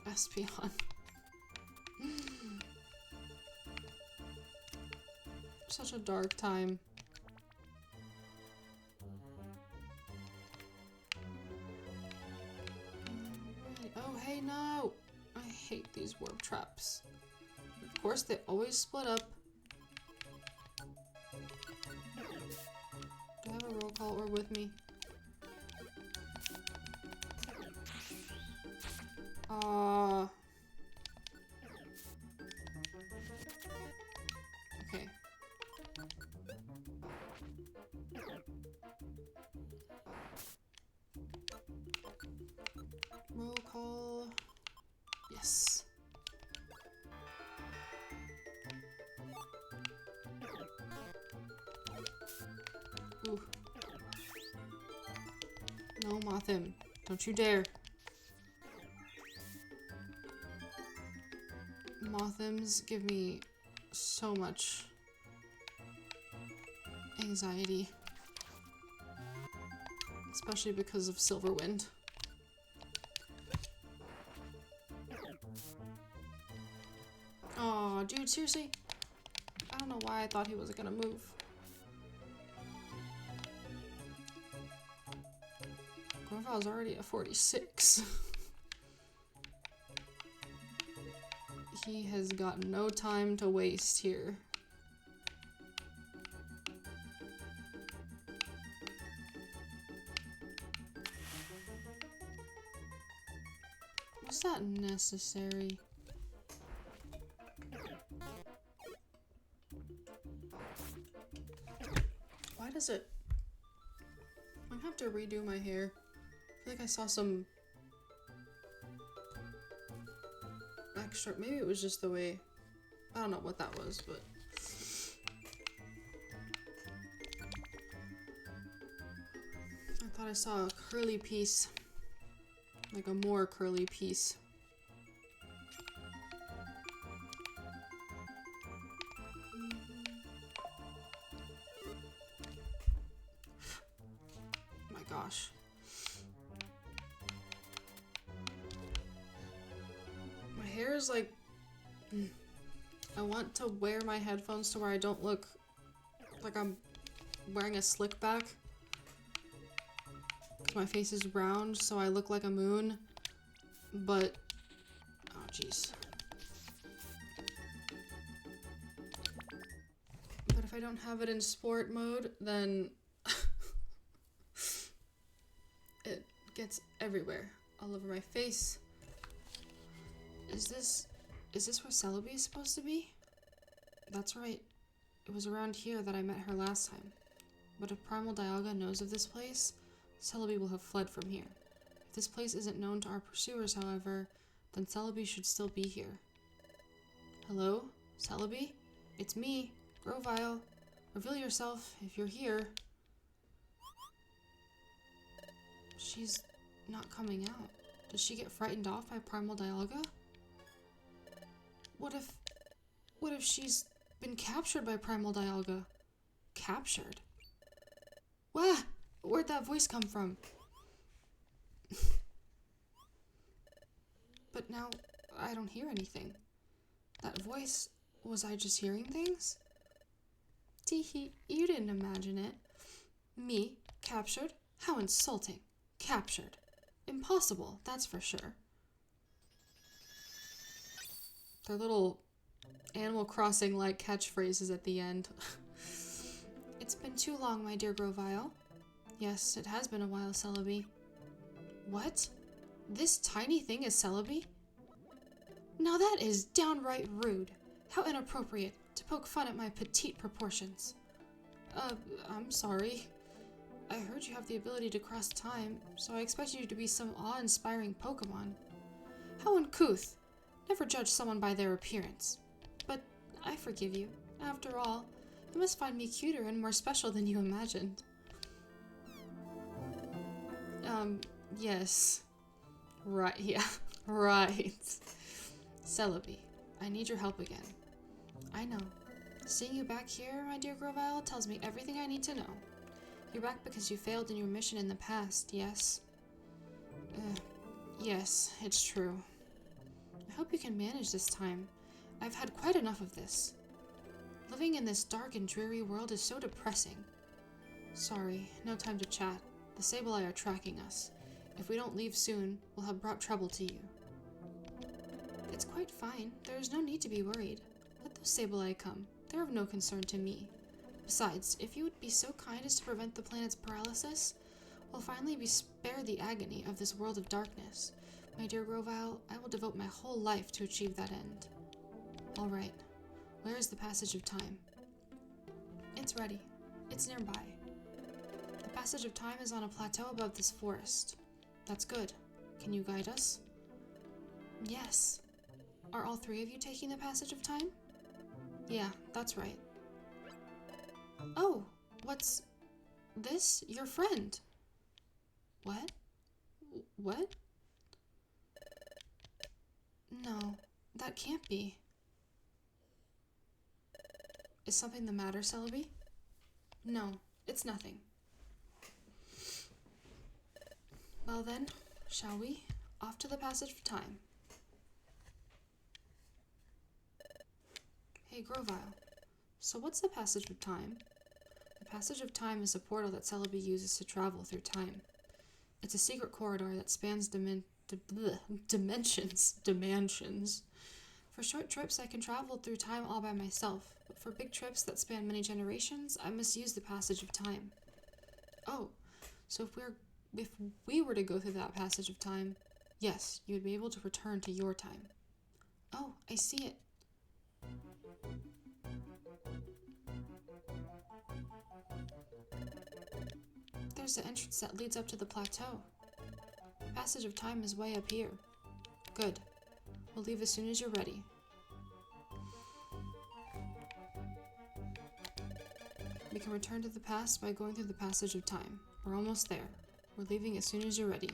Espeon. Such a dark time. Oh, hey, no! I hate these warp traps. Of course, they always split up. Do I have a roll call orb with me? Okay. Roll call. Yes. Ooh. No, Mothim. Don't you dare. Mothims give me so much anxiety. Especially because of Silverwind. Aw, dude, seriously? I don't know why I thought he wasn't gonna move. Gorval's already at 46. He has got no time to waste here. Was that necessary? Why does it... I have to redo my hair. I feel like I saw some extra... Maybe it was just the way... I don't know what that was, but... I thought I saw a curly piece. Like a more curly piece. My gosh. My hair is like... I want to wear my headphones to where I don't look like I'm wearing a slick back. My face is round, so I look like a moon, but... Oh, jeez. But if I don't have it in sport mode, then... it gets everywhere. All over my face. Is this where Celebi is supposed to be? That's right. It was around here that I met her last time. But if Primal Dialga knows of this place, Celebi will have fled from here. If this place isn't known to our pursuers, however, then Celebi should still be here. Hello? Celebi? It's me, Grovile. Reveal yourself if you're here. She's not coming out. Did she get frightened off by Primal Dialga? What if she's been captured by Primal Dialga? Captured? Wah! Where'd that voice come from? But now, I don't hear anything. That voice, was I just hearing things? Teehee, you didn't imagine it. Me? Captured? How insulting. Captured. Impossible, that's for sure. Their little Animal Crossing-like catchphrases at the end. It's been too long, my dear Grovile. Yes, it has been a while, Celebi. What? This tiny thing is Celebi? Now that is downright rude. How inappropriate to poke fun at my petite proportions. I'm sorry. I heard you have the ability to cross time, so I expected you to be some awe-inspiring Pokemon. How uncouth. Never judge someone by their appearance. But I forgive you. After all, you must find me cuter and more special than you imagined. Yes. Right, yeah. Right. Celebi, I need your help again. I know. Seeing you back here, my dear Grovile, tells me everything I need to know. You're back because you failed in your mission in the past, yes? Yes, it's true. I hope you can manage this time. I've had quite enough of this. Living in this dark and dreary world is so depressing. Sorry, no time to chat. The Sableye are tracking us. If we don't leave soon, we'll have brought trouble to you. It's quite fine. There is no need to be worried. Let those Sableye come. They're of no concern to me. Besides, if you would be so kind as to prevent the planet's paralysis, we'll finally be spared the agony of this world of darkness. My dear Grovile, I will devote my whole life to achieve that end. Alright, where is the passage of time? It's ready. It's nearby. The passage of time is on a plateau above this forest. That's good. Can you guide us? Yes. Are all three of you taking the passage of time? Yeah, that's right. Oh, what's this? Your friend. What? What? No, that can't be. Is something the matter, Celebi? No, it's nothing. Well then, shall we? Off to the passage of time. Hey, Grovile. So what's the passage of time? The passage of time is a portal that Celebi uses to travel through time. It's a secret corridor that spans dimensions. For short trips, I can travel through time all by myself, but for big trips that span many generations, I must use the passage of time. Oh, so if we were to go through that passage of time, yes, you would be able to return to your time. Oh, I see it. There's the entrance that leads up to the plateau. The passage of time is way up here. Good. We'll leave as soon as you're ready. We can return to the past by going through the passage of time. We're almost there. We're leaving as soon as you're ready.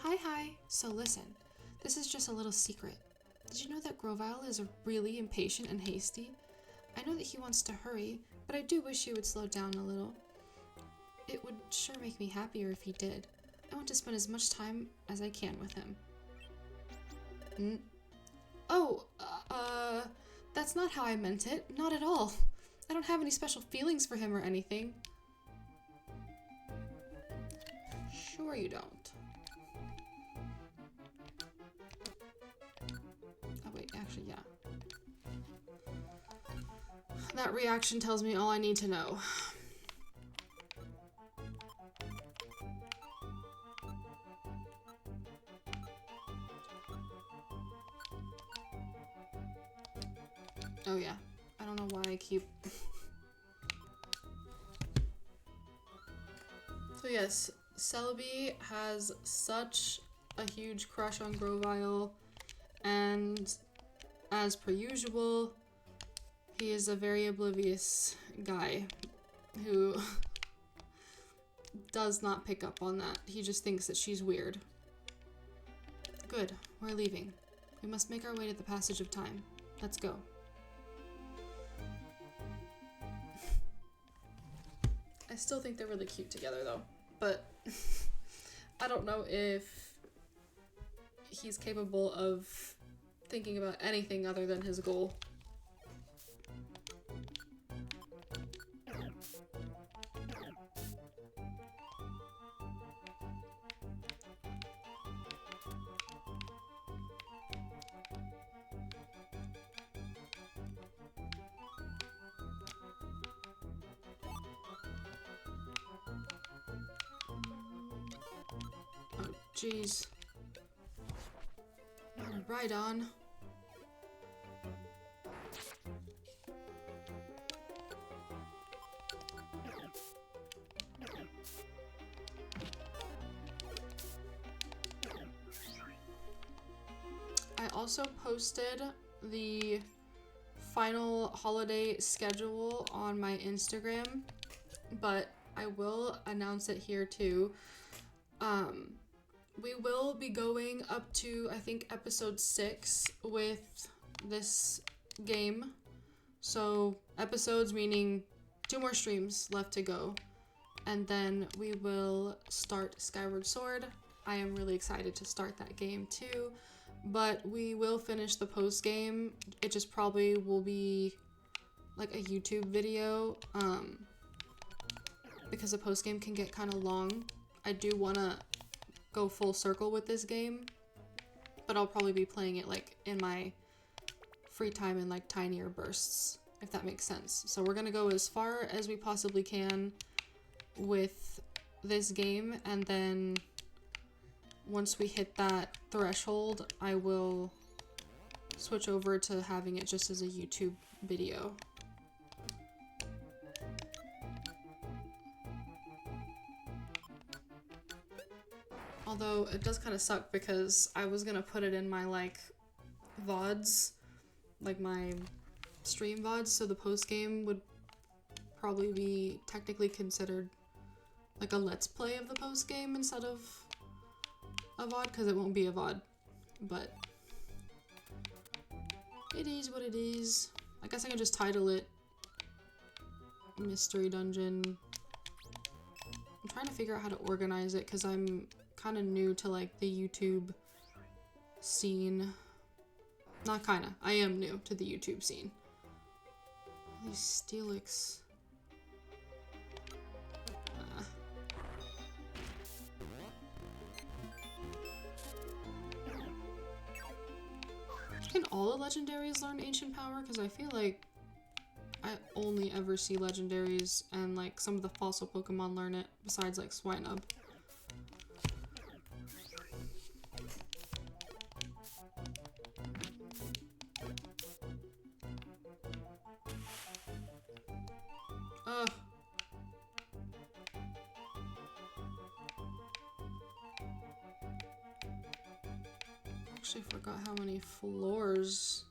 Hi. So listen, this is just a little secret. Did you know that Grovile is really impatient and hasty? I know that he wants to hurry, but I do wish he would slow down a little. It would sure make me happier if he did. I want to spend as much time as I can with him. Oh, that's not how I meant it. Not at all. I don't have any special feelings for him or anything. Sure you don't. Oh wait, actually, yeah. That reaction tells me all I need to know. Oh yeah, I don't know why I keep... So yes, Celebi has such a huge crush on Grovile, and as per usual, he is a very oblivious guy who does not pick up on that. He just thinks that she's weird. Good, we're leaving. We must make our way to the passage of time. Let's go. I still think they're really cute together though, but I don't know if he's capable of thinking about anything other than his goal. Jeez. Right on. I also posted the final holiday schedule on my Instagram, but I will announce it here too. We will be going up to, I think, episode 6 with this game. So, episodes meaning 2 more streams left to go. And then we will start Skyward Sword. I am really excited to start that game too. But we will finish the post-game. It just probably will be like a YouTube video. Because the post-game can get kind of long. I do want to go full circle with this game, but I'll probably be playing it like in my free time in like tinier bursts, if that makes sense. So we're gonna go as far as we possibly can with this game, and then once we hit that threshold, I will switch over to having it just as a YouTube video. Although it does kind of suck because I was gonna put it in my like VODs, like my stream VODs, so the post game would probably be technically considered like a let's play of the post game instead of a VOD, because it won't be a VOD, but it is what it is. I guess I can just title it Mystery Dungeon. I'm trying to figure out how to organize it because I'm kind of new to like the YouTube scene. Not kinda, I am new to the YouTube scene. These Steelix. Can all the legendaries learn Ancient Power? Because I feel like I only ever see legendaries and like some of the fossil Pokemon learn it, besides like Swinub. Ugh. Actually forgot how many floors.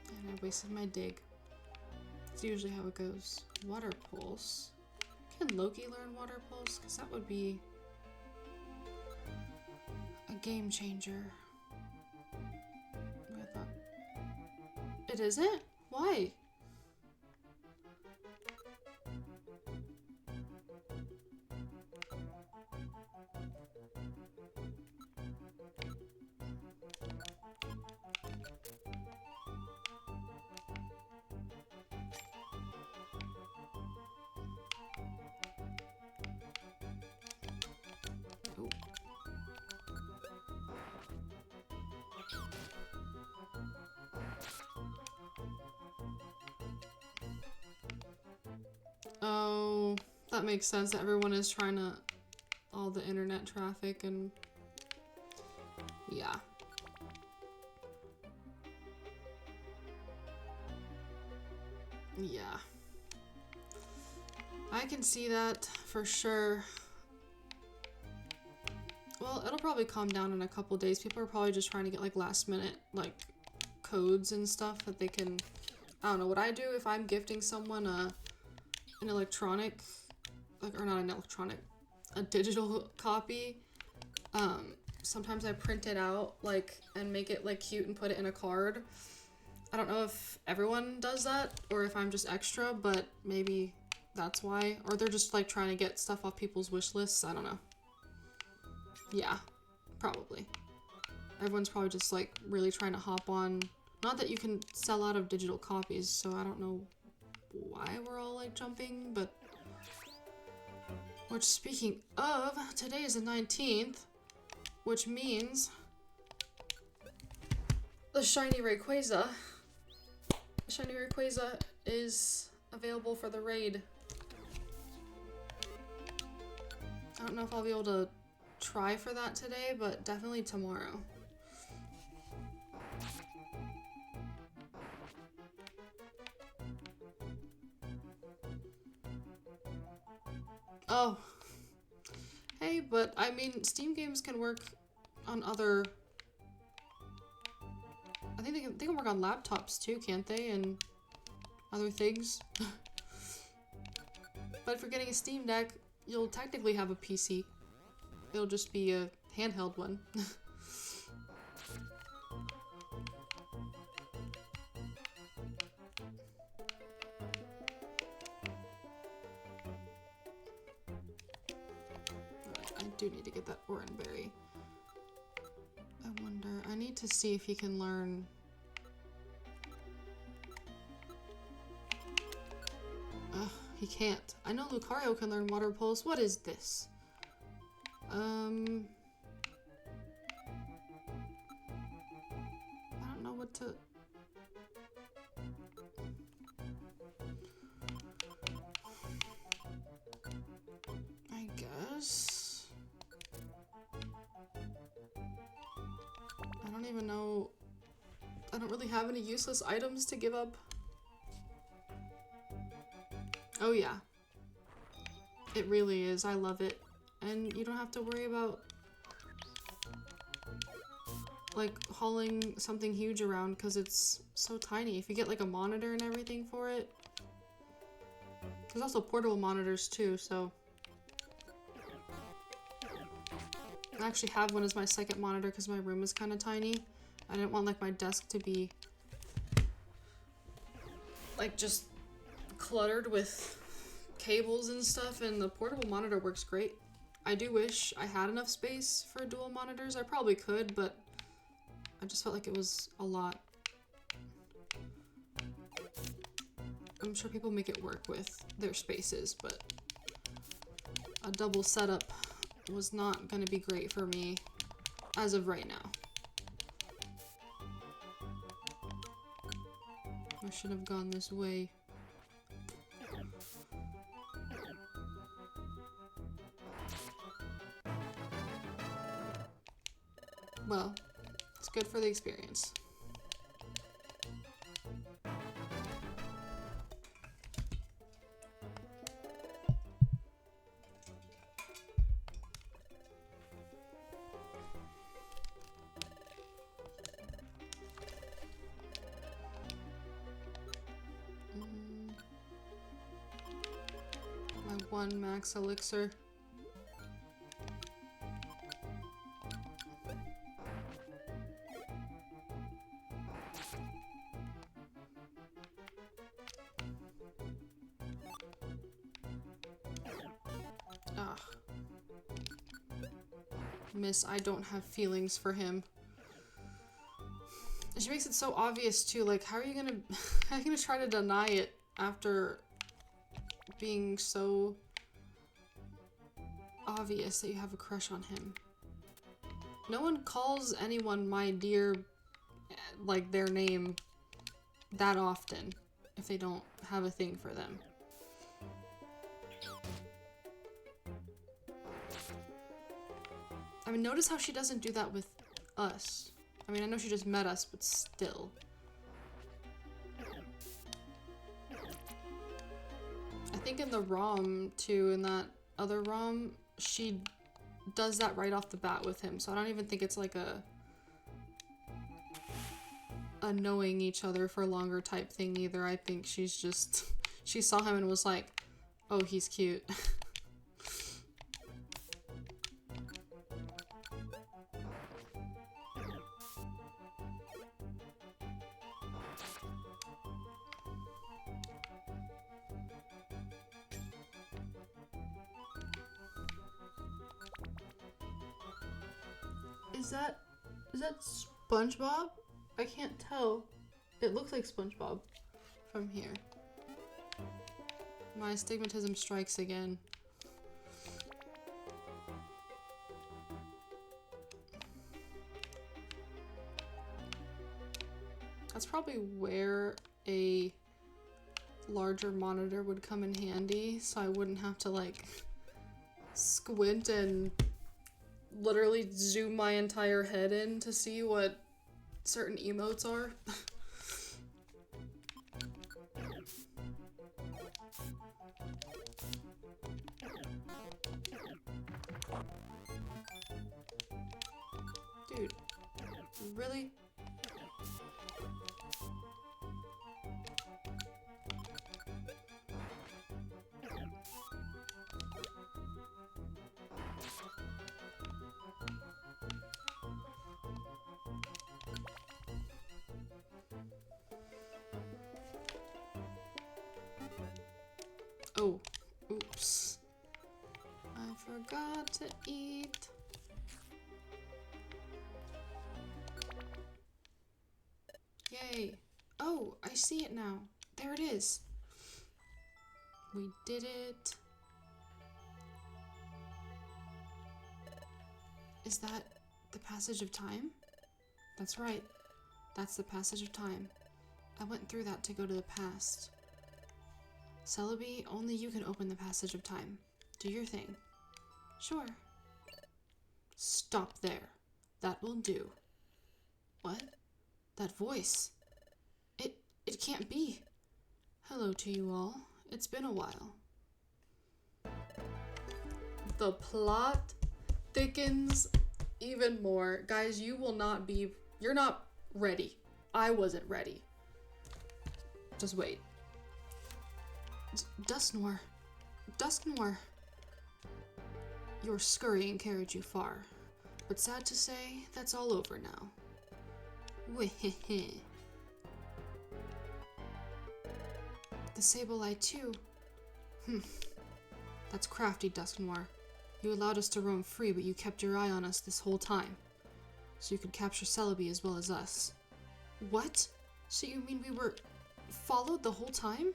And I wasted my dig. That's usually how it goes. Water Pulse. Can Loki learn Water Pulse? Because that would be a game changer. I thought it isn't? Why? Oh. Oh, that makes sense. Everyone is trying to, all the internet traffic and yeah. Yeah. I can see that for sure. Well, it'll probably calm down in a couple days. People are probably just trying to get like last minute like codes and stuff that they can, I don't know, what I do if I'm gifting someone an electronic, like, or not an electronic, a digital copy, sometimes I print it out like and make it like cute and put it in a card. I don't know if everyone does that or if I'm just extra, but maybe that's why. Or they're just like trying to get stuff off people's wish lists. I don't know. Yeah, probably. Everyone's probably just like really trying to hop on. Not that you can sell out of digital copies, so I don't know why we're all like jumping, but... Which, speaking of, today is the 19th, which means the shiny Rayquaza. The shiny Rayquaza is available for the raid. I don't know if I'll be able to try for that today, but definitely tomorrow. Oh. Hey, but I mean, Steam games can work on other... I think they can work on laptops too, can't they? And other things. But if you're getting a Steam Deck, you'll technically have a PC. It'll just be a handheld one. I do need to get that Oranberry. I wonder, I need to see if he can learn... Ugh, he can't. I know Lucario can learn Water Pulse. What is this? I don't know what to... I guess... I don't even know... I don't really have any useless items to give up. Oh yeah. It really is. I love it. And you don't have to worry about like hauling something huge around because it's so tiny. If you get like a monitor and everything for it. There's also portable monitors too, so I actually have one as my second monitor because my room is kind of tiny. I didn't want like my desk to be like just cluttered with cables and stuff, and the portable monitor works great. I do wish I had enough space for dual monitors. I probably could, but I just felt like it was a lot. I'm sure people make it work with their spaces, but a double setup was not going to be great for me as of right now. I should have gone this way. Well, it's good for the experience. My one max elixir. Ah. Miss, I don't have feelings for him. She makes it so obvious too, like how are you gonna try to deny it after being so obvious that you have a crush on him? No one calls anyone my dear, like their name that often if they don't have a thing for them. I mean, notice how she doesn't do that with us. I mean, I know she just met us, but still. I think in the ROM, too, in that other ROM, she does that right off the bat with him, so I don't even think it's like a knowing each other for longer type thing either. I think she's just... she saw him and was like, oh, he's cute. Is that SpongeBob? I can't tell. It looks like SpongeBob from here. My astigmatism strikes again. That's probably where a larger monitor would come in handy, so I wouldn't have to like squint and literally zoom my entire head in to see what certain emotes are. Dude, really? Oh, oops. I forgot to eat. Yay. Oh, I see it now. There it is. We did it. Is that the passage of time? That's right. That's the passage of time. I went through that to go to the past. Celebi, only you can open the passage of time. Do your thing. Sure. Stop there. That will do. What? That voice. It can't be. Hello to you all. It's been a while. The plot thickens even more. Guys, you're not ready. I wasn't ready. Just wait. Dusk Noir. Your scurrying carried you far. But sad to say, that's all over now. Weh-heh-heh. The Sable-Eye too. That's crafty, Dusk Noir. You allowed us to roam free, but you kept your eye on us this whole time. So you could capture Celebi as well as us. What? So you mean we were followed the whole time?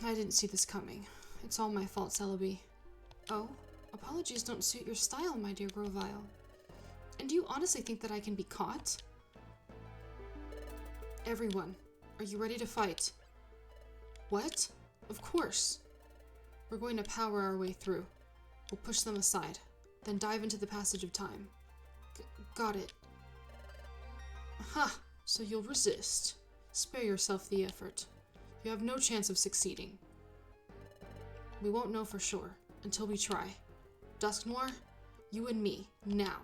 I didn't see this coming. It's all my fault, Celebi. Oh, apologies don't suit your style, my dear Grovile. And do you honestly think that I can be caught? Everyone, are you ready to fight? What? Of course. We're going to power our way through. We'll push them aside, then dive into the passage of time. Got it. Ha! So you'll resist. Spare yourself the effort. You have no chance of succeeding. We won't know for sure until we try. Dusk Noir, you and me, now.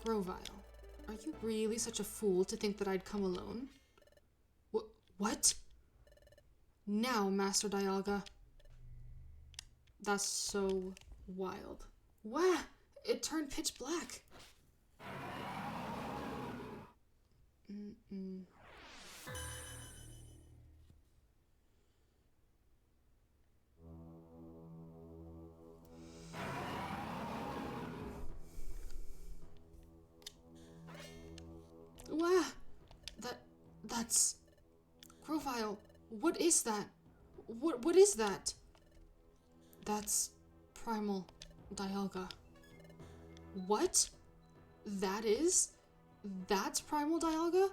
Grovile, are you really such a fool to think that I'd come alone? What? Now, Master Dialga. That's so wild. Wow! It turned pitch black. Wow! That's... Grovile, what is that? What is that? That's Primal Dialga. What? That's Primal Dialga?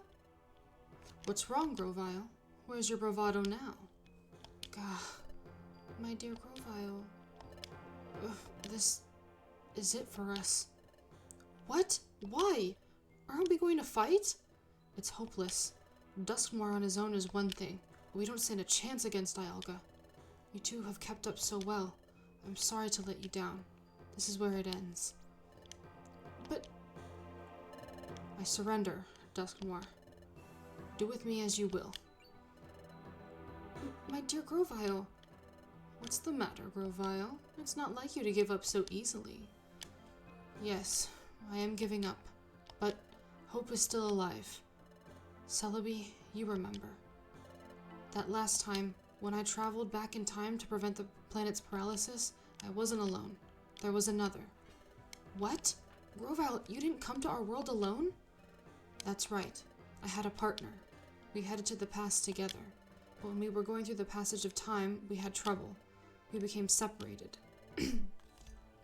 What's wrong, Grovile? Where's your bravado now? Gah, my dear Grovile. This is it for us. What? Why? Aren't we going to fight? It's hopeless. Dusknoir on his own is one thing. We don't stand a chance against Dialga. You two have kept up so well. I'm sorry to let you down. This is where it ends. But... I surrender, Dusknoir. Do with me as you will. My dear Grovile. What's the matter, Grovile? It's not like you to give up so easily. Yes, I am giving up. But hope is still alive. Celebi, you remember. That last time, when I traveled back in time to prevent the planet's paralysis, I wasn't alone. There was another. What? Grovile, you didn't come to our world alone? That's right. I had a partner. We headed to the past together. But when we were going through the passage of time, we had trouble. We became separated.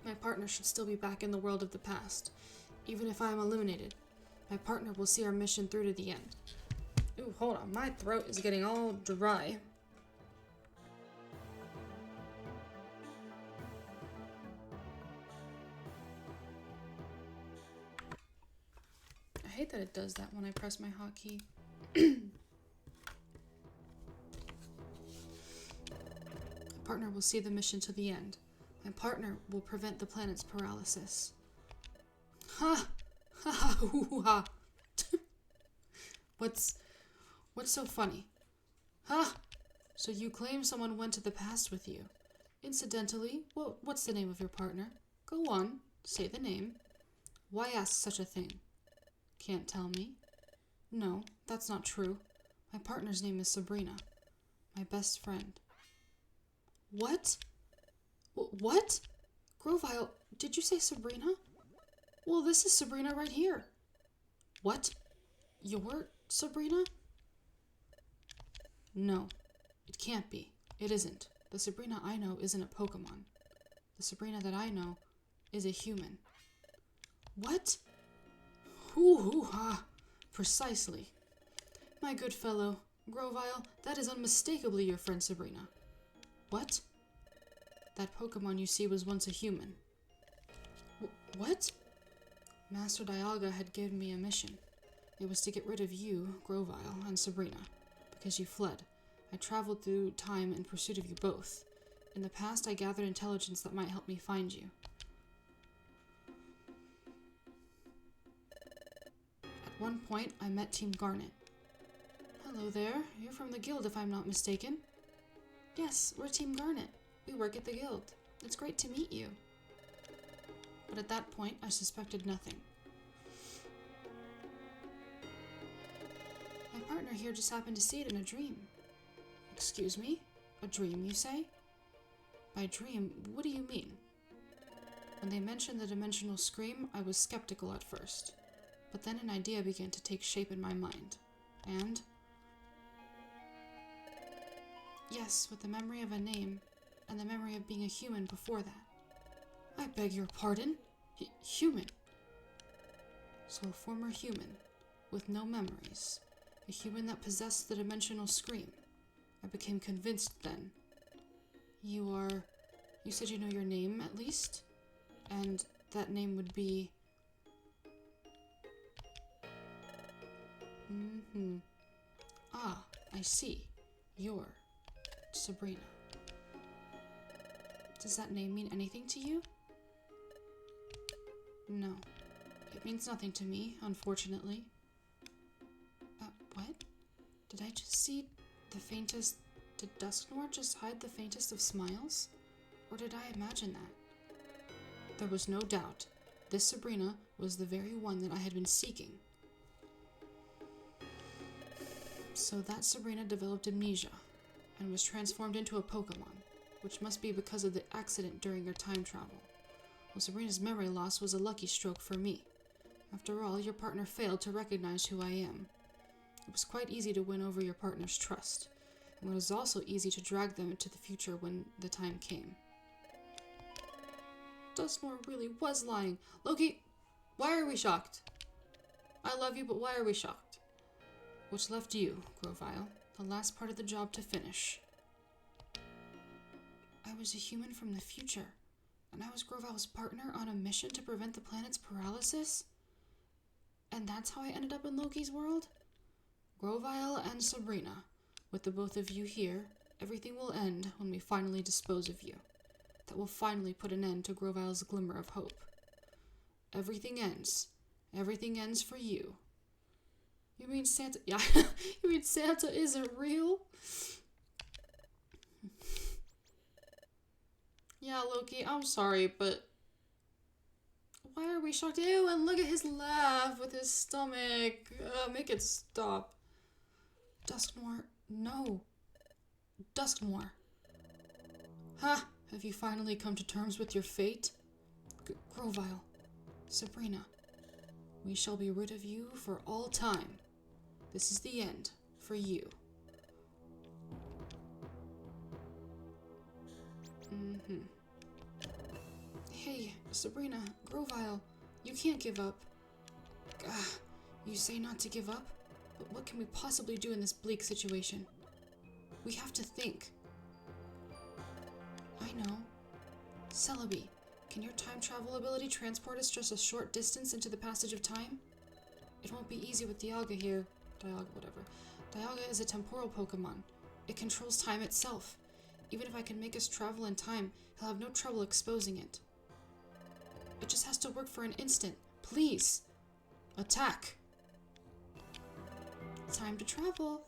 My partner should still be back in the world of the past. Even if I am eliminated, my partner will see our mission through to the end. Ooh, hold on. My throat is getting all dry. I hate that it does that when I press my hotkey. My partner will see the mission to the end. My partner will prevent the planet's paralysis. Ha! Ha ha hoo ha! What's so funny? Ha! So you claim someone went to the past with you. Incidentally, what's the name of your partner? Go on, say the name. Why ask such a thing? Can't tell me? No, that's not true. My partner's name is Sabrina. My best friend. What? What? Grovile, did you say Sabrina? Well, this is Sabrina right here. What? You're Sabrina? No, it can't be. It isn't. The Sabrina I know isn't a Pokemon. The Sabrina that I know is a human. What? Hoo-hoo-ha. Precisely. My good fellow, Grovyle, that is unmistakably your friend Sabrina. What? That Pokemon you see was once a human. What? Master Dialga had given me a mission. It was to get rid of you, Grovyle, and Sabrina, because you fled. I traveled through time in pursuit of you both. In the past, I gathered intelligence that might help me find you. At one point, I met Team Garnet. Hello there. You're from the guild, if I'm not mistaken. Yes, we're Team Garnet. We work at the guild. It's great to meet you. But at that point, I suspected nothing. My partner here just happened to see it in a dream. Excuse me? A dream, you say? By dream, what do you mean? When they mentioned the dimensional scream, I was skeptical at first. But then an idea began to take shape in my mind. And? Yes, with the memory of a name, and the memory of being a human before that. I beg your pardon? Human. So a former human, with no memories. A human that possessed the dimensional scream. I became convinced then. You said you know your name, at least? And that name would be... Ah, I see. You're Sabrina. Does that name mean anything to you? No. It means nothing to me, unfortunately. What? Did I just see the faintest... Did Dusknoir just hide the faintest of smiles? Or did I imagine that? There was no doubt. This Sabrina was the very one that I had been seeking. So that Sabrina developed amnesia, and was transformed into a Pokemon, which must be because of the accident during your time travel. Well, Sabrina's memory loss was a lucky stroke for me. After all, your partner failed to recognize who I am. It was quite easy to win over your partner's trust, and it was also easy to drag them into the future when the time came. Dusknoir really was lying. Loki, why are we shocked? I love you, but why are we shocked? Which left you, Grovyle, the last part of the job to finish. I was a human from the future, and I was Grovyle's partner on a mission to prevent the planet's paralysis? And that's how I ended up in Loki's world? Grovyle and Sabrina, with the both of you here, everything will end when we finally dispose of you. That will finally put an end to Grovyle's glimmer of hope. Everything ends. Everything ends for you. You mean Santa... Yeah, you mean Santa isn't real? Yeah, Loki, I'm sorry, but... Why are we shocked? Ew, and look at his laugh with his stomach. Make it stop. Dusknoir, no. Dusknoir. Ha! Have you finally come to terms with your fate? Grovyle. Sabrina. We shall be rid of you for all time. This is the end for you. Hey, Sabrina, Grovyle, you can't give up. You say not to give up? But what can we possibly do in this bleak situation? We have to think. I know. Celebi, can your time travel ability transport us just a short distance into the passage of time? It won't be easy with Dialga here. Whatever. Dialga is a temporal Pokemon. It controls time itself. Even if I can make us travel in time, he'll have no trouble exposing it. It just has to work for an instant. Please! Attack! Time to travel.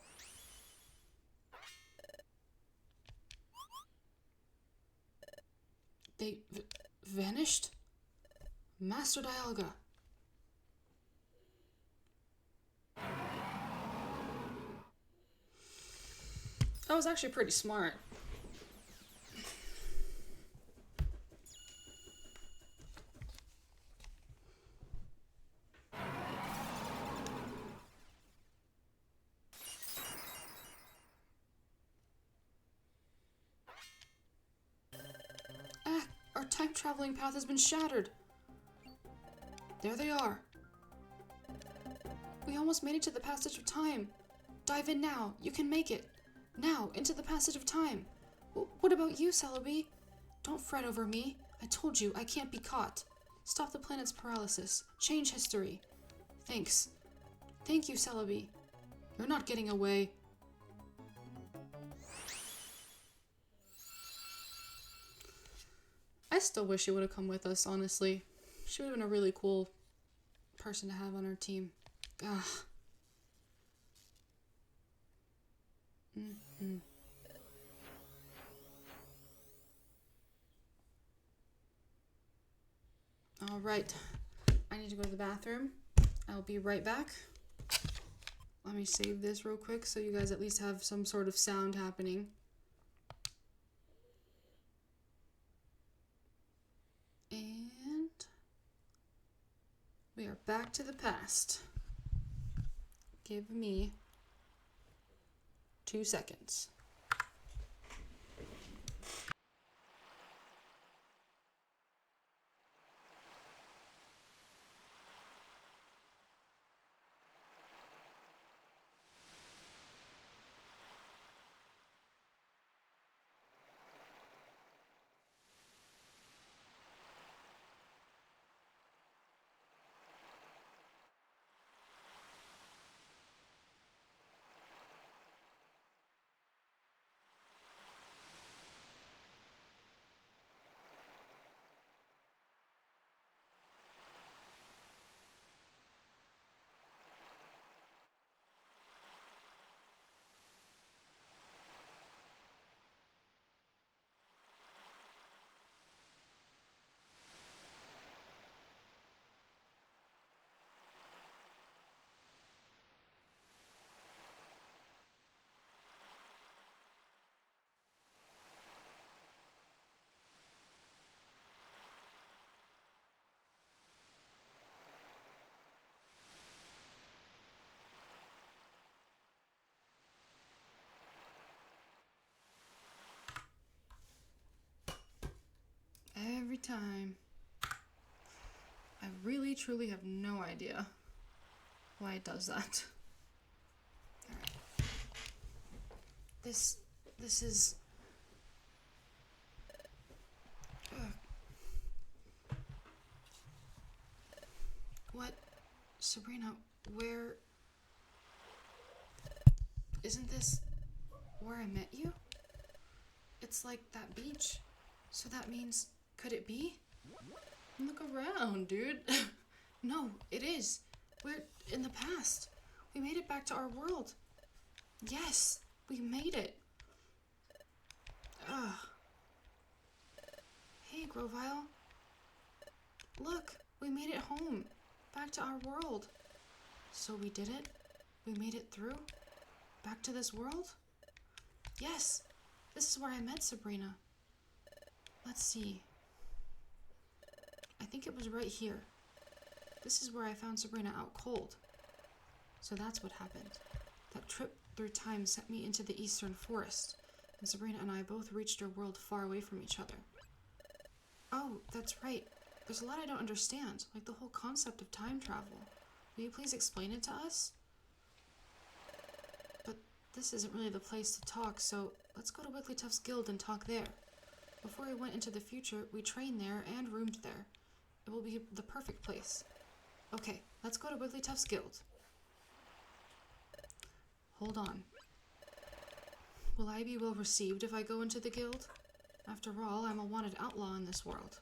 They vanished? Master Dialga. That was actually pretty smart. Our time traveling path has been shattered. There they are. We almost made it to the passage of time. Dive in now. You can make it. Now, into the passage of time. What about you, Celebi? Don't fret over me. I told you, I can't be caught. Stop the planet's paralysis. Change history. Thanks. Thank you, Celebi. You're not getting away. I still wish she would have come with us, honestly. She would have been a really cool person to have on our team. Ugh. Alright. I need to go to the bathroom. I'll be right back. Let me save this real quick so you guys at least have some sort of sound happening. And we are back to the past. Give me 2 seconds. Every time. I really, truly have no idea why it does that. Alright. This is... What? Sabrina, where... Isn't this where I met you? It's like that beach. So that means... Could it be? Look around, dude. No, it is. We're in the past. We made it back to our world. Yes, we made it. Ugh. Hey, Grovile. Look, we made it home. Back to our world. So we did it? We made it through? Back to this world? Yes, this is where I met Sabrina. Let's see. I think it was right here. This is where I found Sabrina out cold. So that's what happened. That trip through time sent me into the eastern forest, and Sabrina and I both reached a world far away from each other. Oh, that's right. There's a lot I don't understand, like the whole concept of time travel. Will you please explain it to us? But this isn't really the place to talk, so let's go to Wigglytuff's guild and talk there. Before we went into the future, we trained there and roomed there. It will be the perfect place. Okay, let's go to Wigglytuff's guild. Hold on. Will I be well received if I go into the guild? After all, I'm a wanted outlaw in this world.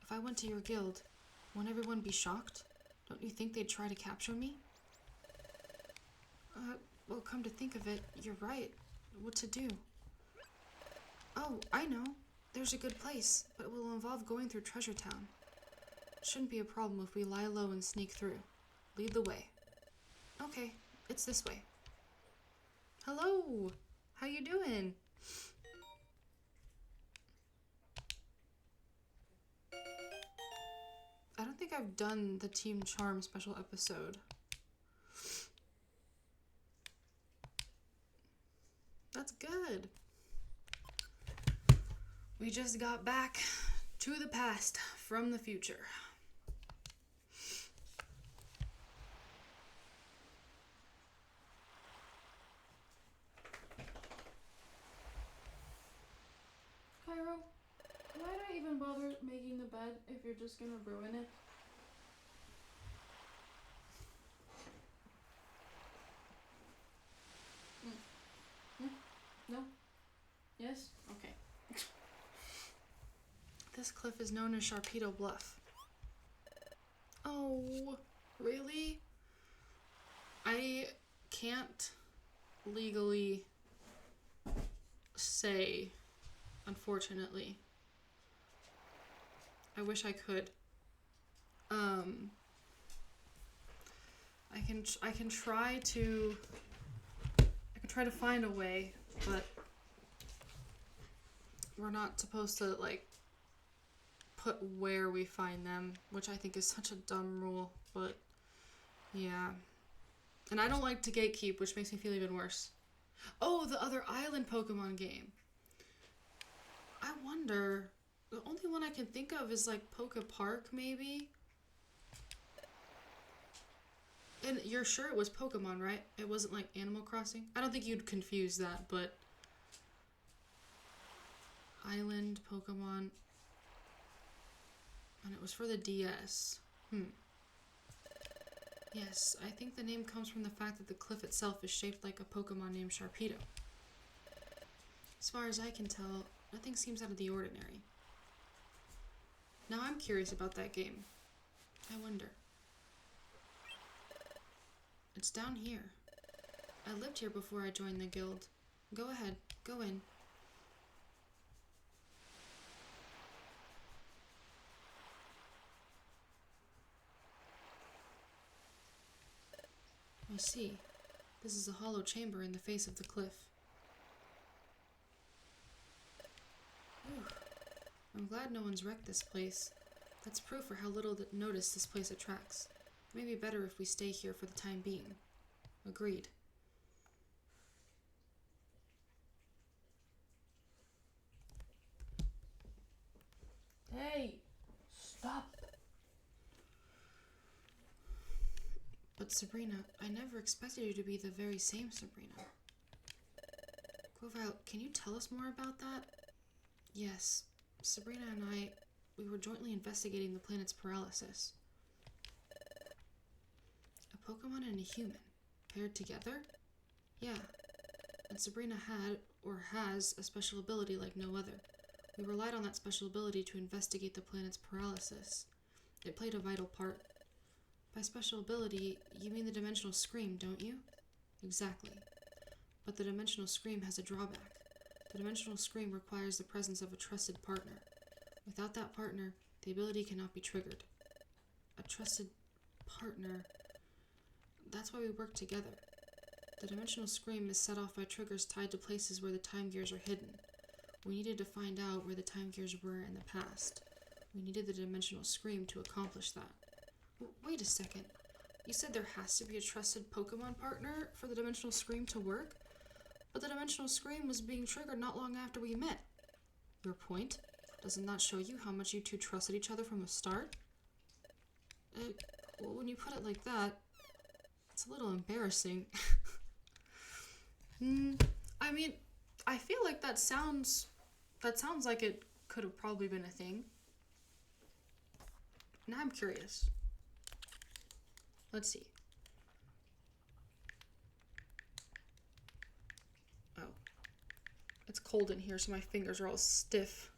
If I went to your guild, won't everyone be shocked? Don't you think they'd try to capture me? Well, come to think of it, you're right. What to do? Oh, I know. There's a good place, but it will involve going through Treasure Town. Shouldn't be a problem if we lie low and sneak through. Lead the way. Okay, it's this way. Hello! How you doing? I don't think I've done the Team Charm special episode. That's good. We just got back To the past from the future. Cairo, why do I even bother making the bed if you're just gonna ruin it? No? Yes? Okay. This cliff is known as Sharpedo Bluff. Oh, really? I can't legally say, unfortunately. I wish I could. I can try to find a way, but we're not supposed to like put where we find them, which I think is such a dumb rule, but yeah. And I don't like to gatekeep, which makes me feel even worse. Oh, the other island Pokemon game. I wonder, the only one I can think of is like Poke Park, maybe? And you're sure it was Pokemon, right? It wasn't like Animal Crossing? I don't think you'd confuse that, but... Island Pokemon... And it was for the DS. Yes, I think the name comes from the fact that the cliff itself is shaped like a Pokemon named Sharpedo. As far as I can tell, nothing seems out of the ordinary. Now I'm curious about that game. I wonder. It's down here. I lived here before I joined the guild. Go ahead, go in. I see. This is a hollow chamber in the face of the cliff. Whew. I'm glad no one's wrecked this place. That's proof for how little notice this place attracts. It may be better if we stay here for the time being. Agreed. Hey! Stop! But Sabrina, I never expected you to be the very same Sabrina. Grovyle, can you tell us more about that? Yes. Sabrina and we were jointly investigating the planet's paralysis. A Pokemon and a human. Paired together? Yeah. And Sabrina had, or has, a special ability like no other. We relied on that special ability to investigate the planet's paralysis. It played a vital part. By special ability, you mean the Dimensional Scream, don't you? Exactly. But the Dimensional Scream has a drawback. The Dimensional Scream requires the presence of a trusted partner. Without that partner, the ability cannot be triggered. A trusted partner... That's why we work together. The Dimensional Scream is set off by triggers tied to places where the time gears are hidden. We needed to find out where the time gears were in the past. We needed the Dimensional Scream to accomplish that. Wait a second. You said there has to be a trusted Pokemon partner for the Dimensional Scream to work? But the Dimensional Scream was being triggered not long after we met. Your point? Doesn't that show you how much you two trusted each other from the start? Well, when you put it like that, it's a little embarrassing. I mean, I feel like that sounds like it could have probably been a thing. Now I'm curious. Let's see. Oh. It's cold in here, so my fingers are all stiff.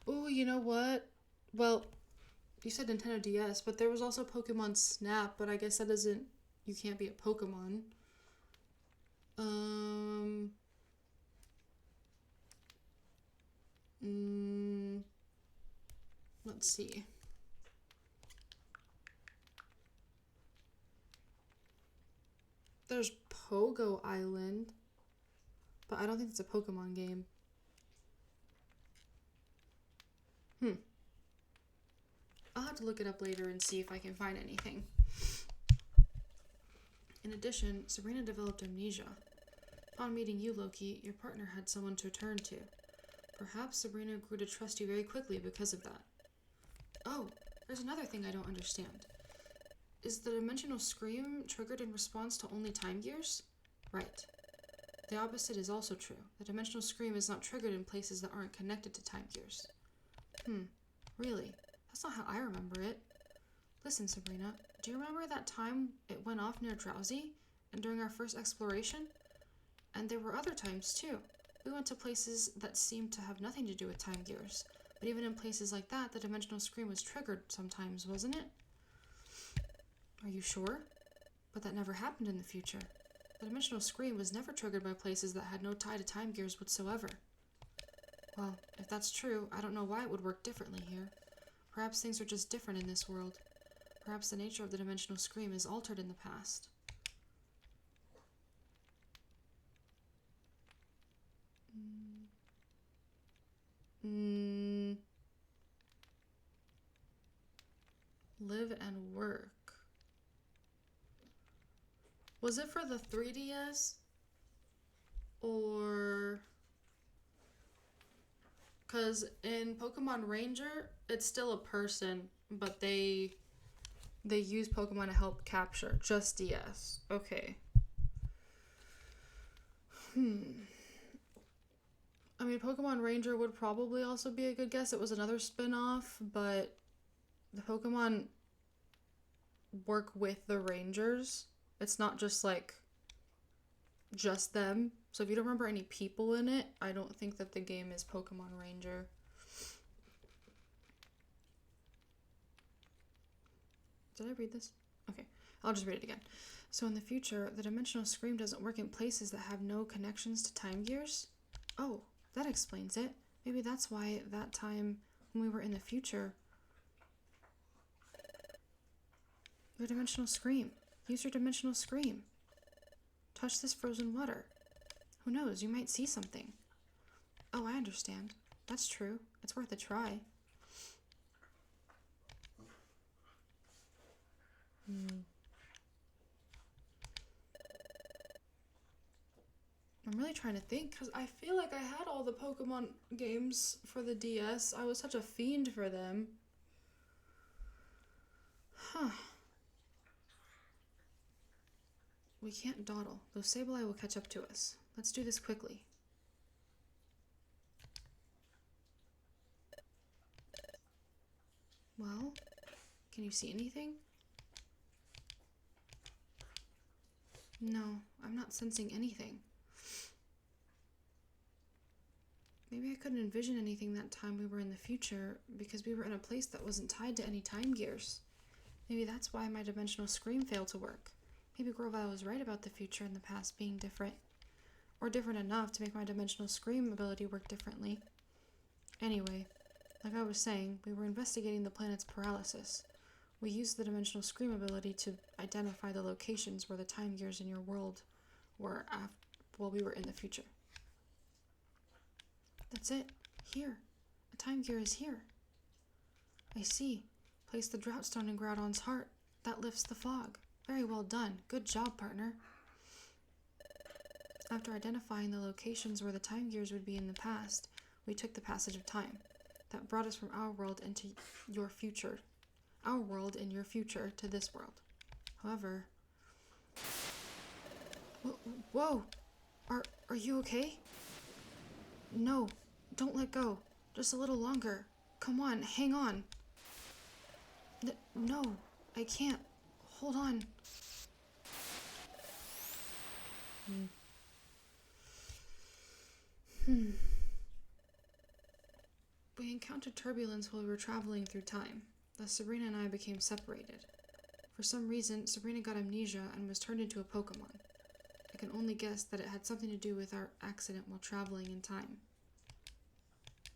Oh, you know what? Well, you said Nintendo DS, but there was also Pokemon Snap, but I guess that doesn't... You can't be a Pokemon. Let's see. There's Pogo Island, but I don't think it's a Pokemon game. I'll have to look it up later and see if I can find anything. In addition, Sabrina developed amnesia. Upon meeting you, Loki, your partner had someone to turn to. Perhaps Sabrina grew to trust you very quickly because of that. Oh, there's another thing I don't understand. Is the dimensional scream triggered in response to only time gears? Right. The opposite is also true. The dimensional scream is not triggered in places that aren't connected to time gears. Really? That's not how I remember it. Listen, Sabrina, do you remember that time it went off near Drowsy? And during our first exploration? And there were other times, too. We went to places that seemed to have nothing to do with time gears. But even in places like that, the dimensional scream was triggered sometimes, wasn't it? Are you sure? But that never happened in the future. The dimensional scream was never triggered by places that had no tie to time gears whatsoever. Well, if that's true, I don't know why it would work differently here. Perhaps things are just different in this world. Perhaps the nature of the dimensional scream is altered in the past. Live and work. Was it for the 3DS? Or... Because in Pokemon Ranger, it's still a person, but they use Pokemon to help capture. Just DS. Okay. I mean, Pokemon Ranger would probably also be a good guess. It was another spin-off, but the Pokemon work with the Rangers. It's not just like just them. So if you don't remember any people in it, I don't think that the game is Pokemon Ranger. Did I read this? Okay, I'll just read it again. So in the future, the dimensional scream doesn't work in places that have no connections to time gears? Oh, that explains it. Maybe that's why that time when we were in the future... Your dimensional scream. Use your dimensional scream. Touch this frozen water. Who knows, you might see something. Oh, I understand. That's true. It's worth a try. I'm really trying to think, because I feel like I had all the Pokemon games for the DS. I was such a fiend for them. Huh. We can't dawdle, though Sableye will catch up to us. Let's do this quickly. Well, can you see anything? No, I'm not sensing anything. Maybe I couldn't envision anything that time we were in the future because we were in a place that wasn't tied to any time gears. Maybe that's why my dimensional scream failed to work. Maybe Grovile was right about the future and the past being different. Or different enough to make my dimensional scream ability work differently. Anyway, like I was saying, we were investigating the planet's paralysis. We used the dimensional scream ability to identify the locations where the time gears in your world were while we were in the future. That's it. Here. A time gear is here. I see. Place the drought stone in Groudon's heart. That lifts the fog. Very well done. Good job, partner. After identifying the locations where the time gears would be in the past, we took the passage of time. That brought us from our world into your future. Our world in your future to this world. However... Whoa! Are you okay? No, don't let go. Just a little longer. Come on, hang on. No, I can't. Hold on. We encountered turbulence while we were traveling through time. Thus, Sabrina and I became separated. For some reason, Sabrina got amnesia and was turned into a Pokemon. I can only guess that it had something to do with our accident while traveling in time.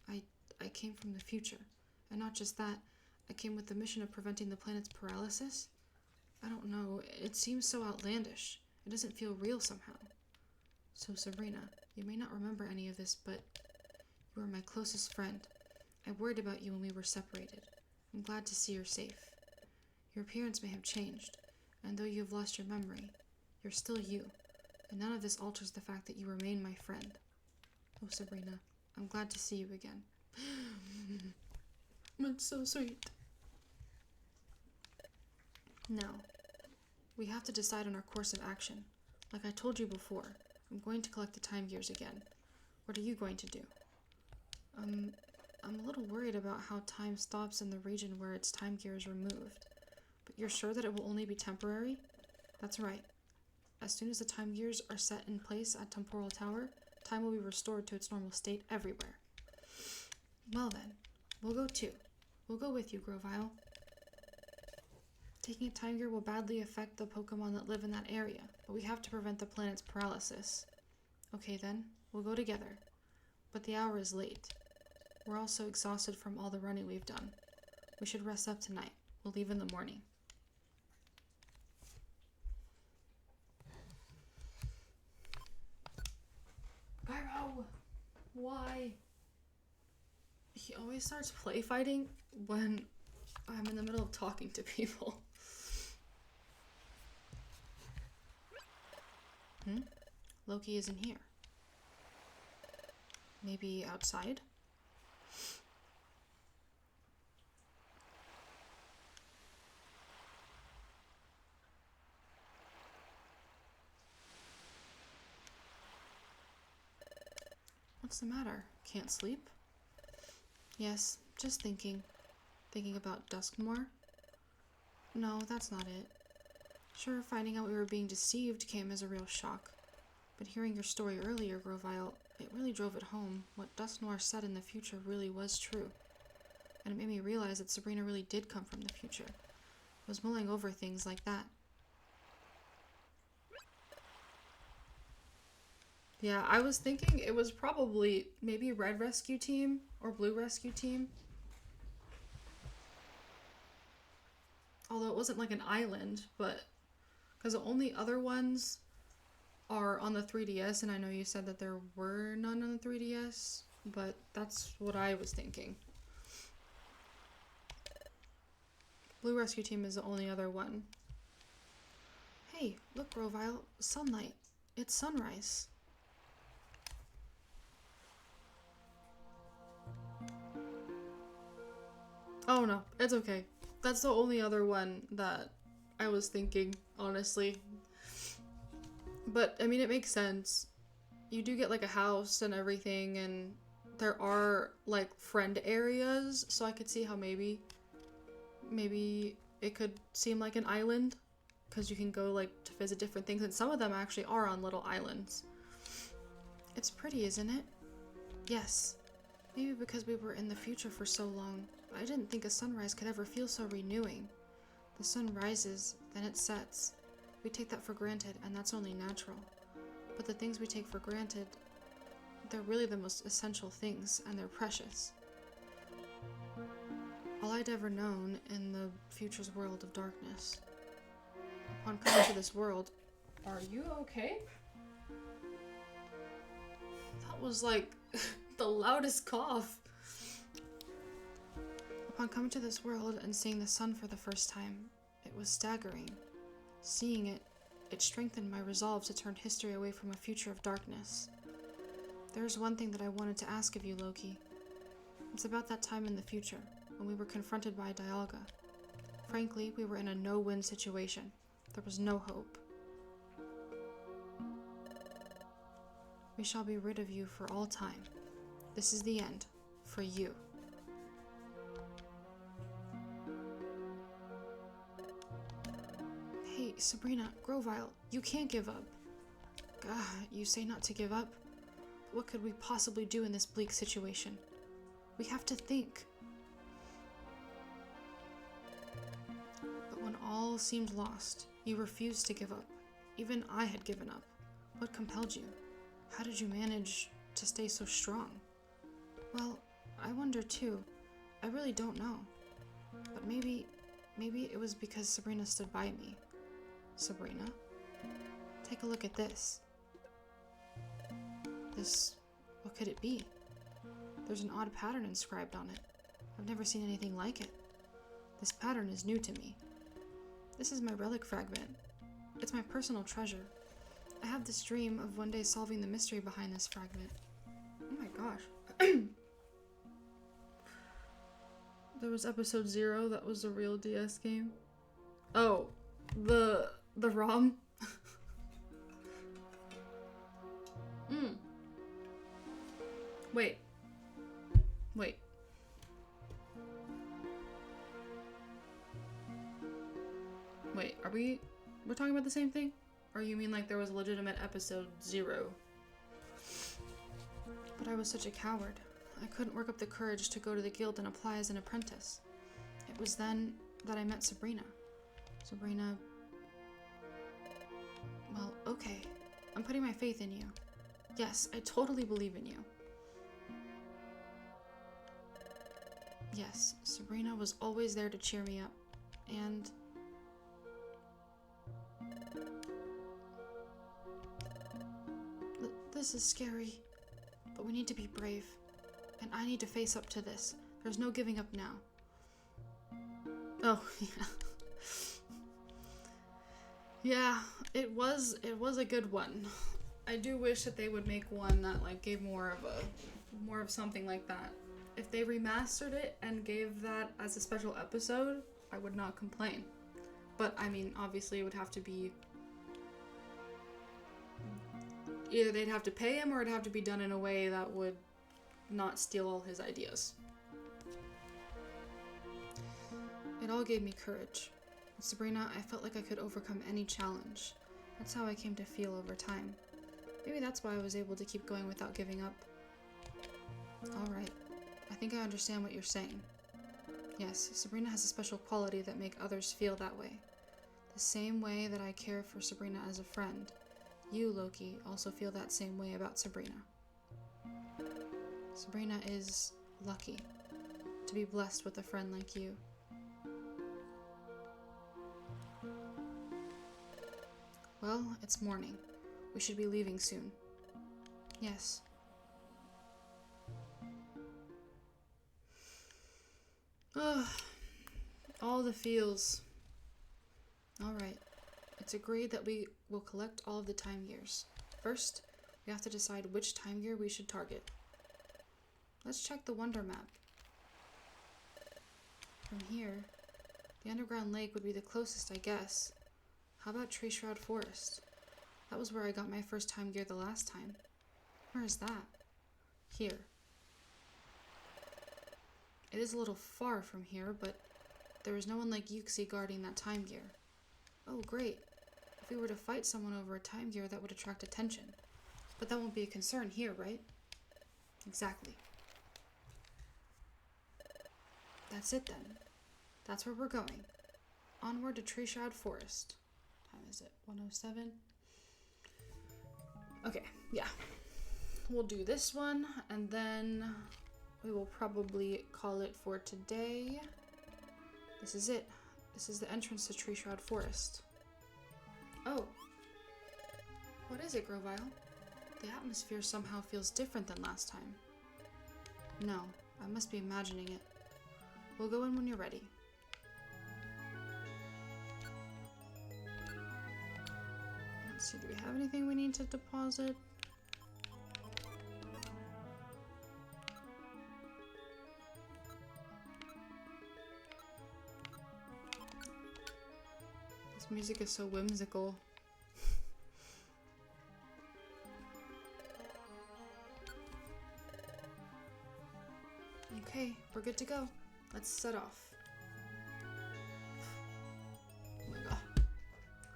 I came from the future. And not just that, I came with the mission of preventing the planet's paralysis. I don't know, it seems so outlandish. It doesn't feel real somehow. So Sabrina, you may not remember any of this, but you were my closest friend. I worried about you when we were separated. I'm glad to see you're safe. Your appearance may have changed, and though you have lost your memory, You're still you, and none of this alters the fact that you remain my friend. Oh, Sabrina, I'm glad to see you again. It's so sweet. Now, we have to decide on our course of action. Like I told you before, I'm going to collect the time gears again. What are you going to do? I'm a little worried about how time stops in the region where its time gear is removed. But you're sure that it will only be temporary? That's right. As soon as the time gears are set in place at Temporal Tower, time will be restored to its normal state everywhere. Well then, we'll go too. We'll go with you, Grovile. Taking a time gear will badly affect the Pokemon that live in that area, but we have to prevent the planet's paralysis. Okay then, we'll go together. But the hour is late. We're all so exhausted from all the running we've done. We should rest up tonight. We'll leave in the morning. Pyro! Why? He always starts play fighting when I'm in the middle of talking to people. Loki isn't here. Maybe outside? What's the matter? Can't sleep? Yes, just thinking. Thinking about Duskmore? No, that's not it. Sure, finding out we were being deceived came as a real shock. But hearing your story earlier, Grovile, it really drove it home. What Dusknoir said in the future really was true. And it made me realize that Sabrina really did come from the future. I was mulling over things like that. Yeah, I was thinking it was probably maybe Red Rescue Team or Blue Rescue Team. Although it wasn't like an island, but because the only other ones are on the 3DS, and I know you said that there were none on the 3DS, but that's what I was thinking. Blue Rescue Team is the only other one. Hey, look, Grovile, sunlight. It's sunrise. Oh no, it's okay. That's the only other one that I was thinking, honestly. But, I mean, it makes sense. You do get, like, a house and everything, and there are, like, friend areas, so I could see how maybe it could seem like an island, because you can go, like, to visit different things, and some of them actually are on little islands. It's pretty, isn't it? Yes. Maybe because we were in the future for so long, I didn't think a sunrise could ever feel so renewing. The sun rises, then it sets. We take that for granted, and that's only natural. But the things we take for granted, they're really the most essential things, and they're precious. All I'd ever known in the future's world of darkness. Upon coming to this world... Are you okay? That was like the loudest cough. Upon coming to this world and seeing the sun for the first time, it was staggering. Seeing it, it strengthened my resolve to turn history away from a future of darkness. There's one thing that I wanted to ask of you, Loki. It's about that time in the future, when we were confronted by Dialga. Frankly, we were in a no-win situation. There was no hope. We shall be rid of you for all time. This is the end. For you. Hey, Sabrina, Grovile, you can't give up. God, you say not to give up. What could we possibly do in this bleak situation? We have to think. But when all seemed lost, you refused to give up. Even I had given up. What compelled you? How did you manage to stay so strong? Well, I wonder too. I really don't know. But maybe it was because Sabrina stood by me. Sabrina? Take a look at this. What could it be? There's an odd pattern inscribed on it. I've never seen anything like it. This pattern is new to me. This is my relic fragment. It's my personal treasure. I have this dream of one day solving the mystery behind this fragment. Oh my gosh. There was episode 0, that was a real DS game. Oh, the ROM? Wait. Wait. Wait, we're talking about the same thing? Or you mean like there was a legitimate episode 0? But I was such a coward. I couldn't work up the courage to go to the guild and apply as an apprentice. It was then that I met Sabrina. Sabrina... Well, okay. I'm putting my faith in you. Yes, I totally believe in you. Yes, Sabrina was always there to cheer me up. And... This is scary. But we need to be brave. And I need to face up to this. There's no giving up now. Oh, yeah. Yeah, it was a good one. I do wish that they would make one that like gave more of something like that. If they remastered it and gave that as a special episode, I would not complain. But I mean, obviously it would have to be either they'd have to pay him or it'd have to be done in a way that would not steal all his ideas. It all gave me courage. With Sabrina, I felt like I could overcome any challenge. That's how I came to feel over time. Maybe that's why I was able to keep going without giving up. Alright, I think I understand what you're saying. Yes, Sabrina has a special quality that makes others feel that way. The same way that I care for Sabrina as a friend. You, Loki, also feel that same way about Sabrina. Sabrina is lucky to be blessed with a friend like you. Well, it's morning. We should be leaving soon. Yes. Ugh. All the feels. Alright. It's agreed that we will collect all of the time gears. First, we have to decide which time gear we should target. Let's check the Wonder Map. From here, the underground lake would be the closest, I guess. How about Tree Shroud Forest? That was where I got my first time gear the last time. Where is that? Here. It is a little far from here, but there is no one like Yuxi guarding that time gear. Oh, great. If we were to fight someone over a time gear, that would attract attention. But that won't be a concern here, right? Exactly. That's it then. That's where we're going. Onward to Tree Shroud Forest. Time is it? 1:07? Okay, yeah. We'll do this one, and then we will probably call it for today. This is it. This is the entrance to Tree Shroud Forest. Oh. What is it, Grovile? The atmosphere somehow feels different than last time. No, I must be imagining it. We'll go in when you're ready. Let's see, do we have anything we need to deposit? This music is so whimsical. Okay, we're good to go. Let's set off. Oh my god.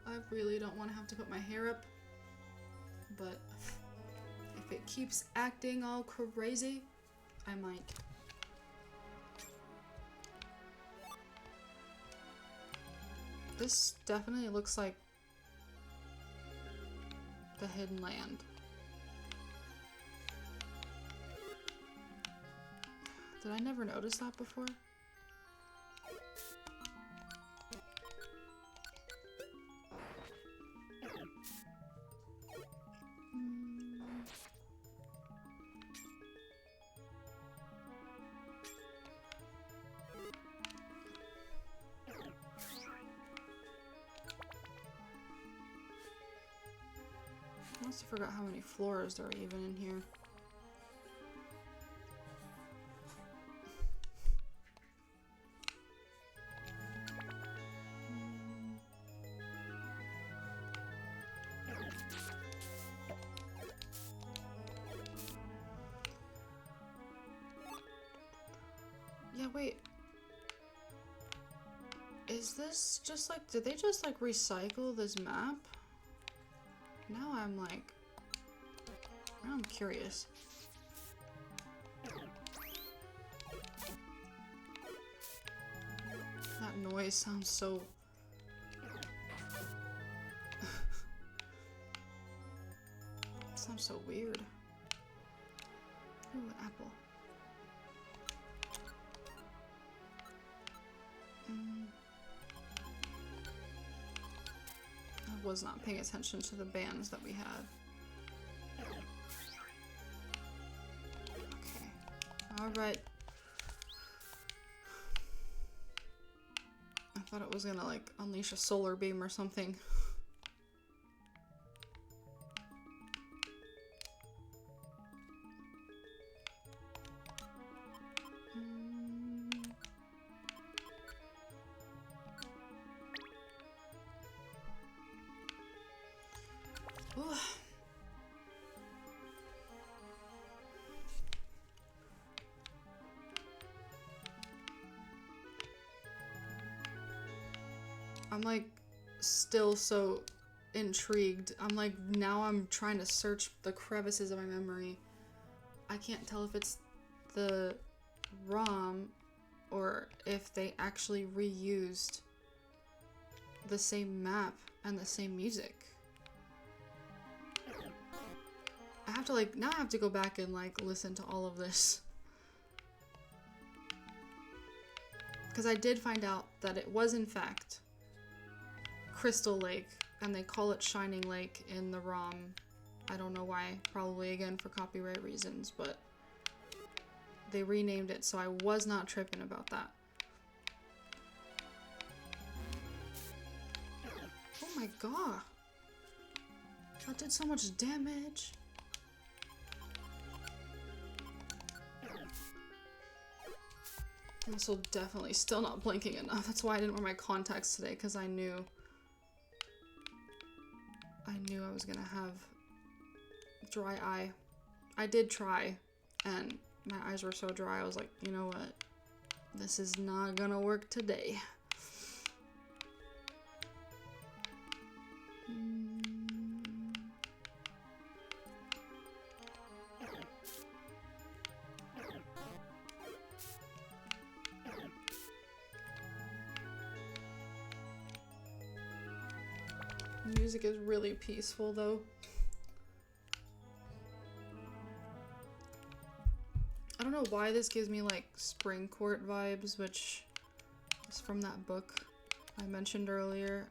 I really don't want to have to put my hair up, but if it keeps acting all crazy, I might. This definitely looks like the Hidden Land. Did I never notice that before? must have forgot how many floors there are even in here. Yeah, wait. Is this just like, did they just like recycle this map? Now I'm like, now I'm curious. That noise sounds so... sounds so weird. Ooh, an apple. I was not paying attention to the bands that we had. Okay. Alright. I thought it was gonna like unleash a solar beam or something. I'm like still so intrigued. I'm like, now I'm trying to search the crevices of my memory. I can't tell if it's the ROM or if they actually reused the same map and the same music. I have to like, now I have to go back and like listen to all of this. Because I did find out that it was in fact Crystal Lake, and they call it Shining Lake in the ROM. I don't know why, probably again for copyright reasons, but they renamed it, so I was not tripping about that. Oh my god! That did so much damage! I'm also definitely still not blinking enough. That's why I didn't wear my contacts today, because I knew I was gonna have dry eye. I did try, and my eyes were so dry, I was like, you know what? This is not gonna work today. Music is really peaceful though. I don't know why this gives me like Spring Court vibes, which is from that book I mentioned earlier.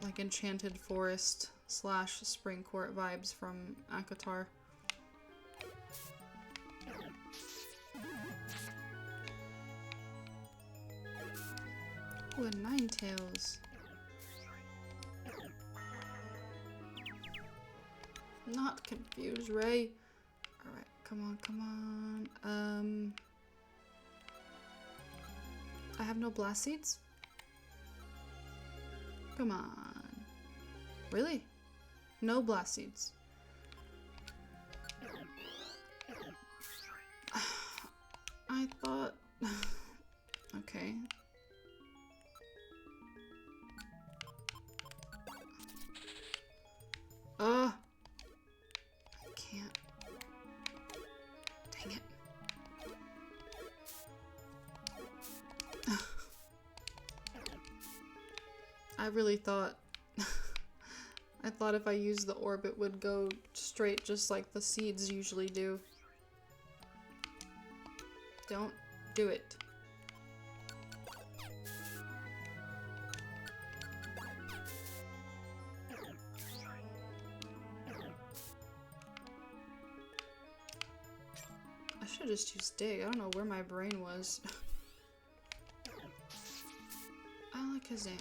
Like Enchanted Forest / Spring Court vibes from ACOTAR. Ooh, a Ninetales. Not confused, Ray. Alright, come on, come on. I have no blast seeds? Come on. Really? No blast seeds. I thought... Okay. I can't. Dang it. I really thought... I thought if I used the orb it would go straight just like the seeds usually do. Don't do it. I should just use dig. I don't know where my brain was. Alakazam.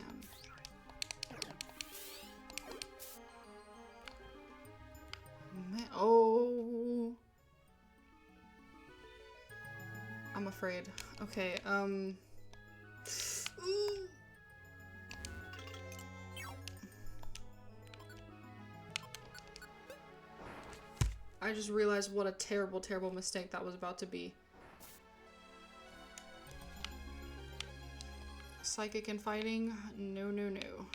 afraid. Okay, I just realized what a terrible, terrible mistake that was about to be. Psychic and fighting? No, no, no.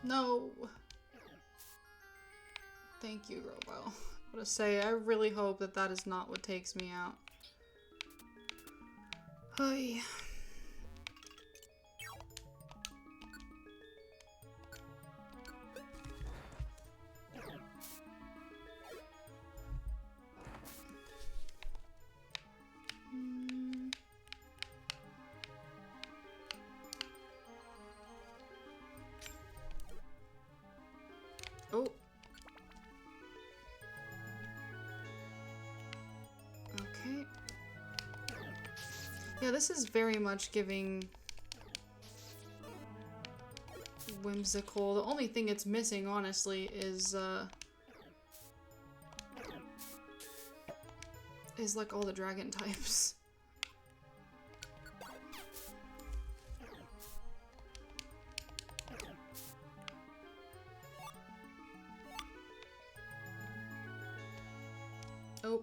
No! Thank you, Robo. I gotta say, I really hope that that is not what takes me out. Hi. Oh. Okay. Yeah, this is very much giving whimsical. The only thing it's missing, honestly, is like all the dragon types. Oh,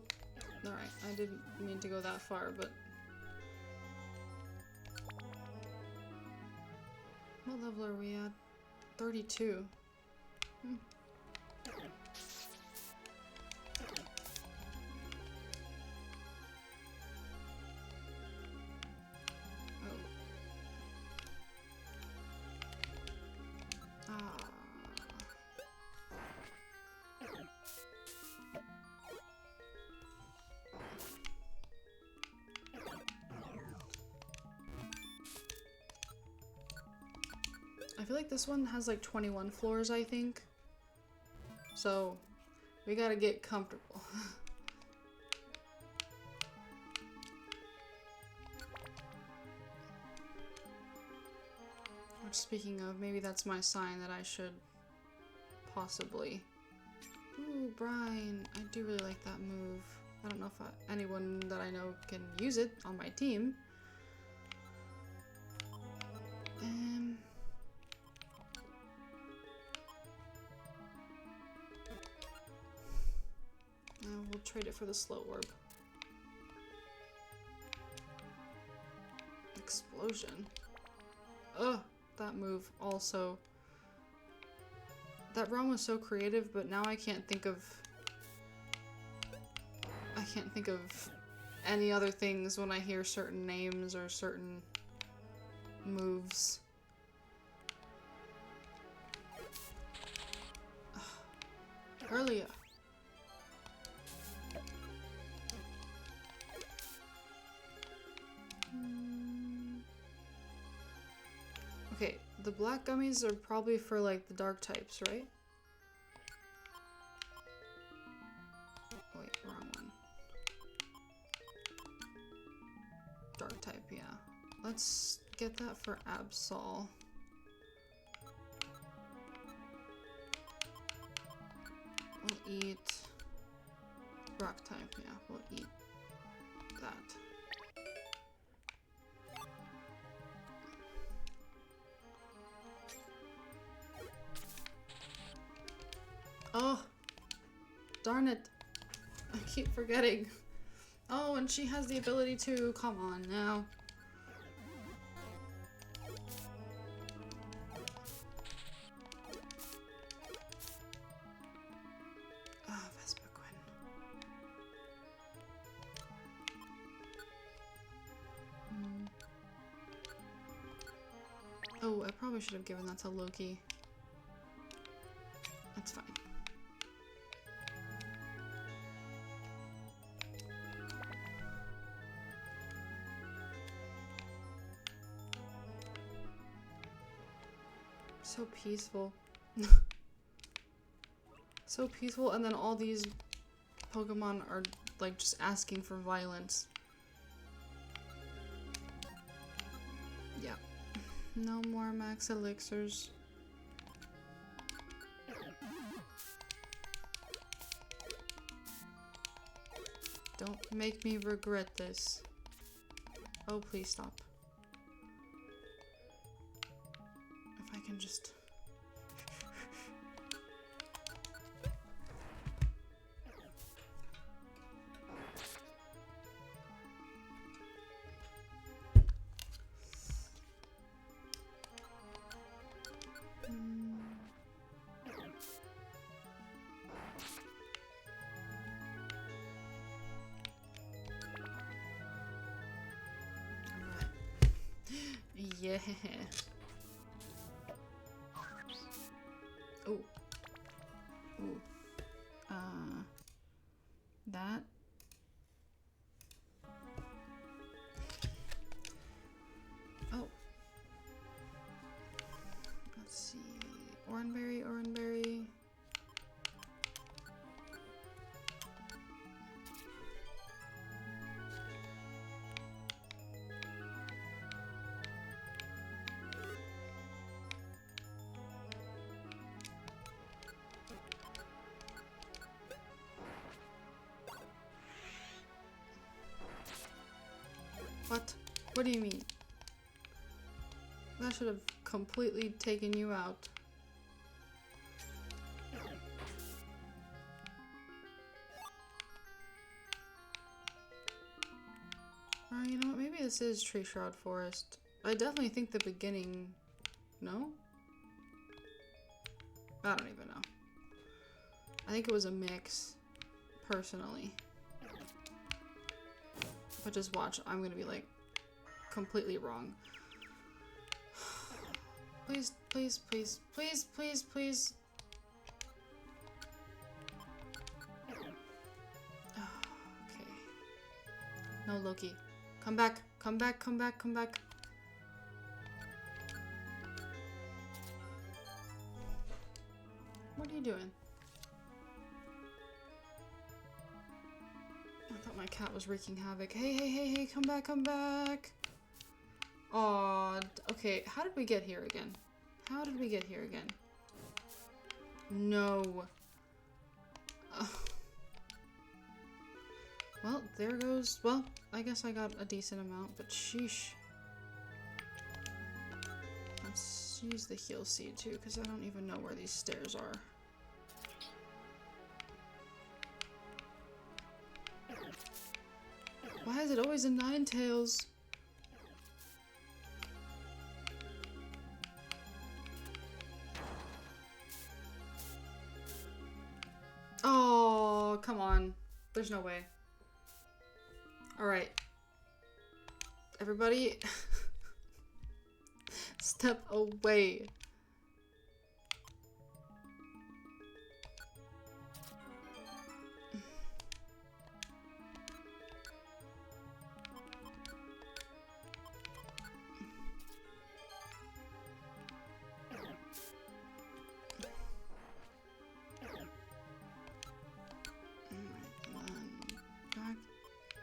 alright. I didn't mean to go that far, but... What level are we at? 32. Hmm. I feel like this one has like 21 floors, I think. So, we gotta get comfortable. Which, speaking of, maybe that's my sign that I should possibly... Ooh, Brian. I do really like that move. I don't know if anyone that I know can use it on my team. We'll trade it for the slow orb. Explosion. Ugh, that move also. That realm was so creative, but now I can't think of any other things when I hear certain names or certain moves. Earlier. Okay, the black gummies are probably for like the dark types, right? Wait, wrong one. Dark type, yeah. Let's get that for Absol. We'll eat rock type, yeah, we'll eat that. Oh, darn it. I keep forgetting. Oh, and she has the ability to. Come on now. Ah, Vespa-Quinn. Oh, I probably should have given that to Loki. That's fine. So peaceful. So peaceful, and then all these Pokemon are like just asking for violence. Yeah. No more max elixirs. Don't make me regret this. Oh, please stop. If I can just... Yeah. Oh. Ooh. That. Oh. Let's see. Oranberry, oranberry. What? What do you mean? That should have completely taken you out. You know what? Maybe this is Tree Shroud Forest. I definitely think the beginning... No? I don't even know. I think it was a mix, personally. But just watch, I'm gonna be like completely wrong. Please, please, please, please, please, please. Okay. No, Loki. Come back, come back, come back, come back. What are you doing? I thought my cat was wreaking havoc. Hey, hey, hey, hey, come back, come back. Aw, okay, how did we get here again? How did we get here again? No. Well, there goes, well, I guess I got a decent amount, but sheesh. Let's use the heal seed too, because I don't even know where these stairs are. Why is it always a Ninetales? Oh, come on. There's no way. Alright. Everybody, step away.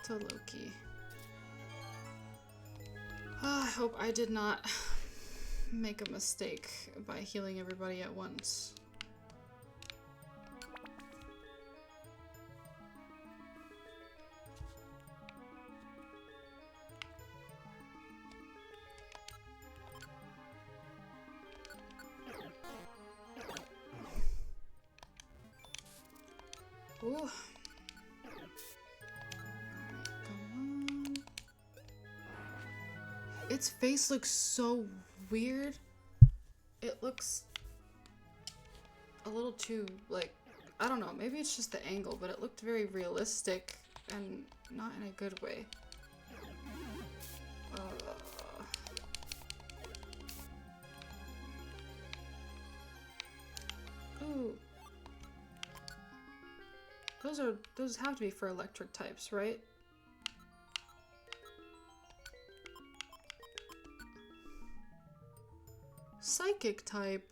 To Loki. Oh, I hope I did not make a mistake by healing everybody at once. Ooh. Its face looks so weird. It looks a little too, like, I don't know, maybe it's just the angle, but it looked very realistic and not in a good way. Ooh. Those have to be for electric types, right? Psychic type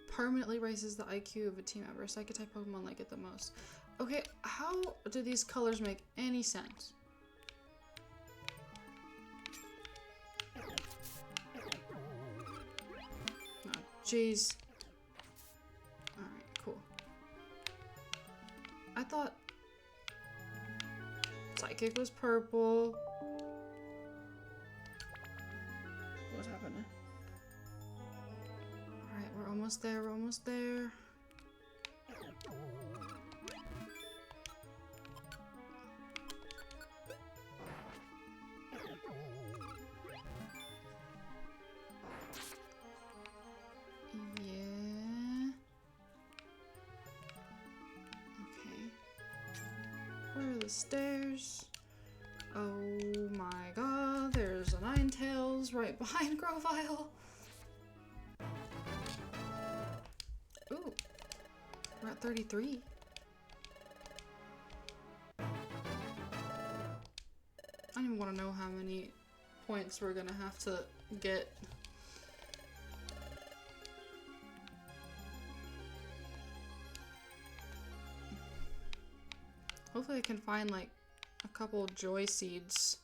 permanently raises the IQ of a team member. Psychic type Pokemon like it the most. Okay, how do these colors make any sense? Oh, jeez. Alright, cool. I thought Psychic was purple. What happened? Alright, we're almost there, we're almost there. Yeah. Okay. Where are the stairs? Oh my god, there's a Ninetales right behind Grovile. Ooh, we're at 33. I don't even want to know how many points we're gonna have to get. Hopefully I can find like a couple joy seeds.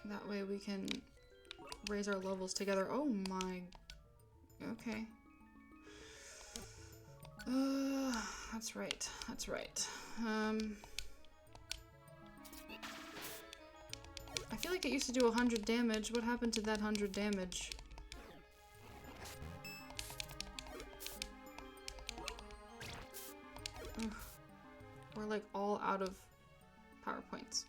That way we can raise our levels together. Oh my. Okay. That's right. That's right. I feel like it used to do 100 damage. What happened to that 100 damage? Ugh. We're like all out of power points.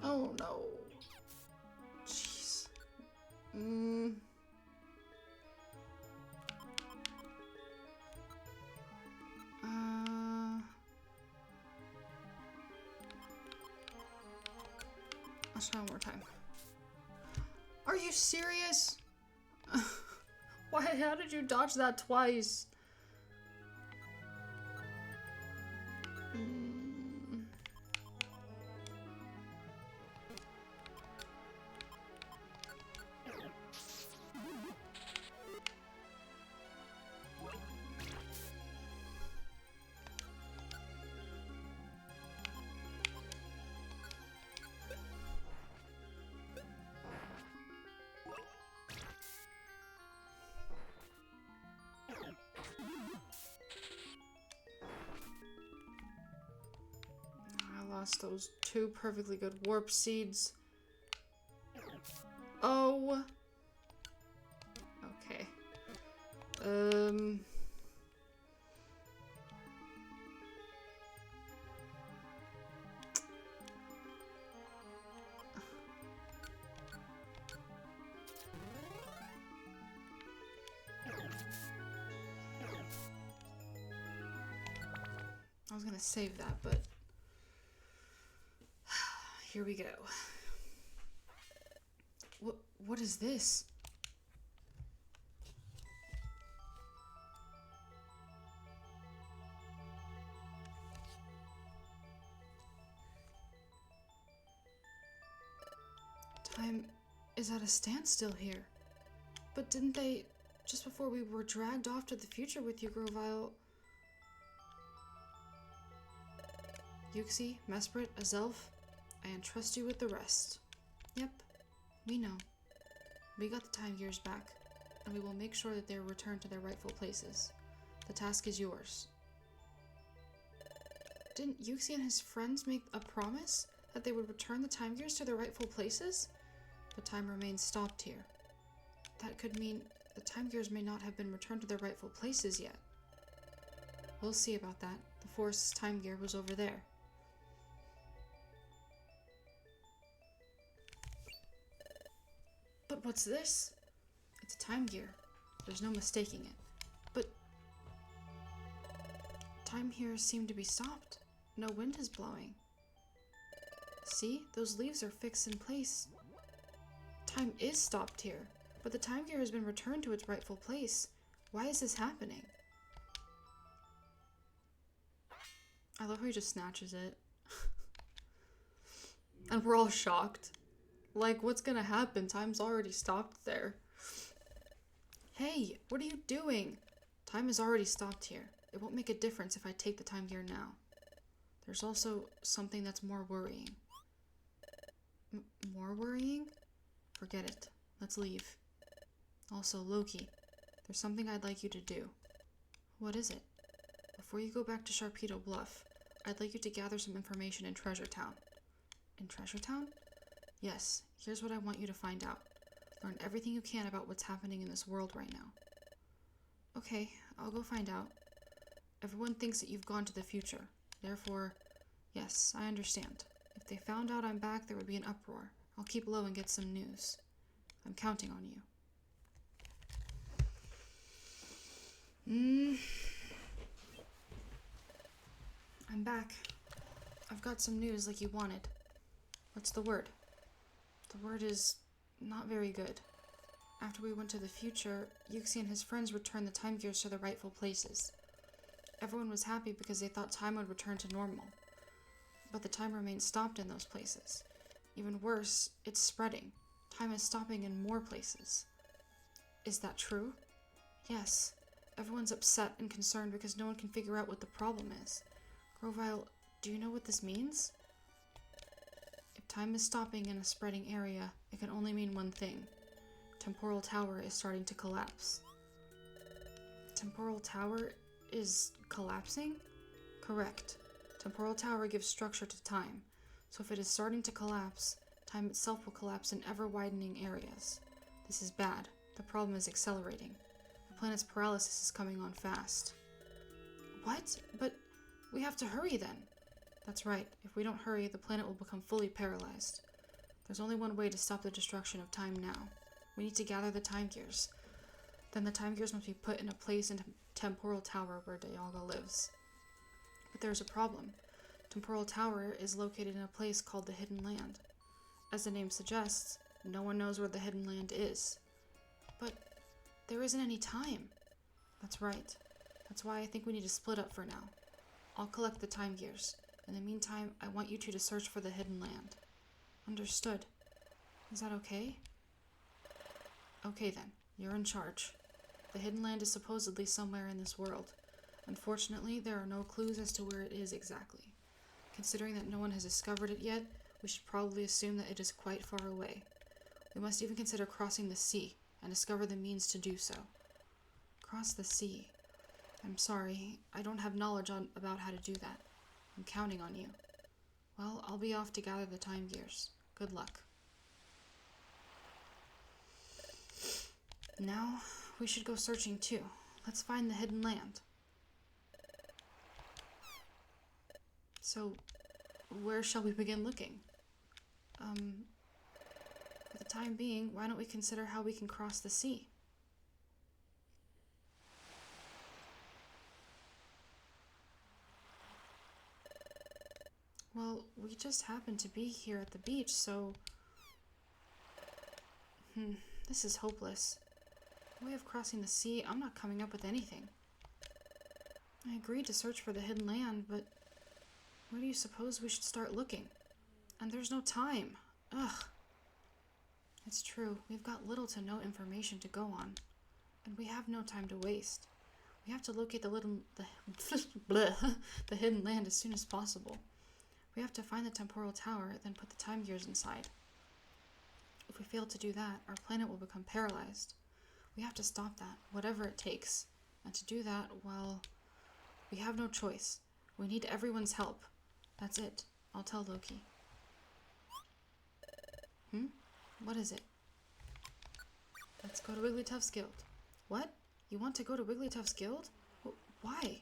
Oh no. Jeez. Let's try one more time. Are you serious? Why? How did you dodge that twice? Lost those 2 perfectly good warp seeds. Oh. Okay. I was gonna save that, but here we go. What is this? Time is at a standstill here. But didn't they, just before we were dragged off to the future with you, Grovile? Yuxi, Mesprit, Azelf, I entrust you with the rest. Yep, we know. We got the time gears back, and we will make sure that they are returned to their rightful places. The task is yours. Didn't Yuxi and his friends make a promise that they would return the time gears to their rightful places? But time remains stopped here. That could mean the time gears may not have been returned to their rightful places yet. We'll see about that. The forest's time gear was over there. But what's this? It's a time gear. There's no mistaking it. But time here seemed to be stopped. No wind is blowing. See? Those leaves are fixed in place. Time is stopped here, but the time gear has been returned to its rightful place. Why is this happening? I love how he just snatches it. And we're all shocked. Like, what's gonna happen? Time's already stopped there. Hey, what are you doing? Time is already stopped here. It won't make a difference if I take the time gear now. There's also something that's more worrying. More worrying? Forget it. Let's leave. Also, Loki, there's something I'd like you to do. What is it? Before you go back to Sharpedo Bluff, I'd like you to gather some information in Treasure Town. In Treasure Town? Yes, here's what I want you to find out. Learn everything you can about what's happening in this world right now. Okay, I'll go find out. Everyone thinks that you've gone to the future. Therefore, yes, I understand. If they found out I'm back, there would be an uproar. I'll keep low and get some news. I'm counting on you. I'm back. I've got some news like you wanted. What's the word? The word is not very good. After we went to the future, Yuxi and his friends returned the time gears to their rightful places. Everyone was happy because they thought time would return to normal. But the time remains stopped in those places. Even worse, it's spreading. Time is stopping in more places. Is that true? Yes. Everyone's upset and concerned because no one can figure out what the problem is. Grovile, do you know what this means? If time is stopping in a spreading area, it can only mean one thing. Temporal Tower is starting to collapse. Temporal Tower is collapsing? Correct. Temporal Tower gives structure to time, so if it is starting to collapse, time itself will collapse in ever-widening areas. This is bad. The problem is accelerating. The planet's paralysis is coming on fast. What? But we have to hurry then. That's right. If we don't hurry, the planet will become fully paralyzed. There's only one way to stop the destruction of time now. We need to gather the time gears. Then the time gears must be put in a place in Temporal Tower where Dialga lives. But there's a problem. Temporal Tower is located in a place called the Hidden Land. As the name suggests, no one knows where the Hidden Land is. But there isn't any time. That's right. That's why I think we need to split up for now. I'll collect the time gears. In the meantime, I want you two to search for the Hidden Land. Understood. Is that okay? Okay then, you're in charge. The Hidden Land is supposedly somewhere in this world. Unfortunately, there are no clues as to where it is exactly. Considering that no one has discovered it yet, we should probably assume that it is quite far away. We must even consider crossing the sea and discover the means to do so. Cross the sea. I'm sorry, I don't have knowledge about how to do that. I'm counting on you. Well, I'll be off to gather the time gears. Good luck. Now, we should go searching too. Let's find the Hidden Land. So, where shall we begin looking? For the time being, why don't we consider how we can cross the sea? Well, we just happened to be here at the beach, so... this is hopeless. Way of crossing the sea, I'm not coming up with anything. I agreed to search for the Hidden Land, but where do you suppose we should start looking? And there's no time. Ugh. It's true, we've got little to no information to go on, and we have no time to waste. We have to locate the Hidden Land as soon as possible. We have to find the Temporal Tower, then put the time gears inside. If we fail to do that, our planet will become paralyzed. We have to stop that, whatever it takes. And to do that, well, we have no choice. We need everyone's help. That's it. I'll tell Loki. What is it? Let's go to Wigglytuff's Guild. What? You want to go to Wigglytuff's Guild? Why?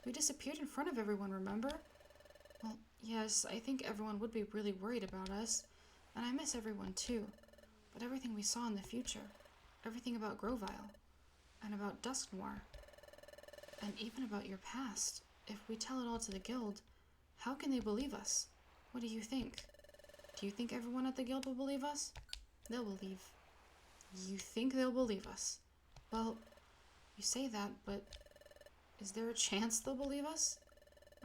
We disappeared in front of everyone, remember? Well, yes, I think everyone would be really worried about us. And I miss everyone too. But everything we saw in the future, everything about Grovile, and about Dusk Noir, and even about your past, if we tell it all to the guild, how can they believe us? What do you think? Do you think everyone at the guild will believe us? They'll believe. You think they'll believe us? Well, you say that, but is there a chance they'll believe us?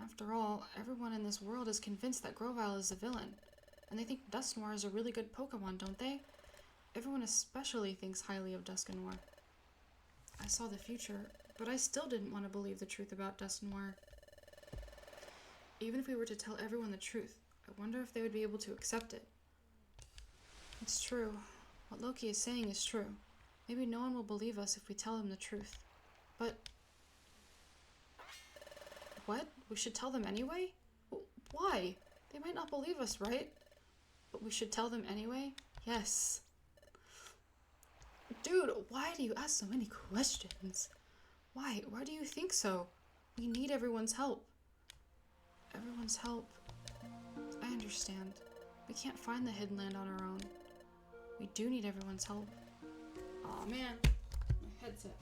After all, everyone in this world is convinced that Grovile is a villain, and they think Dusknoir is a really good Pokemon, don't they? Everyone especially thinks highly of Dusknoir. I saw the future, but I still didn't want to believe the truth about Dusknoir. Even if we were to tell everyone the truth, I wonder if they would be able to accept it. It's true. What Loki is saying is true. Maybe no one will believe us if we tell them the truth. But... What? We should tell them anyway? Why? They might not believe us, right? But we should tell them anyway? Yes. Dude, why do you ask so many questions? Why? Why do you think so? We need everyone's help. Everyone's help. I understand. We can't find the hidden land on our own. We do need everyone's help. Aw, man. My headset.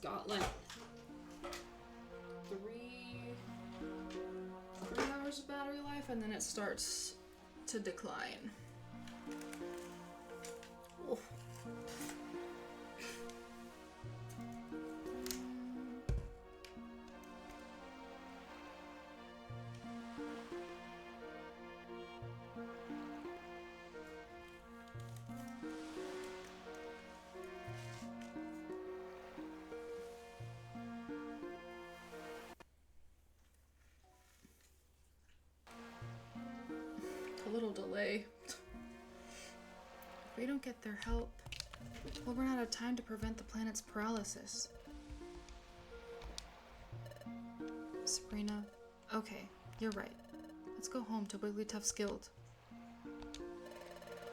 Got like three hours of battery life, and then it starts to decline. Oh. A little delay. If we don't get their help, we'll run out of time to prevent the planet's paralysis. Sabrina, okay, you're right. Let's go home to Wigglytuff's guild.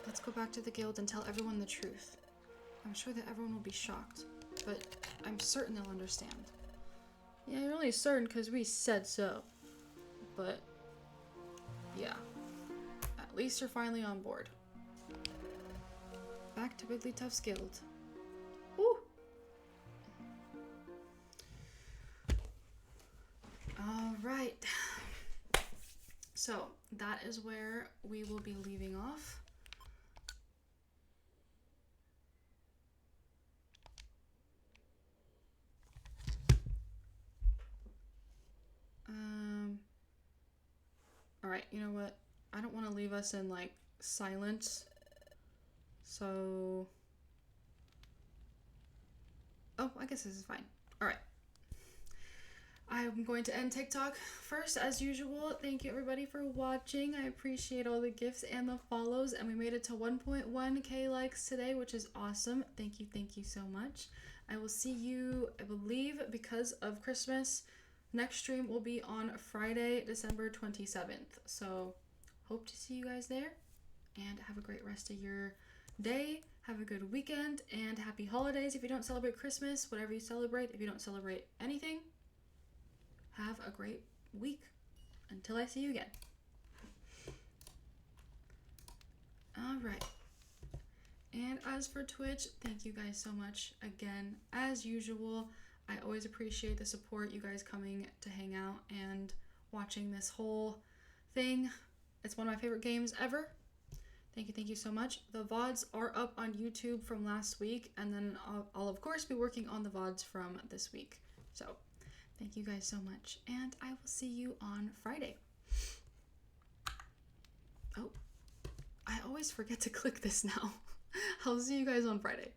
Let's go back to the guild and tell everyone the truth. I'm sure that everyone will be shocked, but I'm certain they'll understand. Yeah, you're only certain because we said so. But, yeah. At least you're finally on board. Back to Wigglytuff's guild. Woo! Alright. So, that is where we will be leaving off. Alright, you know what? I don't want to leave us in, like, silence. So... Oh, I guess this is fine. Alright. I'm going to end TikTok first, as usual. Thank you, everybody, for watching. I appreciate all the gifts and the follows. And we made it to 1.1k likes today, which is awesome. Thank you so much. I will see you, I believe, because of Christmas. Next stream will be on Friday, December 27th. So, hope to see you guys there. And have a great rest of your day. Have a good weekend. And happy holidays if you don't celebrate Christmas. Whatever you celebrate. If you don't celebrate anything, have a great week. Until I see you again. Alright. And as for Twitch, thank you guys so much. Again, as usual, I always appreciate the support, you guys coming to hang out and watching this whole thing. It's one of my favorite games ever. Thank you so much. The VODs are up on YouTube from last week, and then I'll of course be working on the VODs from this week. So, thank you guys so much, and I will see you on Friday. Oh, I always forget to click this now. I'll see you guys on Friday.